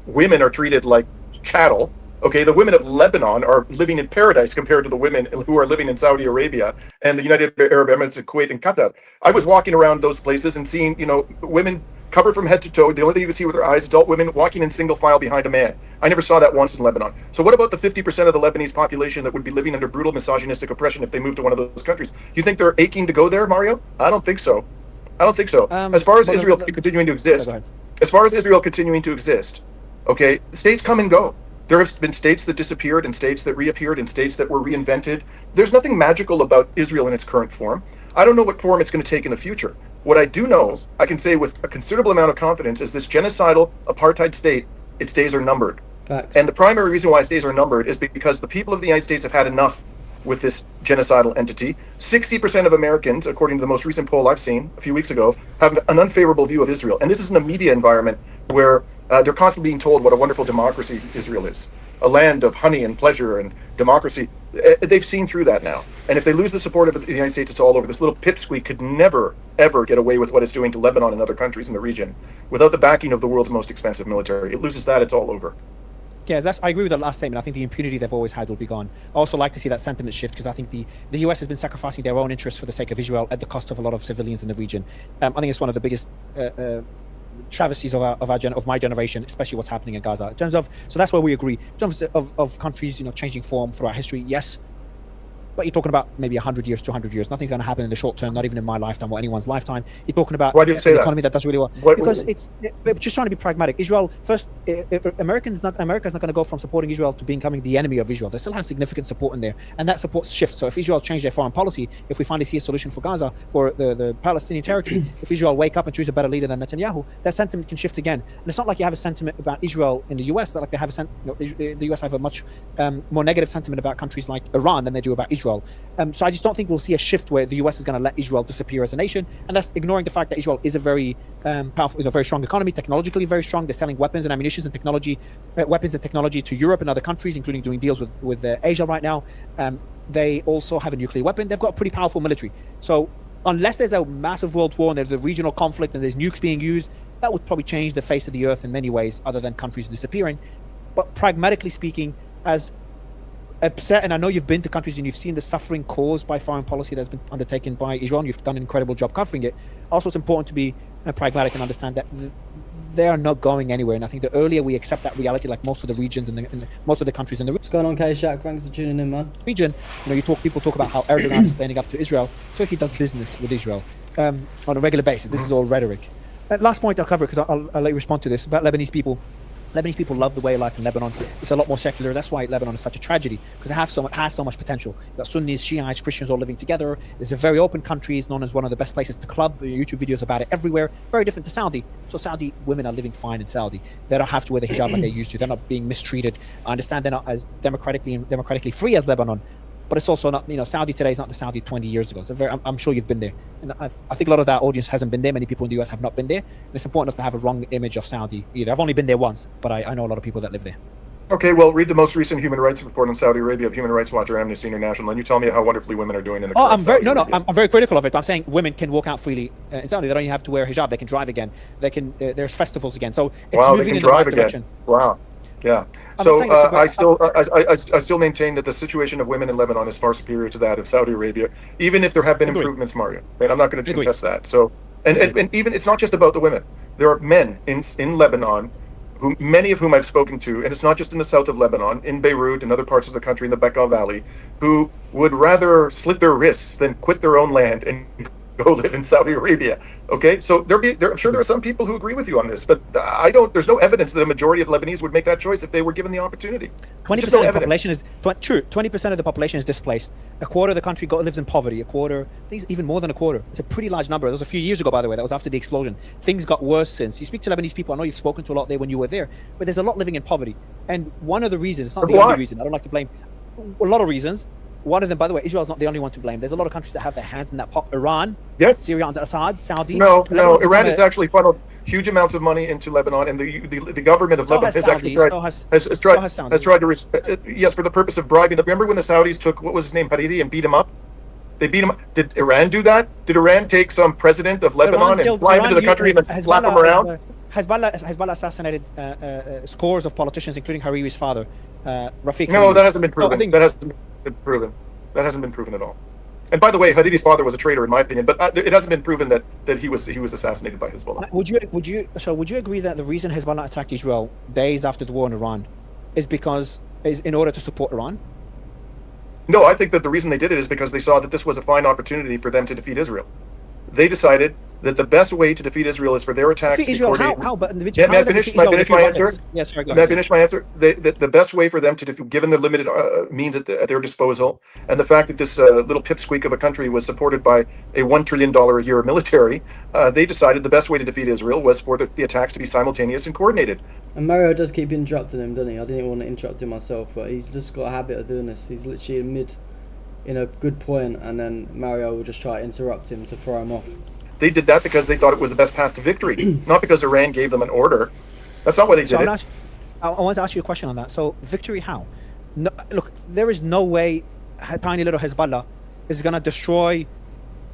women are treated like chattel. Okay, the women of Lebanon are living in paradise compared to the women who are living in Saudi Arabia and the United Arab Emirates and Kuwait and Qatar. I was walking around those places and seeing, women covered from head to toe. The only thing you can see with their eyes, adult women walking in single file behind a man. I never saw that once in Lebanon. So what about the 50% of the Lebanese population that would be living under brutal misogynistic oppression if they moved to one of those countries? Do you think they're aching to go there, Mario? I don't think so. As far as Israel continuing to exist, okay, states come and go. There have been states that disappeared and states that reappeared and states that were reinvented. There's nothing magical about Israel in its current form. I don't know what form it's going to take in the future. What I do know, I can say with a considerable amount of confidence, is this genocidal apartheid state, its days are numbered. Facts. And the primary reason why its days are numbered is because the people of the United States have had enough with this genocidal entity. 60% of Americans, according to the most recent poll I've seen a few weeks ago, have an unfavorable view of Israel. And this is in a media environment where they're constantly being told what a wonderful democracy Israel is. A land of honey and pleasure and democracy. They've seen through that now. And if they lose the support of the United States, it's all over. This little pipsqueak could never, ever get away with what it's doing to Lebanon and other countries in the region without the backing of the world's most expensive military. It loses that, it's all over. Yeah, I agree with the last statement. I think the impunity they've always had will be gone. I also like to see that sentiment shift because I think the US has been sacrificing their own interests for the sake of Israel at the cost of a lot of civilians in the region. I think it's one of the biggest travesties of my generation, especially what's happening in Gaza. In terms of, so that's where we agree. In terms of countries, changing form throughout history, yes. But you're talking about maybe 100 years, 200 years. Nothing's going to happen in the short term, not even in my lifetime or anyone's lifetime. You're talking about Why do you say an that? economy that does really well. Because we're just trying to be pragmatic. Israel, first, America's not going to go from supporting Israel to becoming the enemy of Israel. They still have significant support in there. And that support shifts. So if Israel change their foreign policy, if we finally see a solution for Gaza, for the Palestinian territory, if Israel wake up and choose a better leader than Netanyahu, that sentiment can shift again. And it's not like you have a sentiment about Israel in the US, that like they have the US have a much more negative sentiment about countries like Iran than they do about Israel. So I just don't think we'll see a shift where the US is going to let Israel disappear as a nation, and that's ignoring the fact that Israel is a very powerful, very strong economy, technologically very strong. They're selling weapons and ammunition and technology to Europe and other countries, including doing deals with Asia right now. They also have a nuclear weapon. They've got a pretty powerful military. So unless there's a massive world war and there's a regional conflict and there's nukes being used, that would probably change the face of the earth in many ways, other than countries disappearing. But pragmatically speaking, as upset, and I know you've been to countries and you've seen the suffering caused by foreign policy that's been undertaken by Israel, and you've done an incredible job covering it. Also, it's important to be pragmatic and understand that they are not going anywhere. And I think the earlier we accept that reality, like most of the regions and most of the countries in the What's going on, K-Shack? Thanks for tuning in, man. Region, people talk about how Erdogan is standing up to Israel. Turkey does business with Israel on a regular basis. This is all rhetoric. Last point I'll cover, because I'll let you respond to this, about Lebanese people. Lebanese people love the way of life in Lebanon. It's a lot more secular. That's why Lebanon is such a tragedy, because it has so much potential. You've got Sunnis, Shiites, Christians all living together. It's a very open country. It's known as one of the best places to club. YouTube videos about it everywhere. Very different to Saudi. So Saudi women are living fine in Saudi. They don't have to wear the hijab like they used to. They're not being mistreated. I understand they're not as democratically free as Lebanon, but it's also not, Saudi today is not the Saudi 20 years ago. So I'm sure you've been there. And I think a lot of that audience hasn't been there. Many people in the US have not been there. And it's important not to have a wrong image of Saudi either. I've only been there once, but I know a lot of people that live there. Okay, well, read the most recent human rights report on Saudi Arabia of Human Rights Watch or Amnesty International, and you tell me how wonderfully women are doing in the I'm very critical of it. I'm saying women can walk out freely in Saudi. They don't even have to wear hijab. They can drive again. They can. There's festivals again. So it's moving in the right direction. Wow. Yeah. So I still maintain that the situation of women in Lebanon is far superior to that of Saudi Arabia, even if there have been improvements, Mario. Right? I'm not going to contest that. So, and even it's not just about the women. There are men in Lebanon, many of whom I've spoken to, and it's not just in the south of Lebanon, in Beirut and other parts of the country in the Bekaa Valley, who would rather slit their wrists than quit their own land and go live in Saudi Arabia. Okay, so I'm sure there are some people who agree with you on this, but there's no evidence that a majority of Lebanese would make that choice if they were given the opportunity. 20% of the population is true. 20% of the population is displaced. A quarter of the country lives in poverty. A quarter, I think it's even more than a quarter. It's a pretty large number. That was a few years ago, by the way. That was after the explosion. Things got worse since. You speak to Lebanese people. I know you've spoken to a lot there when you were there, but there's a lot living in poverty. And one of the reasons, it's not the only reason. I don't like to blame. A lot of reasons. One of them, by the way, Israel's not the only one to blame. There's a lot of countries that have their hands in that pot. Iran, yes, Syria under Assad, Saudi. No, Iran has actually funneled huge amounts of money into Lebanon, and the government of Lebanon has actually tried to yes, for the purpose of bribing. Remember when the Saudis took, what was his name, Hariri, and beat him up? They beat him up. Did Iran do that? Did Iran take some president of Lebanon and fly him into the country and slap him around? Hezbollah assassinated scores of politicians, including Hariri's father, Rafiq. No, that hasn't been proven. That hasn't been proven at all. And by the way, Hariri's father was a traitor, in my opinion, but it hasn't been proven that he was assassinated by Hezbollah. Would you agree that the reason Hezbollah attacked Israel days after the war in Iran is in order to support Iran? No, I think that the reason they did it is because they saw that this was a fine opportunity for them to defeat Israel. They decided that the best way to defeat Israel is for their attacks to be coordinated. May I finish my answer? Yes, sorry, May I finish my answer? The best way for them to defeat, given the limited means at their disposal, and the fact that this little pipsqueak of a country was supported by a $1 trillion a year military, they decided the best way to defeat Israel was for the attacks to be simultaneous and coordinated. And Mario does keep interrupting him, doesn't he? I didn't want to interrupt him myself, but he's just got a habit of doing this. He's literally in a good point, and then Mario will just try to interrupt him to throw him off. They did that because they thought it was the best path to victory, not because Iran gave them an order. That's not why they did it. I want to ask you a question on that. So, victory how? No, look, there is no way tiny little Hezbollah is going to destroy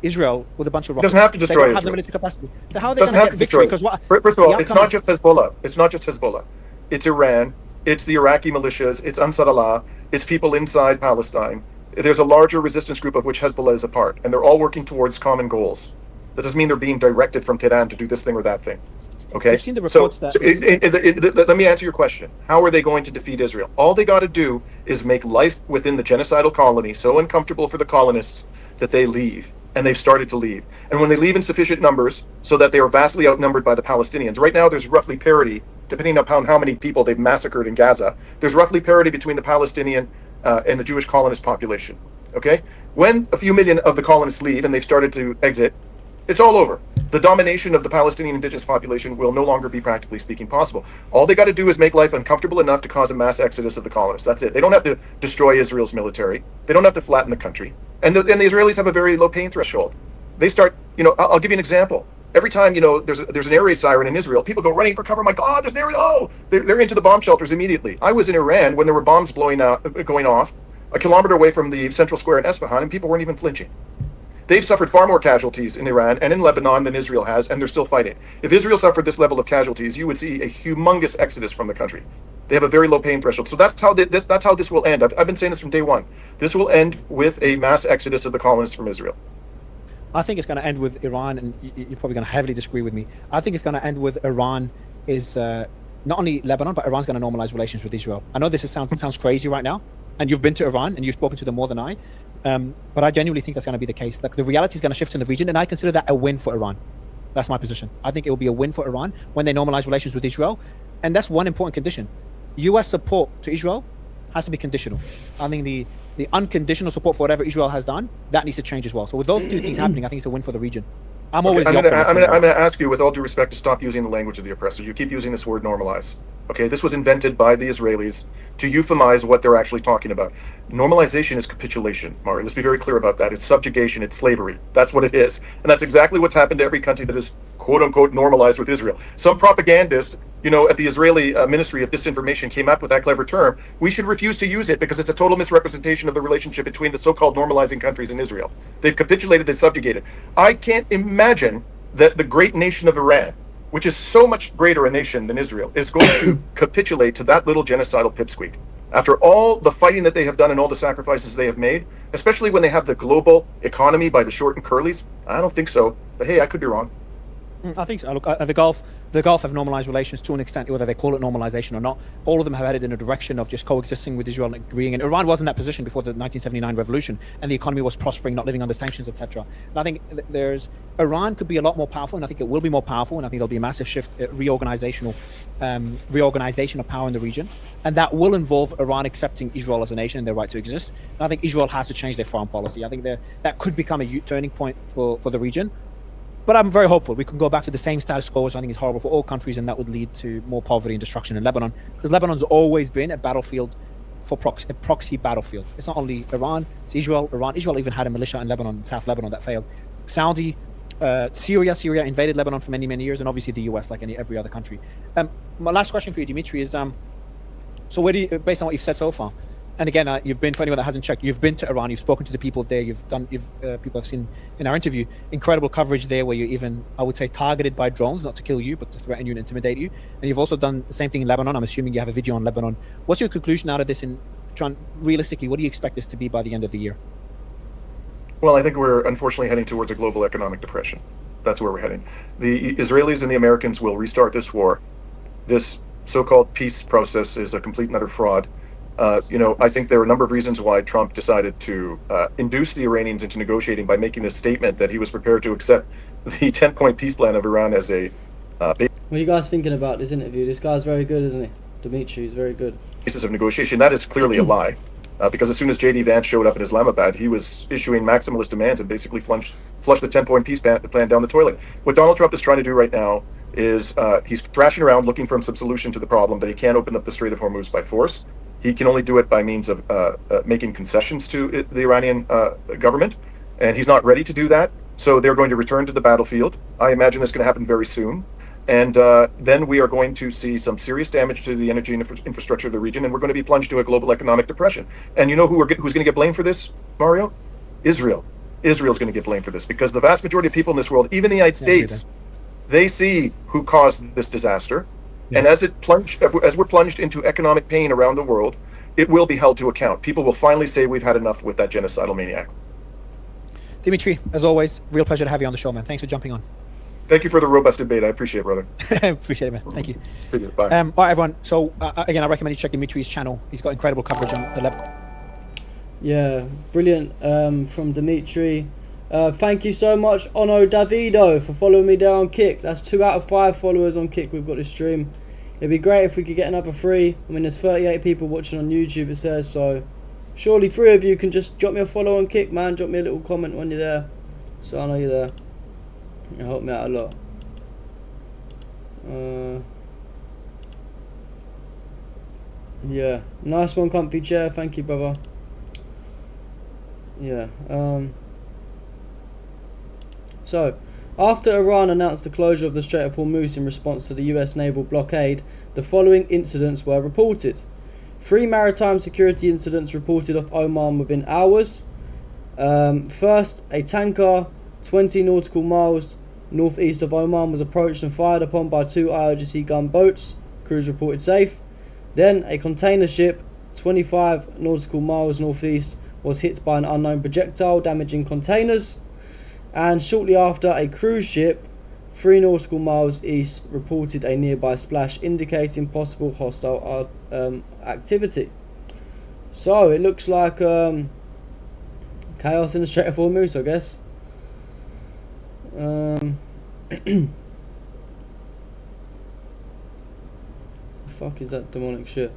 Israel with a bunch of rockets. It doesn't have to destroy Israel. Have the military capacity. So how are they going to get victory? First of all, it's not just Hezbollah. It's not just Hezbollah. It's Iran. it's the Iraqi militias, it's Ansar Allah, it's people inside Palestine. There's a larger resistance group of which Hezbollah is a part, and they're all working towards common goals. That doesn't mean they're being directed from Tehran to do this thing or that thing. Okay? You've seen the reports let me answer your question. How are they going to defeat Israel? All they got to do is make life within the genocidal colony so uncomfortable for the colonists that they leave. And they've started to leave. And when they leave in sufficient numbers so that they are vastly outnumbered by the Palestinians, right now there's roughly parity, depending upon how many people they've massacred in Gaza, there's roughly parity between the Palestinian and the Jewish colonist population. Okay? When a few million of the colonists leave and they've started to exit, it's all over. The domination of the Palestinian indigenous population will no longer be, practically speaking, possible. All they got to do is make life uncomfortable enough to cause a mass exodus of the colonists. That's it. They don't have to destroy Israel's military. They don't have to flatten the country. And the Israelis have a very low pain threshold. They start, I'll give you an example. Every time, there's an air raid siren in Israel, people go running for cover. My God, there's an air raid. Oh, they're into the bomb shelters immediately. I was in Iran when there were bombs going off a kilometer away from the central square in Esfahan, and people weren't even flinching. They've suffered far more casualties in Iran and in Lebanon than Israel has, and they're still fighting. If Israel suffered this level of casualties, you would see a humongous exodus from the country. They have a very low pain threshold. So that's how this will end. I've been saying this from day one. This will end with a mass exodus of the colonists from Israel. I think it's going to end with Iran, and you're probably going to heavily disagree with me. I think it's going to end with Iran is not only Lebanon, but Iran's going to normalize relations with Israel. I know this sounds crazy right now, and you've been to Iran and you've spoken to them more than I. But I genuinely think that's going to be the case. Like, the reality is going to shift in the region, and I consider that a win for Iran. That's my position. I think it will be a win for Iran when they normalize relations with Israel, and that's one important condition. U.S. support to Israel has to be conditional. I think the unconditional support for whatever Israel has done, that needs to change as well. So with those two things happening, I think it's a win for the region. I'm going to ask you, with all due respect, to stop using the language of the oppressor. You keep using this word normalize. Okay, this was invented by the Israelis to euphemize what they're actually talking about. Normalization is capitulation, Mari. Let's be very clear about that. It's subjugation. It's slavery. That's what it is. And that's exactly what's happened to every country that is quote-unquote normalized with Israel. Some propagandist, at the Israeli Ministry of Disinformation came up with that clever term. We should refuse to use it because it's a total misrepresentation of the relationship between the so-called normalizing countries and Israel. They've capitulated and subjugated. I can't imagine that the great nation of Iran, which is so much greater a nation than Israel, is going to capitulate to that little genocidal pipsqueak. After all the fighting that they have done and all the sacrifices they have made, especially when they have the global economy by the short and curlies, I don't think so. But hey, I could be wrong. I think so. Look, the Gulf have normalized relations to an extent, whether they call it normalization or not. All of them have headed in a direction of just coexisting with Israel and agreeing. And Iran was in that position before the 1979 revolution, and the economy was prospering, not living under sanctions, etc. And I think Iran could be a lot more powerful, and I think it will be more powerful, and I think there'll be a massive shift, reorganization of power in the region, and that will involve Iran accepting Israel as a nation and their right to exist. And I think Israel has to change their foreign policy. I think that could become a turning point for the region. But I'm very hopeful. We can go back to the same status quo, which I think is horrible for all countries, and that would lead to more poverty and destruction in Lebanon. Because Lebanon's always been a battlefield for a proxy battlefield. It's not only Iran, it's Israel. Israel even had a militia in Lebanon, South Lebanon, that failed. Saudi, Syria invaded Lebanon for many, many years, and obviously the US, like every other country. My last question for you, Dimitri, is so where do you, based on what you've said so far, and again, you've been, for anyone that hasn't checked, you've been to Iran, you've spoken to the people there, people have seen in our interview, incredible coverage there where you're even, I would say, targeted by drones, not to kill you, but to threaten you and intimidate you. And you've also done the same thing in Lebanon. I'm assuming you have a video on Lebanon. What's your conclusion out of this, and realistically, what do you expect this to be by the end of the year? Well, I think we're unfortunately heading towards a global economic depression. That's where we're heading. The Israelis and the Americans will restart this war. This so-called peace process is a complete and utter fraud. I think there are a number of reasons why Trump decided to induce the Iranians into negotiating by making this statement that he was prepared to accept the 10-point peace plan of Iran as a What are you guys thinking about this interview? This guy's very good, isn't he? Dimitri is very good. Basis of negotiation. That is clearly a lie. Because as soon as J.D. Vance showed up in Islamabad, he was issuing maximalist demands and basically flushed the 10-point peace plan down the toilet. What Donald Trump is trying to do right now is he's thrashing around looking for some solution to the problem, but he can't open up the Strait of Hormuz by force. He can only do it by means of making concessions to the Iranian government, and he's not ready to do that. So they're going to return to the battlefield. I imagine that's going to happen very soon. And then we are going to see some serious damage to the energy infrastructure of the region, and we're going to be plunged to a global economic depression. And you know who's going to get blamed for this, Mario? Israel. Israel's going to get blamed for this, because the vast majority of people in this world, even the United States, they see who caused this disaster. And as we're plunged into economic pain around the world, it will be held to account. People will finally say we've had enough with that genocidal maniac. Dimitri, as always, real pleasure to have you on the show, man. Thanks for jumping on. Thank you for the robust debate. I appreciate it, brother. Appreciate it, man. Thank you. See you. Bye. All right, everyone. So, again, I recommend you check Dimitri's channel. He's got incredible coverage on the level. Yeah, brilliant from Dimitri. Thank you so much, Ono Davido, for following me there on Kick. That's 2 out of 5 followers on Kick we've got this stream. It'd be great if we could get another 3. I mean, there's 38 people watching on YouTube, it says, so surely 3 of you can just drop me a follow on Kick, man. Drop me a little comment when you're there, so I know you're there. It'll help me out a lot. Yeah, nice one, comfy chair. Thank you, brother. Yeah. So, after Iran announced the closure of the Strait of Hormuz in response to the US naval blockade, the following incidents were reported. 3 maritime security incidents reported off Oman within hours. First, a tanker 20 nautical miles northeast of Oman was approached and fired upon by 2 IRGC gunboats. Crews reported safe. Then, a container ship 25 nautical miles northeast was hit by an unknown projectile, damaging containers. And shortly after, a cruise ship 3 nautical miles east reported a nearby splash, indicating possible hostile activity. So it looks like chaos in the Strait of Hormuz, I guess. The fuck is that demonic shit?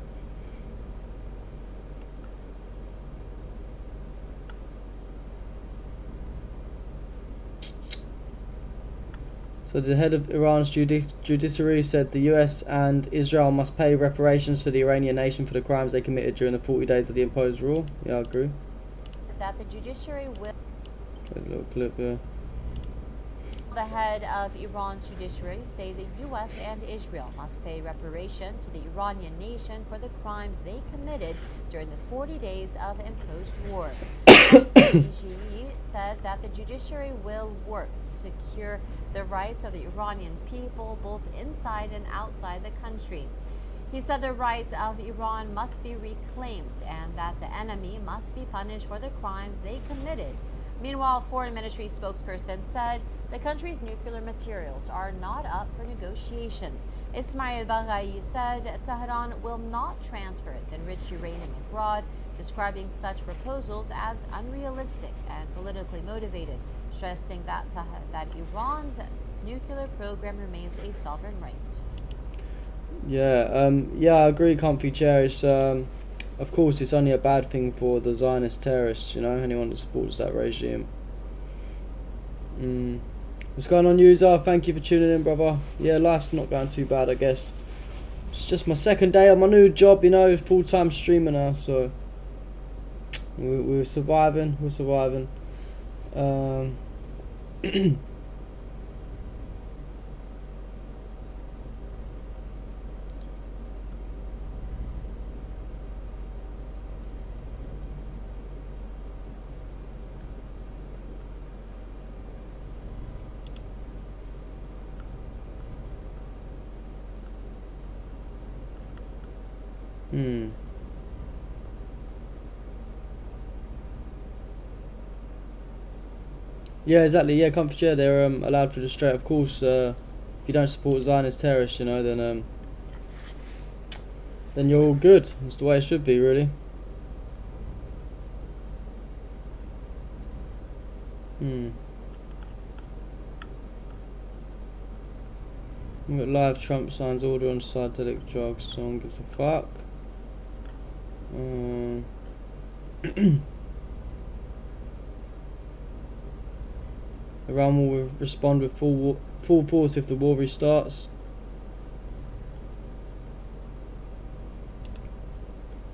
So the head of Iran's judiciary said the US and Israel must pay reparations to the Iranian nation for the crimes they committed during the 40 days of the imposed rule. Yeah, I agree. That the judiciary will... A little clip here. The head of Iran's judiciary say the US and Israel must pay reparation to the Iranian nation for the crimes they committed during the 40 days of imposed war. CGE said that the judiciary will work to secure the rights of the Iranian people both inside and outside the country. He said the rights of Iran must be reclaimed and that the enemy must be punished for the crimes they committed. Meanwhile, Foreign Ministry spokesperson said the country's nuclear materials are not up for negotiation. Ismail Baghaei said Tehran will not transfer its enriched uranium abroad, describing such proposals as unrealistic and politically motivated, stressing that Iran's nuclear program remains a sovereign right. Yeah, I agree, comfy chair. It's, of course, it's only a bad thing for the Zionist terrorists, you know, anyone that supports that regime. What's going on, user? Thank you for tuning in, brother. Yeah, life's not going too bad, I guess. It's just my second day on my new job, you know, full-time streamer now, so we're surviving. Yeah, exactly. Yeah, comfort chair. They're allowed through the strait. Of course, if you don't support Zionist terrorists, you know, then you're all good. That's the way it should be, really. We've got live Trump signs order on psychedelic drugs. Someone gives a fuck. Iran will respond with full force if the war restarts.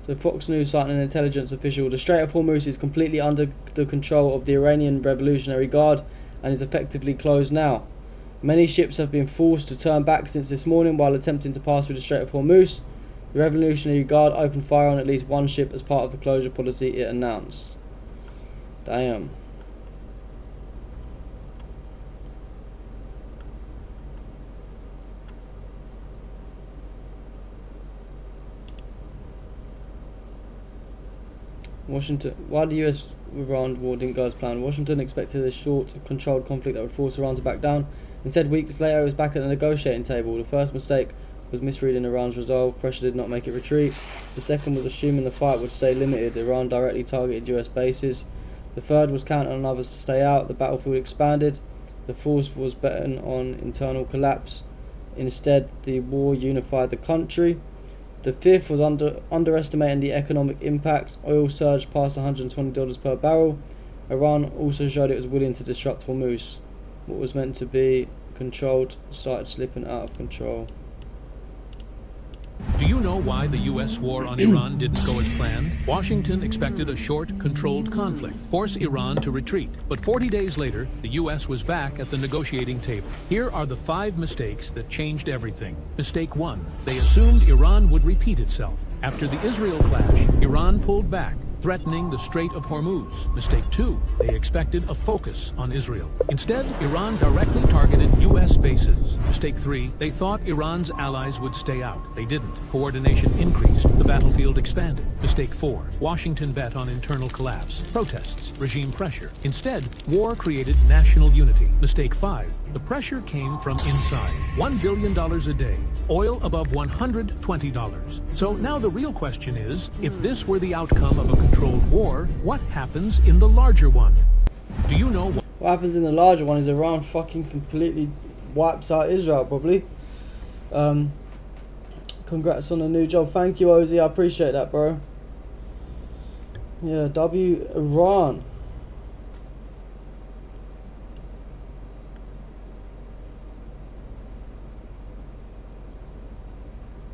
So Fox News citing an intelligence official, the Strait of Hormuz is completely under the control of the Iranian Revolutionary Guard and is effectively closed now. Many ships have been forced to turn back since this morning while attempting to pass through the Strait of Hormuz. The Revolutionary Guard opened fire on at least one ship as part of the closure policy it announced. Damn. Washington. Why the US-Iran war didn't go as planned? Washington expected a short, controlled conflict that would force Iran to back down. Instead, weeks later, it was back at the negotiating table. The first mistake was misreading Iran's resolve. Pressure did not make it retreat. The second was assuming the fight would stay limited. Iran directly targeted US bases. The third was counting on others to stay out. The battlefield expanded. The fourth was betting on internal collapse. Instead, the war unified the country. The fifth was underestimating the economic impact. Oil surged past $120 per barrel. Iran also showed it was willing to disrupt Hormuz. What was meant to be controlled started slipping out of control. Do you know why the U.S. war on Iran didn't go as planned? Washington expected a short, controlled conflict, force Iran to retreat. But 40 days later, the U.S. was back at the negotiating table. Here are the 5 mistakes that changed everything. Mistake 1. They assumed Iran would repeat itself. After the Israel clash, Iran pulled back, threatening the Strait of Hormuz. Mistake 2. They expected a focus on Israel. Instead, Iran directly targeted U.S. bases. Mistake 3. They thought Iran's allies would stay out. They didn't. Coordination increased. The battlefield expanded. Mistake 4. Washington bet on internal collapse, protests, regime pressure. Instead, war created national unity. Mistake 5. The pressure came from inside. $1 billion a day. Oil above $120. So now the real question is, if this were the outcome of a controlled war, what happens in the larger one? Do you know what happens in the larger one? Is Iran fucking completely wipes out Israel, probably. Congrats on the new job. Thank you, Ozzy. I appreciate that, bro. Yeah, Iran.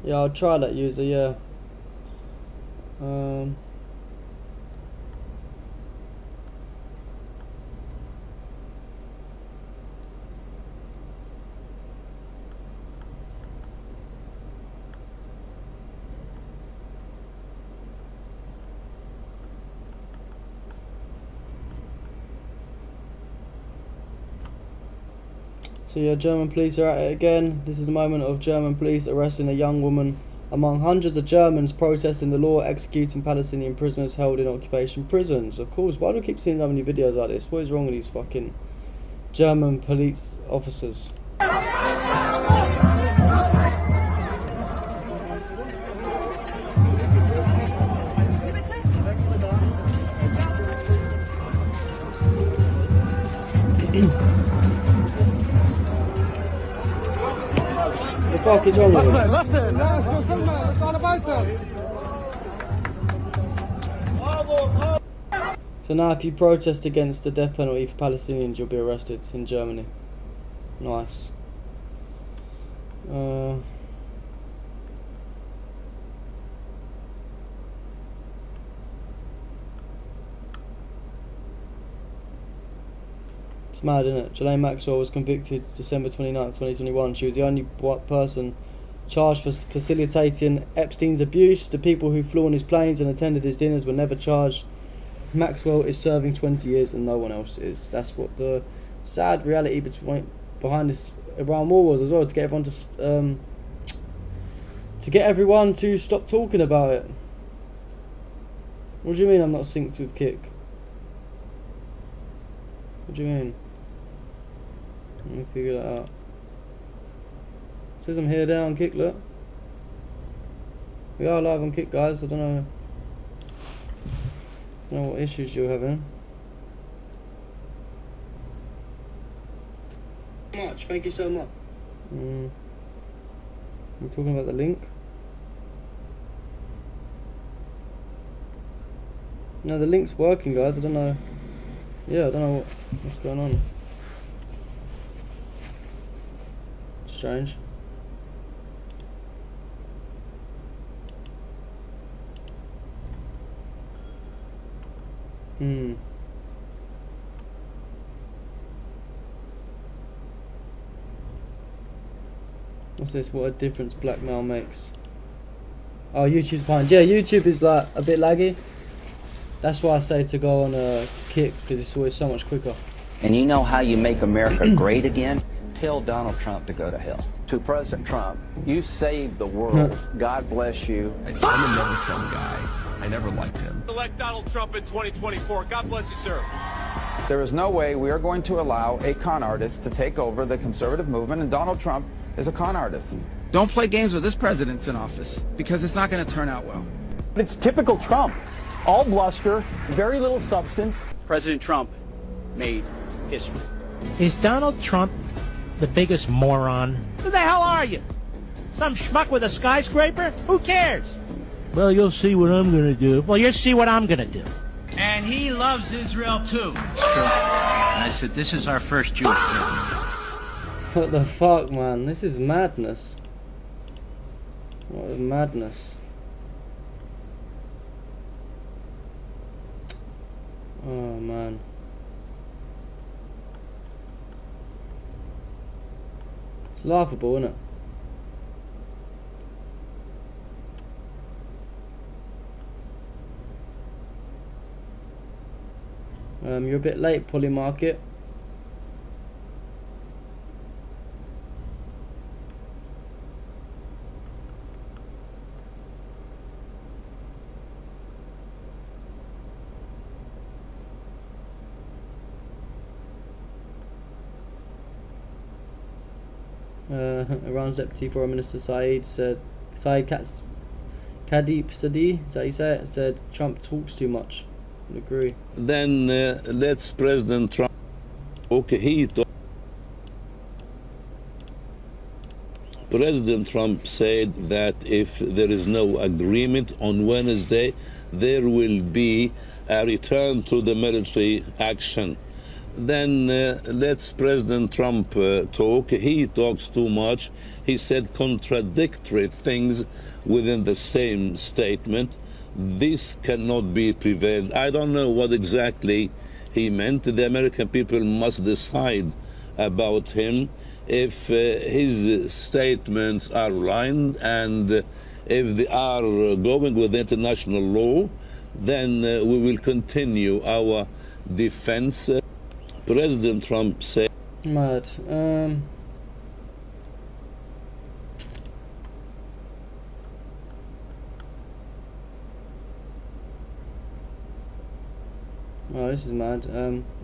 Yeah, I'll try that user, yeah. So yeah, German police are at it again. This is the moment of German police arresting a young woman among hundreds of Germans protesting the law executing Palestinian prisoners held in occupation prisons. Of course, why do I keep seeing so many videos like this? What is wrong with these fucking German police officers? The fuck is wrong with him? So now if you protest against the death penalty for Palestinians, you'll be arrested in Germany. Nice. It's mad, isn't it? Ghislaine Maxwell was convicted December 29th, 2021. She was the only white person charged for facilitating Epstein's abuse. The people who flew on his planes and attended his dinners were never charged. Maxwell is serving 20 years and no one else is. That's what the sad reality behind this Iran war was as well, to get everyone to stop talking about it. What do you mean I'm not synced with Kick? What do you mean? Let me figure that out. It says I'm here, there on Kick, look. We are live on Kick, guys. I don't know what issues you're having. Thank you so much. I'm talking about the link. No, the link's working, guys. I don't know. Yeah, I don't know what's going on. Strange. What's this? What a difference blackmail makes. Oh, YouTube's behind. Yeah, YouTube is like a bit laggy. That's why I say to go on a Kick, because it's always so much quicker. And you know how you make America great again? Tell Donald Trump to go to hell. To President Trump, you saved the world. God bless you. I'm a never Trump guy. I never liked him. Elect Donald Trump in 2024. God bless you, sir. There is no way we are going to allow a con artist to take over the conservative movement, and Donald Trump is a con artist. Don't play games with this president's in office, because it's not going to turn out well. It's typical Trump. All bluster, very little substance. President Trump made history. Is Donald Trump the biggest moron? Who the hell are you? Some schmuck with a skyscraper? Who cares? Well, you'll see what I'm gonna do. Well, you'll see what I'm gonna do. And he loves Israel too. It's true. And I said, this is our first Jewish president. What the fuck, man? This is madness. What a madness. Oh, man. It's laughable, isn't it? You're a bit late, Polymarket. Iran's Deputy Foreign Minister Saeed Kadib Sadi, is that how you say it? Said Trump talks too much. I agree. Then let's President Trump. Okay, President Trump said that if there is no agreement on Wednesday, there will be a return to the military action. Then let's President Trump talk. He talks too much. He said contradictory things within the same statement. This cannot be prevailed. I don't know what exactly he meant. The American people must decide about him if his statements are aligned, and if they are going with international law, then we will continue our defense. President Trump said... Mad. Oh, this is mad.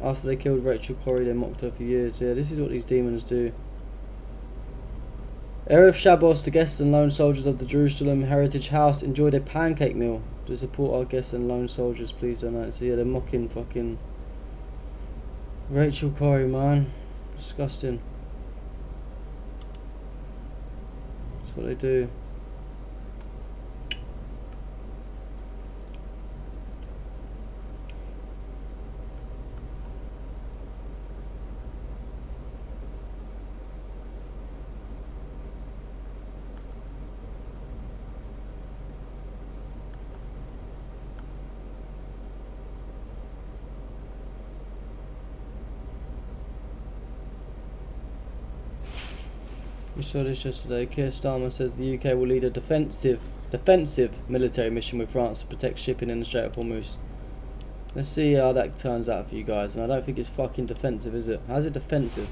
After they killed Rachel Corrie, they mocked her for years. Yeah, this is what these demons do. Erev Shabbos, the guests and lone soldiers of the Jerusalem Heritage House enjoyed a pancake meal to support our guests and lone soldiers. Please donate. So yeah, they're mocking fucking Rachel Corrie, man. Disgusting. That's what they do. We saw this yesterday. Keir Starmer says the UK will lead a defensive military mission with France to protect shipping in the Strait of Hormuz. Let's see how that turns out for you guys. And I don't think it's fucking defensive, is it? How's it defensive?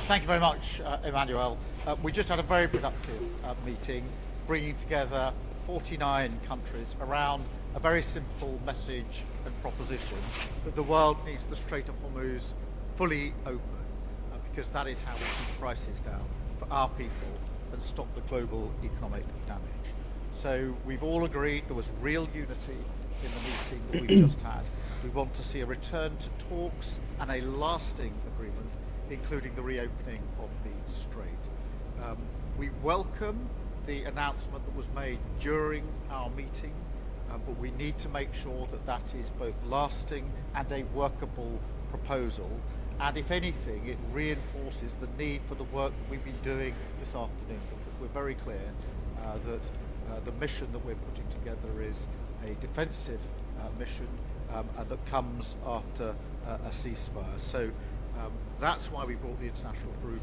Thank you very much, Emmanuel. We just had a very productive meeting, bringing together 49 countries around a very simple message and proposition that the world needs the Strait of Hormuz fully open, because that is how we keep prices down for our people and stop the global economic damage. So we've all agreed, there was real unity in the meeting that we just had. We want to see a return to talks and a lasting agreement, including the reopening of the Strait. We welcome the announcement that was made during our meeting, but we need to make sure that that is both lasting and a workable proposal. And if anything, it reinforces the need for the work that we've been doing this afternoon, because we're very clear that the mission that we're putting together is a defensive mission and that comes after a ceasefire. So that's why we brought the international group.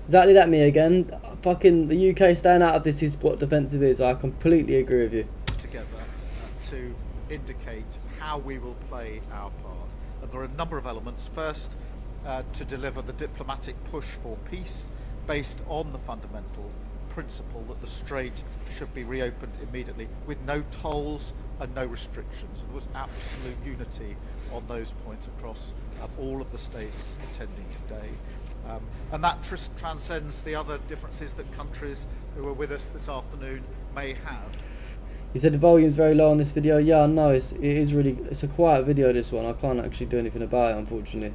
Exactly that, me again. Fucking the UK staying out of this is what defensive is. I completely agree with you. Together to indicate how we will play our part. And there are a number of elements. First, to deliver the diplomatic push for peace based on the fundamental principle that the Strait should be reopened immediately with no tolls and no restrictions. There was absolute unity on those points across all of the states attending today. And that transcends the other differences that countries who are with us this afternoon may have. He said the volume's very low on this video. Yeah, I know, it's a quiet video, this one. I can't actually do anything about it, unfortunately.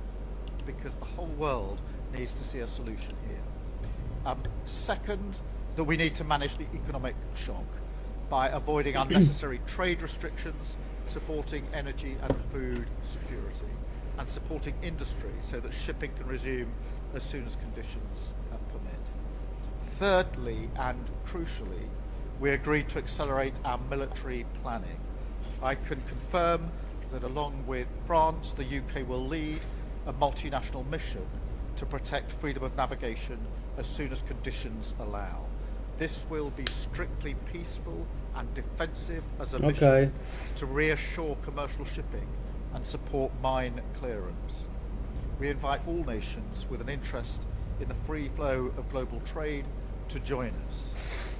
Because the whole world needs to see a solution here. Second, that we need to manage the economic shock by avoiding unnecessary trade restrictions, supporting energy and food security, and supporting industry so that shipping can resume as soon as conditions permit. Thirdly, and crucially, we agreed to accelerate our military planning. I can confirm that along with France, the UK will lead a multinational mission to protect freedom of navigation as soon as conditions allow. This will be strictly peaceful and defensive as a mission to reassure commercial shipping and support mine clearance. We invite all nations with an interest in the free flow of global trade to join us.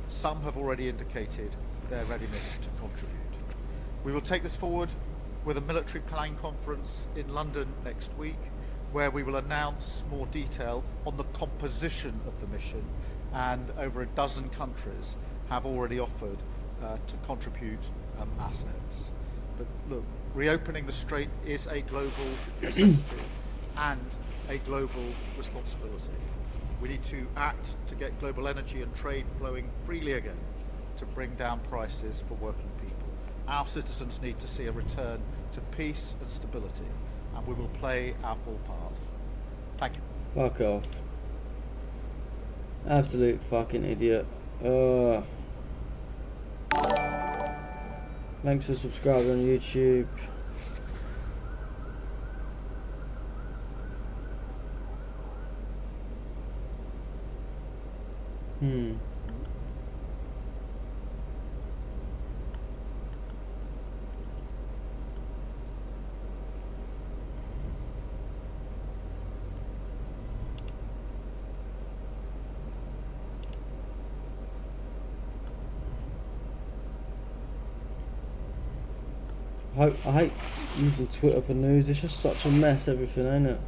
Some have already indicated their readiness to contribute. We will take this forward with a military planning conference in London next week, where we will announce more detail on the composition of the mission, and over a dozen countries have already offered to contribute assets. But look, reopening the Strait is a global necessity and a global responsibility. We need to act to get global energy and trade flowing freely again to bring down prices for working people. Our citizens need to see a return to peace and stability, and we will play our full part. Thank you. Fuck off. Absolute fucking idiot. Thanks for subscribing on YouTube. I hate using Twitter for news. It's just such a mess, everything, ain't it?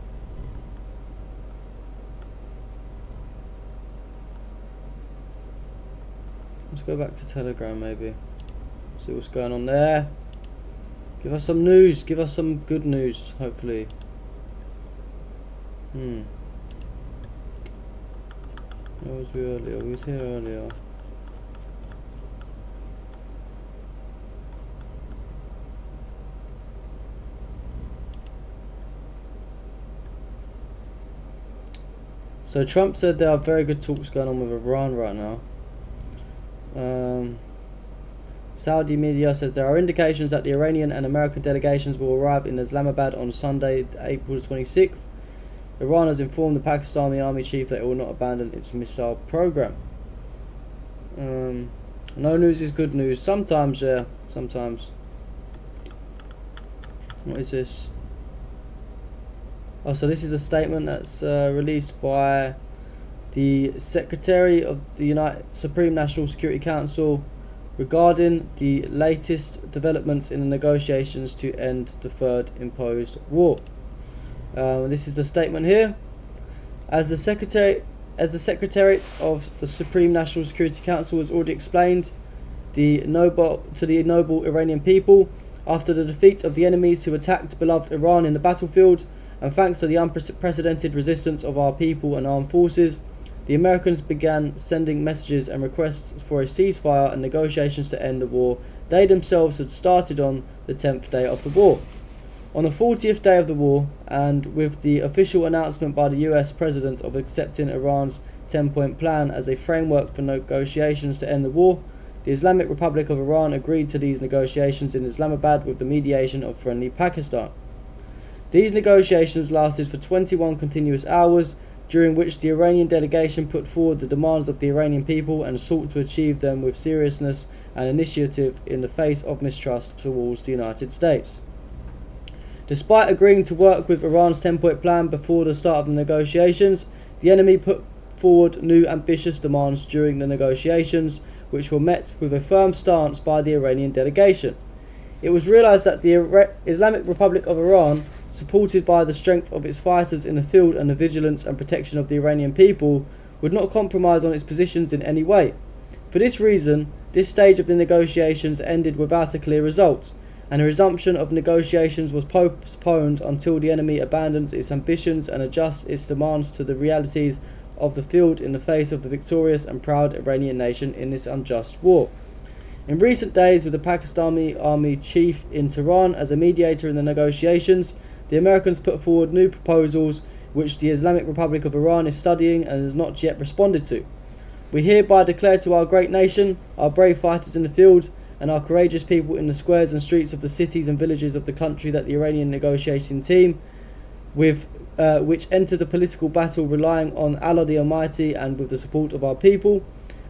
Let's go back to Telegram, maybe. See what's going on there. Give us some news. Give us some good news, hopefully. Where was we earlier? We was here earlier. So Trump said there are very good talks going on with Iran right now. Saudi media says there are indications that the Iranian and American delegations will arrive in Islamabad on Sunday, April 26th. Iran has informed the Pakistani army chief that it will not abandon its missile program. No news is good news. Sometimes, yeah. Sometimes. What is this? Oh, so this is a statement that's released by the Secretary of the Supreme National Security Council regarding the latest developments in the negotiations to end the third imposed war. This is the statement here. As the Secretariat of the Supreme National Security Council has already explained the noble Iranian people, after the defeat of the enemies who attacked beloved Iran in the battlefield, and thanks to the unprecedented resistance of our people and armed forces, the Americans began sending messages and requests for a ceasefire and negotiations to end the war they themselves had started on the 10th day of the war. On the 40th day of the war, and with the official announcement by the US President of accepting Iran's 10-point plan as a framework for negotiations to end the war, the Islamic Republic of Iran agreed to these negotiations in Islamabad with the mediation of friendly Pakistan. These negotiations lasted for 21 continuous hours, during which the Iranian delegation put forward the demands of the Iranian people and sought to achieve them with seriousness and initiative in the face of mistrust towards the United States. Despite agreeing to work with Iran's 10-point plan before the start of the negotiations, the enemy put forward new ambitious demands during the negotiations, which were met with a firm stance by the Iranian delegation. It was realized that the Islamic Republic of Iran, supported by the strength of its fighters in the field and the vigilance and protection of the Iranian people, would not compromise on its positions in any way. For this reason, this stage of the negotiations ended without a clear result, and a resumption of negotiations was postponed until the enemy abandons its ambitions and adjusts its demands to the realities of the field in the face of the victorious and proud Iranian nation in this unjust war. In recent days, with the Pakistani army chief in Tehran as a mediator in the negotiations, the Americans put forward new proposals which the Islamic Republic of Iran is studying and has not yet responded to. We hereby declare to our great nation, our brave fighters in the field, and our courageous people in the squares and streets of the cities and villages of the country that the Iranian negotiating team, which entered the political battle relying on Allah the Almighty and with the support of our people,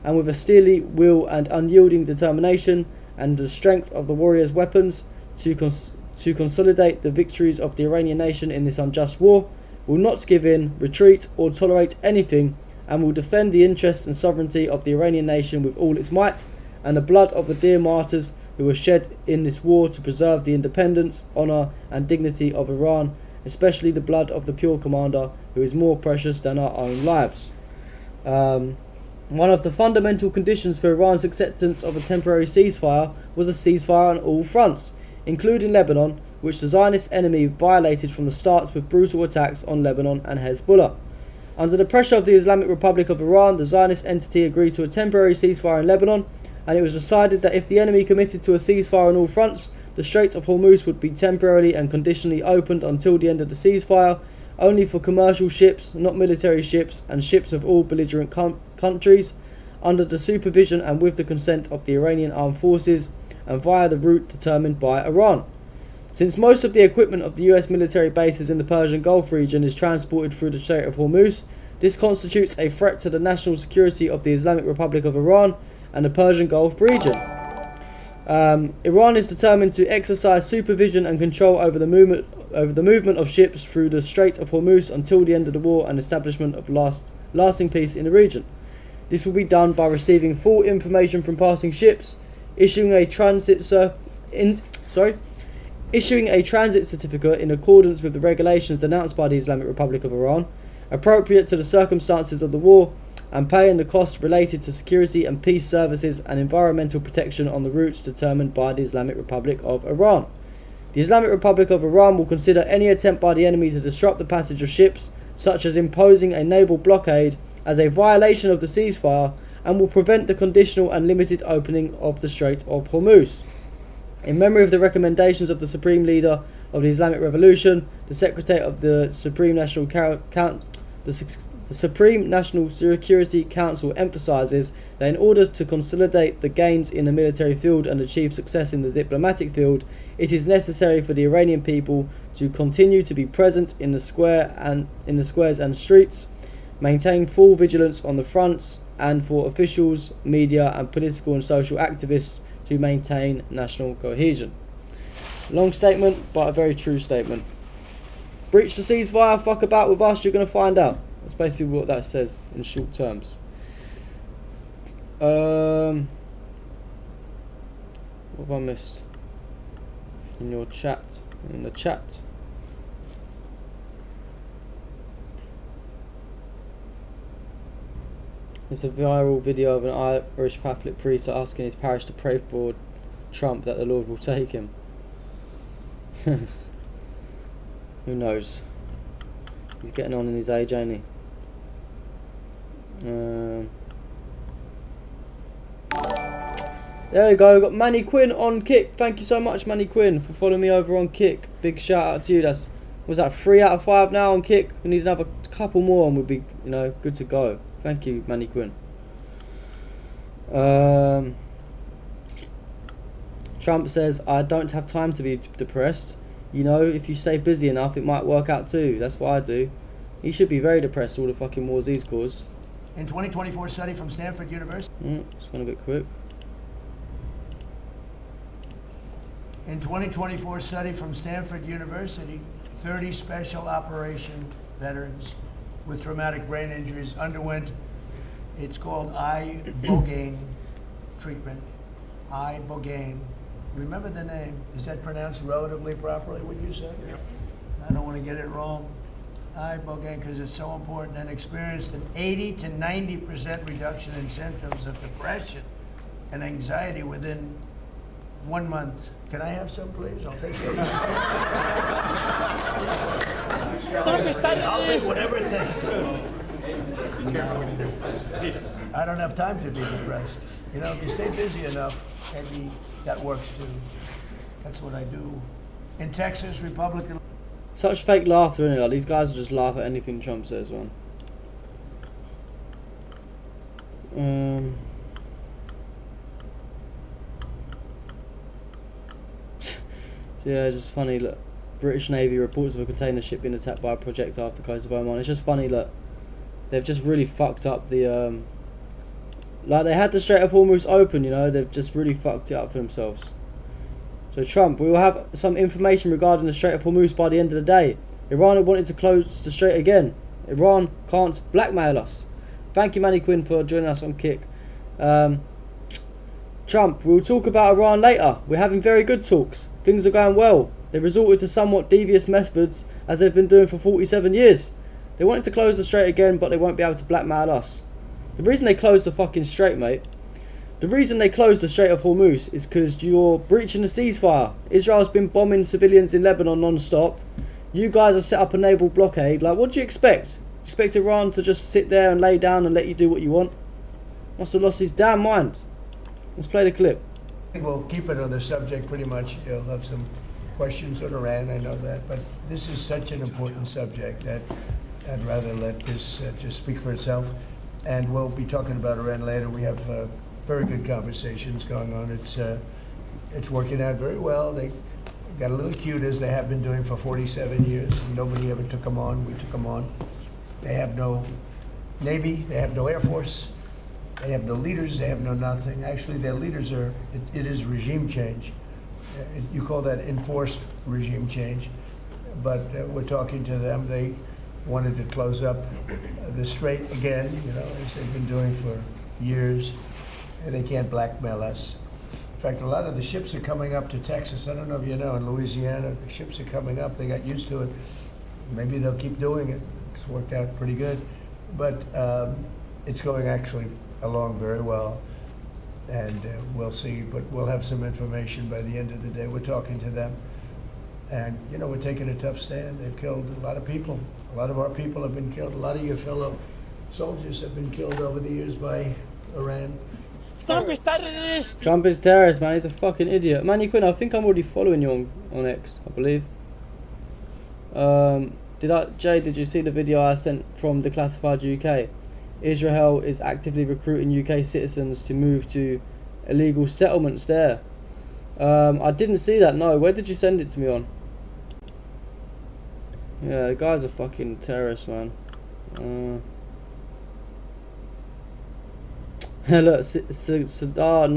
and with a steely will and unyielding determination and the strength of the warriors' weapons to consolidate the victories of the Iranian nation in this unjust war, will not give in, retreat, or tolerate anything, and will defend the interests and sovereignty of the Iranian nation with all its might, and the blood of the dear martyrs who were shed in this war to preserve the independence, honour, and dignity of Iran, especially the blood of the pure commander, who is more precious than our own lives. One of the fundamental conditions for Iran's acceptance of a temporary ceasefire was a ceasefire on all fronts, including Lebanon, which the Zionist enemy violated from the start with brutal attacks on Lebanon and Hezbollah. Under the pressure of the Islamic Republic of Iran, the Zionist entity agreed to a temporary ceasefire in Lebanon, and it was decided that if the enemy committed to a ceasefire on all fronts, the Strait of Hormuz would be temporarily and conditionally opened until the end of the ceasefire, only for commercial ships, not military ships, and ships of all belligerent countries, under the supervision and with the consent of the Iranian armed forces, and via the route determined by Iran. Since most of the equipment of the US military bases in the Persian Gulf region is transported through the Strait of Hormuz, this constitutes a threat to the national security of the Islamic Republic of Iran and the Persian Gulf region. Iran is determined to exercise supervision and control over the movement of ships through the Strait of Hormuz until the end of the war and establishment of lasting peace in the region. This will be done by receiving full information from passing ships, issuing a transit certificate in accordance with the regulations announced by the Islamic Republic of Iran, appropriate to the circumstances of the war, and paying the costs related to security and peace services and environmental protection on the routes determined by the Islamic Republic of Iran. The Islamic Republic of Iran will consider any attempt by the enemy to disrupt the passage of ships, such as imposing a naval blockade, as a violation of the ceasefire, and will prevent the conditional and limited opening of the Strait of Hormuz. In memory of the recommendations of the Supreme Leader of the Islamic Revolution, the Secretary of the Supreme National the Supreme National Security Council emphasizes that in order to consolidate the gains in the military field and achieve success in the diplomatic field, it is necessary for the Iranian people to continue to be present in the squares and streets, maintain full vigilance on the fronts, and for officials, media, and political and social activists to maintain national cohesion. Long statement, but a very true statement. Breach the ceasefire, fuck about with us, you're going to find out. That's basically what that says in short terms. What have I missed? In your chat. In the chat. There's a viral video of an Irish Catholic priest asking his parish to pray for Trump that the Lord will take him. Who knows? He's getting on in his age, ain't he? There we go, we've got Manny Quinn on Kick. Thank you so much, Manny Quinn, for following me over on Kick. Big shout out to you. Was that 3 out of 5 now on Kick? We need another couple more and we'll be, good to go. Thank you, Manny Quinn. Trump says, I don't have time to be depressed. If you stay busy enough, it might work out too. That's what I do. He should be very depressed, all the fucking wars he's caused. In 2024 study from Stanford University. It's gone a bit quick. In 2024 study from Stanford University, 30 special operation veterans with traumatic brain injuries underwent, it's called ibogaine treatment. Ibogaine. Remember the name. Is that pronounced relatively properly, would you say? Yep. I don't want to get it wrong. Ibogaine, because it's so important, and experienced an 80 to 90% reduction in symptoms of depression and anxiety within 1 month. Can I have some, please? I'll take some. I'll take whatever it takes. I don't have time to be depressed. You know, if you stay busy enough, maybe that works too. That's what I do. In Texas, Republican. Such fake laughter, innit? Like, these guys just laugh at anything Trump says, man. So yeah, just funny. Look, British Navy reports of a container ship being attacked by a projectile off the coast of Oman. It's just funny. Look, they've just really fucked up the like, they had the Strait of Hormuz open, you know. They've just really fucked it up for themselves. So Trump, we will have some information regarding the Strait of Hormuz by the end of the day. Iran had wanted to close the strait again. Iran can't blackmail us. Thank you, Manny Quinn, for joining us on Kick. Trump, we'll talk about Iran later. We're having very good talks. Things are going well. They resorted to somewhat devious methods as they've been doing for 47 years. They wanted to close the strait again, but they won't be able to blackmail us. The reason they closed the fucking strait, mate, the reason they closed the Strait of Hormuz is because you're breaching the ceasefire. Israel's been bombing civilians in Lebanon non-stop. You guys have set up a naval blockade. Like, what do you expect? Expect Iran to just sit there and lay down and let you do what you want? Must have lost his damn mind. Let's play the clip. I think we'll keep it on the subject pretty much. You'll have some questions on Iran, I know that. But this is such an important subject that I'd rather let this just speak for itself. And we'll be talking about Iran later. We have very good conversations going on. It's working out very well. They got a little cute, as they have been doing for 47 years. Nobody ever took them on. We took them on. They have no Navy. They have no Air Force. They have no leaders. They have no nothing. Actually, their leaders are, it is regime change. You call that enforced regime change. But we're talking to them. They wanted to close up the strait again, you know, as they've been doing for years. And they can't blackmail us. In fact, a lot of the ships are coming up to Texas. I don't know if you know, in Louisiana, the ships are coming up. They got used to it. Maybe they'll keep doing it. It's worked out pretty good. But it's going actually along very well. And we'll see. But we'll have some information by the end of the day. We're talking to them. And, you know, we're taking a tough stand. They've killed a lot of people. A lot of our people have been killed. A lot of your fellow soldiers have been killed over the years by Iran. Trump is terrorist! Trump is terrorist, man. He's a fucking idiot. Manny Quinn, I think I'm already following you on X, I believe. Jay, did you see the video I sent from the Classified UK? Israel is actively recruiting UK citizens to move to illegal settlements there. I didn't see that, no. Where did you send it to me on? Yeah, the guy's a fucking terrorist, man. Look, Sadar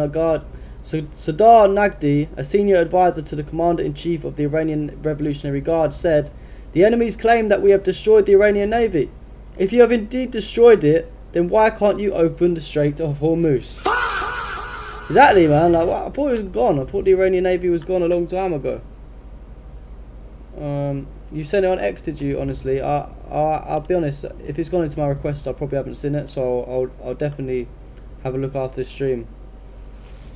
Nagdi, a senior advisor to the commander-in-chief of the Iranian Revolutionary Guard, said, "The enemies claim that we have destroyed the Iranian Navy. If you have indeed destroyed it, then why can't you open the Strait of Hormuz?" Exactly, man. Like, I thought it was gone. I thought the Iranian Navy was gone a long time ago. You sent it on X, did you? Honestly, I'll be honest. If it's gone into my request, I probably haven't seen it. So I'll definitely have a look after this stream.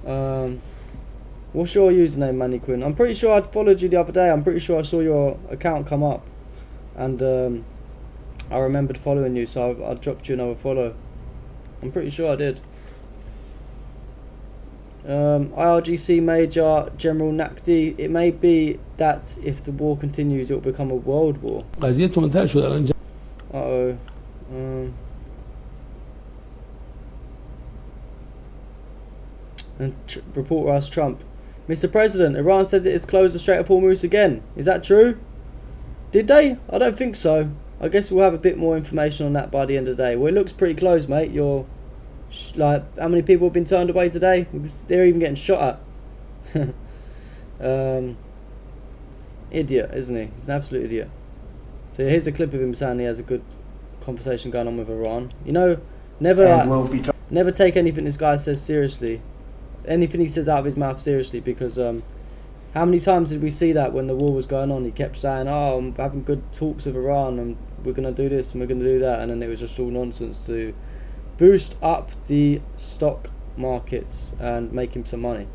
What's your username, Manny Quinn? I'm pretty sure I followed you the other day. I'm pretty sure I saw your account come up, and I remembered following you, so I dropped you another follow. I'm pretty sure I did. IRGC Major General Nakdi, it may be that if the war continues, it will become a world war. Uh-oh. And reporter asked Trump, "Mr. President, Iran says it has closed the Strait of Hormuz again. Is that true?" Did they? I don't think so. I guess we'll have a bit more information on that by the end of the day. Well, it looks pretty close, mate. You're like, how many people have been turned away today? Because they're even getting shot at. Idiot, isn't he? He's an absolute idiot. So here's a clip of him saying he has a good conversation going on with Iran. You know, never take anything this guy says seriously. Anything he says out of his mouth seriously, because how many times did we see that when the war was going on? He kept saying, oh, I'm having good talks with Iran and we're going to do this and we're going to do that, and then it was just all nonsense to boost up the stock markets and make him some money.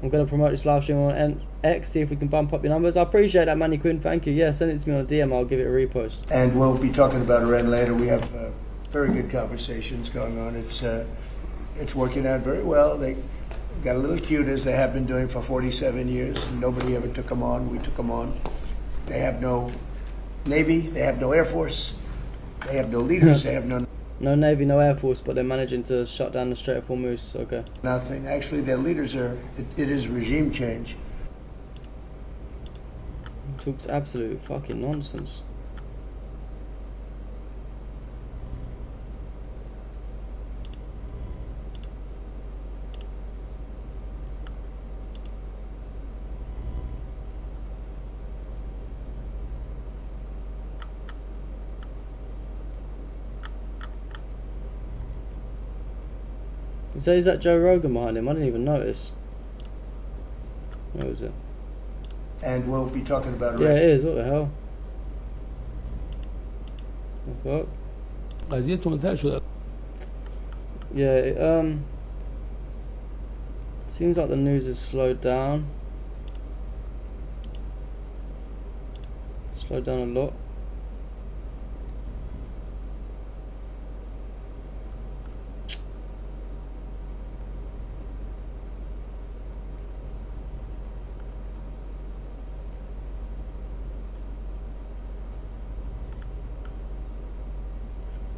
I'm going to promote this live stream on X, see if we can bump up your numbers. I appreciate that, Manny Quinn, thank you. Yeah, send it to me on a DM, I'll give it a repost. And we'll be talking about Iran later. We have very good conversations going on. It's working out very well. They got a little cute, as they have been doing for 47 years. Nobody ever took them on. We took them on. They have no Navy. They have no Air Force. They have no leaders. They have no Navy, no Air Force, but they're managing to shut down the Strait of Hormuz. Okay. Nothing. Actually, their leaders are. It is regime change. Talks absolute fucking nonsense. So is that Joe Rogan behind him? I didn't even notice. Where was it? And we'll be talking about Yeah, it is. What the hell? The fuck? Yeah, seems like the news has slowed down. Slowed down a lot.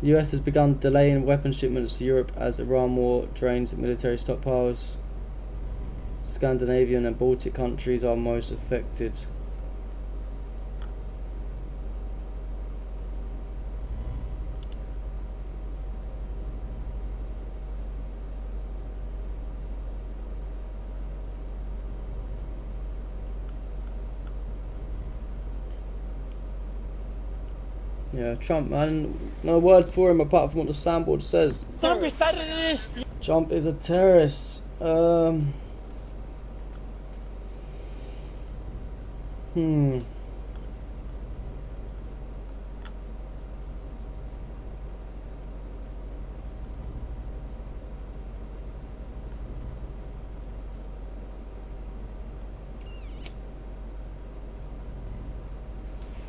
The US has begun delaying weapon shipments to Europe as Iran war drains military stockpiles. Scandinavian and Baltic countries are most affected. Yeah, Trump, man, no word for him apart from what the soundboard says. Trump is terrorist. Trump is a terrorist. It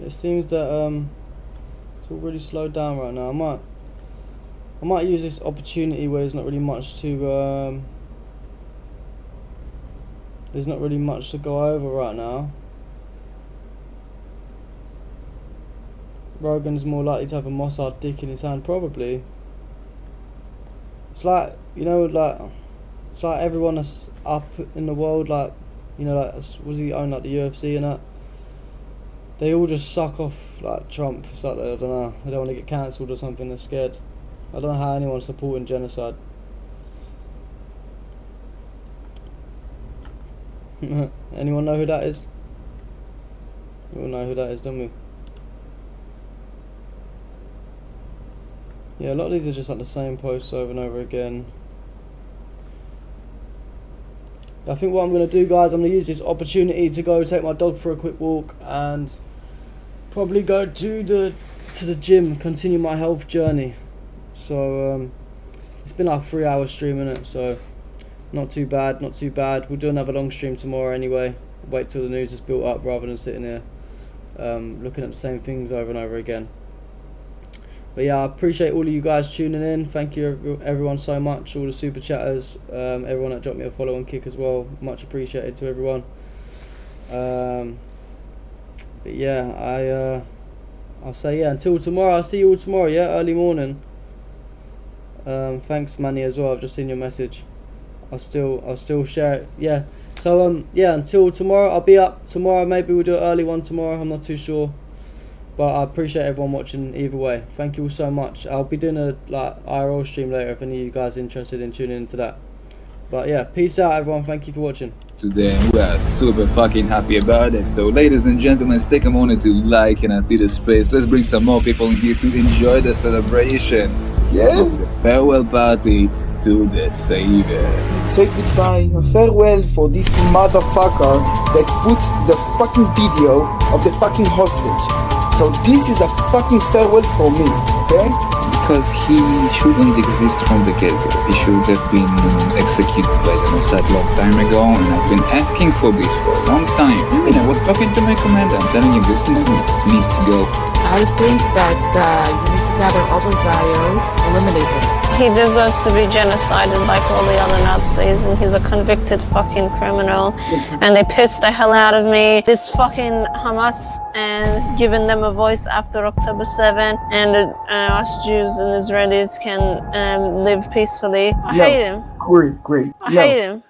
seems that it's all really slowed down right now. I might use this opportunity where there's not really much to go over right now. Rogan's more likely to have a Mossad dick in his hand, probably. It's like, you know, like, it's like everyone that's up in the world, like, you know, like, was he own like the UFC and that? They all just suck off like Trump. It's like, I don't know, they don't want to get cancelled or something, they're scared. I don't know how anyone's supporting genocide. Anyone know who that is? We all know who that is, don't we? Yeah, a lot of these are just like the same posts over and over again. I think what I'm going to do, guys, I'm going to use this opportunity to go take my dog for a quick walk and probably go to the gym, continue my health journey. So it's been like 3 hours streaming it, so not too bad, not too bad. We'll do another long stream tomorrow anyway. Wait till the news is built up rather than sitting here looking at the same things over and over again. But yeah, I appreciate all of you guys tuning in. Thank you everyone so much, all the super chatters, everyone that dropped me a follow and kick as well. Much appreciated to everyone. But yeah, I'll say yeah, until tomorrow. I'll see you all tomorrow, yeah, early morning. Thanks Manny as well, I've just seen your message. I'll still share it, yeah. So yeah, until tomorrow, I'll be up tomorrow. Maybe we'll do an early one tomorrow, I'm not too sure. But I appreciate everyone watching either way. Thank you all so much. I'll be doing a like IRL stream later if any of you guys are interested in tuning into that. But yeah, peace out everyone. Thank you for watching. today, and we are super fucking happy about it. So ladies and gentlemen, let's take a moment to like and empty the space. Let's bring some more people in here to enjoy the celebration. Yes, the farewell party to the savior. Say goodbye, a farewell for this motherfucker that put the fucking video of the fucking hostage. So this is a fucking farewell for me, okay? Because he shouldn't exist from the get-go. He should have been executed by the Mossad long time ago, and I've been asking for this for a long time. And I was talking to my commander. I'm telling you, listen to me. Needs to go. I think that you need to gather all the Zios, eliminate them. He deserves to be genocided like all the other Nazis, and he's a convicted fucking criminal. And they pissed the hell out of me. This fucking Hamas and giving them a voice after October 7, and us Jews and Israelis can live peacefully. I hate him. Great. I hate him.